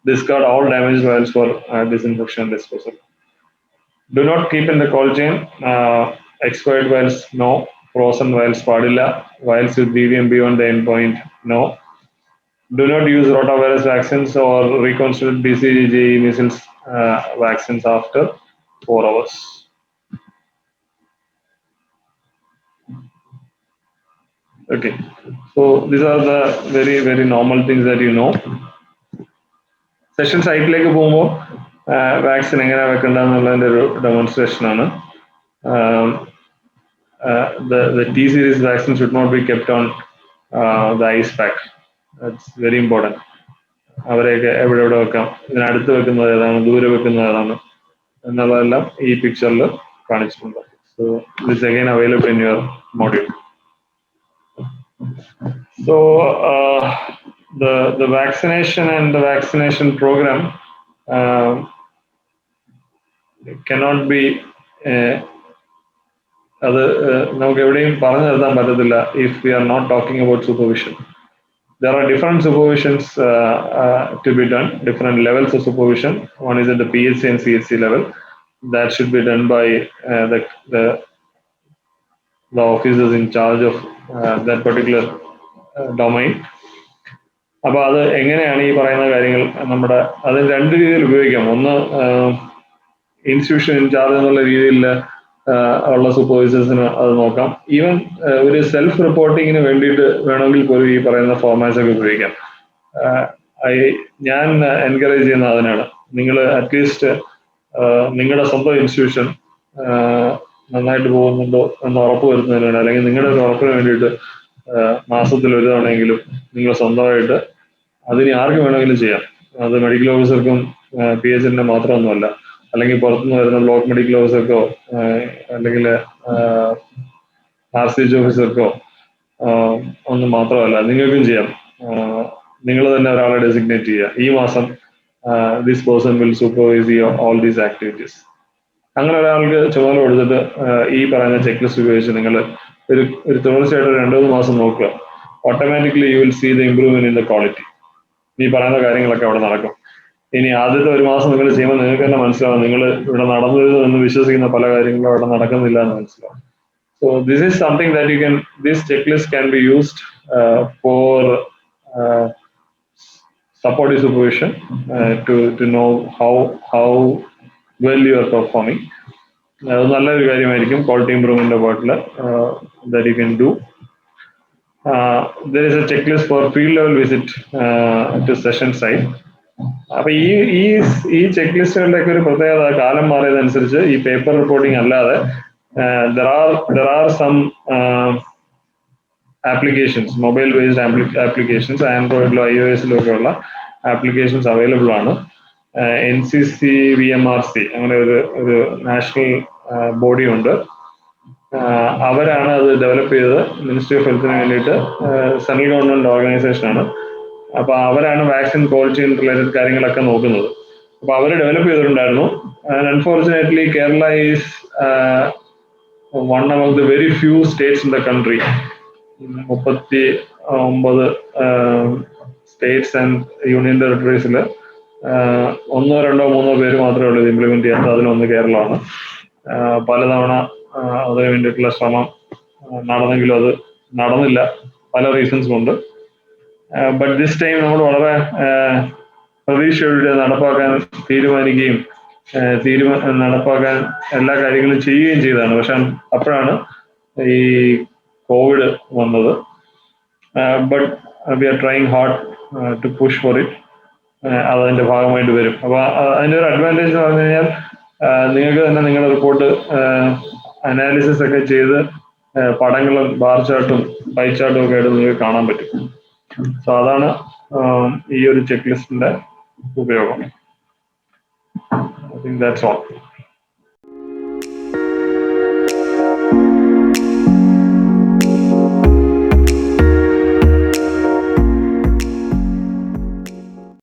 Discard all damaged vials for disinfection and disposal. Do not keep in the cold chain. Expired vials no, frozen vials പാടില്ല, vials with VVM beyond the end point no. Do not use rotavirus vaccines or reconstituted BCG, measles vaccines after 4 hours. Okay, so these are the very, very normal things that you know. Session സൈറ്റിലേക്ക് പോകുമ്പോൾ vaccine എങ്ങനെ വെക്കേണ്ടതെന്നുള്ളതിൻ്റെ ഒരു demonstration ആണ്. The T series vaccine should not be kept on the ice pack. That's very important. അവരെയൊക്കെ എവിടെ വെക്കാം, ഇതിനടുത്ത് വെക്കുന്നത് ഏതാണ്, ദൂരെ വെക്കുന്നത് ഏതാണ് എന്നുള്ളതെല്ലാം ഈ പിക്ചറിൽ കാണിച്ചിട്ടുണ്ട്. So this again available in your module. So the vaccination and the vaccination program cannot be അത് നമുക്ക് എവിടെയും പറഞ്ഞു നിർത്താൻ പറ്റത്തില്ല if we are not talking about supervision. There are different supervisions to be done, different levels of supervision. One is at the PHC and CHC level. That should be done by the officers in charge of that particular domain. അപ്പൊ അത് എങ്ങനെയാണ് ഈ പറയുന്ന കാര്യങ്ങൾ നമ്മുടെ അത് രണ്ട് രീതിയിൽ ഉപയോഗിക്കാം. ഒന്ന് ഇൻസ്റ്റിറ്റ്യൂഷൻ ഇൻചാർജ് എന്നുള്ള രീതിയിൽ ഉള്ള സൂപ്പർവൈസേഴ്സിന് അത് നോക്കാം. ഈവൻ ഒരു സെൽഫ് റിപ്പോർട്ടിങ്ങിന് വേണ്ടിയിട്ട് വേണമെങ്കിൽ പോലും ഈ പറയുന്ന ഫോർമാറ്റ്സ് ഒക്കെ ഉപയോഗിക്കാം. ഞാൻ എൻകറേജ് ചെയ്യുന്നത് അതിനാണ്. നിങ്ങൾ അറ്റ്ലീസ്റ്റ് നിങ്ങളുടെ സ്വന്തം ഇൻസ്റ്റിറ്റ്യൂഷൻ നന്നായിട്ട് പോകുന്നുണ്ടോ എന്ന് ഉറപ്പ് വരുത്തുന്നതിന് വേണ്ടി, അല്ലെങ്കിൽ നിങ്ങളുടെ ഒരു ഉറപ്പിന് വേണ്ടിയിട്ട് മാസത്തിൽ ഒരു തവണയെങ്കിലും നിങ്ങൾ സ്വന്തമായിട്ട് അതിന് ആർക്ക് വേണമെങ്കിലും ചെയ്യാം. അത് മെഡിക്കൽ ഓഫീസർക്കും PHന്റെ മാത്രമൊന്നുമല്ല, അല്ലെങ്കിൽ പുറത്തുനിന്ന് വരുന്ന ബ്ലോക്ക് മെഡിക്കൽ ഓഫീസർക്കോ അല്ലെങ്കിൽ RCH ഓഫീസർക്കോ ഒന്നും മാത്രമല്ല, നിങ്ങൾക്കും ചെയ്യാം. നിങ്ങൾ തന്നെ ഒരാളെ ഡെസിഗ്നേറ്റ് ചെയ്യുക, ഈ മാസം this person will supervise all these activities. അങ്ങനെ ഒരാൾക്ക് ചുമതല കൊടുത്തിട്ട് ഈ പറയുന്ന ചെക്ക് ലിസ്റ്റ് ഉപയോഗിച്ച് നിങ്ങൾ ഒരു തുടർച്ചയായിട്ട് 2-3 മാസം നോക്കുക. Automatically you will see the improvement in the quality. ഈ പറയുന്ന കാര്യങ്ങളൊക്കെ അവിടെ നടക്കും. ഇനി ആദ്യത്തെ 1 മാസം നിങ്ങൾ ചെയ്യുമ്പോൾ നിങ്ങൾക്ക് തന്നെ മനസ്സിലാവും, നിങ്ങൾ ഇവിടെ നടന്നിരുന്നു എന്ന് വിശ്വസിക്കുന്ന പല കാര്യങ്ങളും അവിടെ നടക്കുന്നില്ല എന്ന് മനസ്സിലാവും. So this is something that this checklist can be used for supportive supervision to know how well you are performing. അത് നല്ലൊരു കാര്യമായിരിക്കും ക്വാളിറ്റി ഇംപ്രൂവ്മെന്റ് പാർട്ടിൽ that you can do. There is a checklist for field level visit to session site. അപ്പൊ ഈ check ലിസ്റ്റുകളുടെയൊക്കെ ഒരു പ്രത്യേകത, കാലം മാറിയതനുസരിച്ച് ഈ പേപ്പർ റിപ്പോർട്ടിംഗ് അല്ലാതെ there are some applications, mobile based applications, ആൻഡ്രോയിഡിലോ iOS-ലോ ഒക്കെ ഉള്ള ആപ്ലിക്കേഷൻസ് അവൈലബിൾ ആണ്. NCC VMRC അങ്ങനെ ഒരു നാഷണൽ ബോഡി ഉണ്ട്. അവരാണ് അത് ഡെവലപ്പ് ചെയ്തത്. മിനിസ്ട്രി ഓഫ് ഹെൽത്തിന് വേണ്ടിയിട്ട് സെൻട്രൽ ഗവൺമെന്റ് ഓർഗനൈസേഷൻ ആണ്. അപ്പൊ അവരാണ് വാക്സിൻ ക്വാളിറ്റി റിലേറ്റഡ് കാര്യങ്ങളൊക്കെ നോക്കുന്നത്. അപ്പൊ അവർ ഡെവലപ്പ് ചെയ്തിട്ടുണ്ടായിരുന്നു. And unfortunately Kerala is one among the very few states in the country. 39 states and union territoriesൽ 1-2-3 പേര് മാത്രമേ ഉള്ളൂ ഇത് ഇംപ്ലിമെന്റ് ചെയ്യാത്ത. അതിലൊന്ന് കേരളമാണ്. പലതവണ അതിനു വേണ്ടിയിട്ടുള്ള ശ്രമം നടന്നെങ്കിലും അത് നടന്നില്ല, പല റീസൺസ് കൊണ്ട്. ബട്ട് ദിസ് ടൈം നമ്മൾ വളരെ പ്രതീക്ഷയോടെ നടപ്പാക്കാൻ തീരുമാനിക്കുകയും നടപ്പാക്കാൻ എല്ലാ കാര്യങ്ങളും ചെയ്യുകയും ചെയ്തതാണ്. പക്ഷെ അപ്പോഴാണ് ഈ കോവിഡ് വന്നത്. But we are trying hard to push for it. അതതിന്റെ ഭാഗമായിട്ട് വരും. അപ്പൊ അതിന്റെ ഒരു അഡ്വാൻറ്റേജ് എന്ന് പറഞ്ഞു കഴിഞ്ഞാൽ നിങ്ങൾക്ക് തന്നെ നിങ്ങളുടെ റിപ്പോർട്ട് അനാലിസിസ് ഒക്കെ ചെയ്ത് പടങ്ങളും ബാർ ചാർട്ടും പൈ ചാർട്ടും ഒക്കെ ആയിട്ട് നിങ്ങൾക്ക് കാണാൻ പറ്റും. സോ അതാണ് ഈ ഒരു ചെക്ക് ലിസ്റ്റിന്റെ ഉപയോഗം. I think that's all.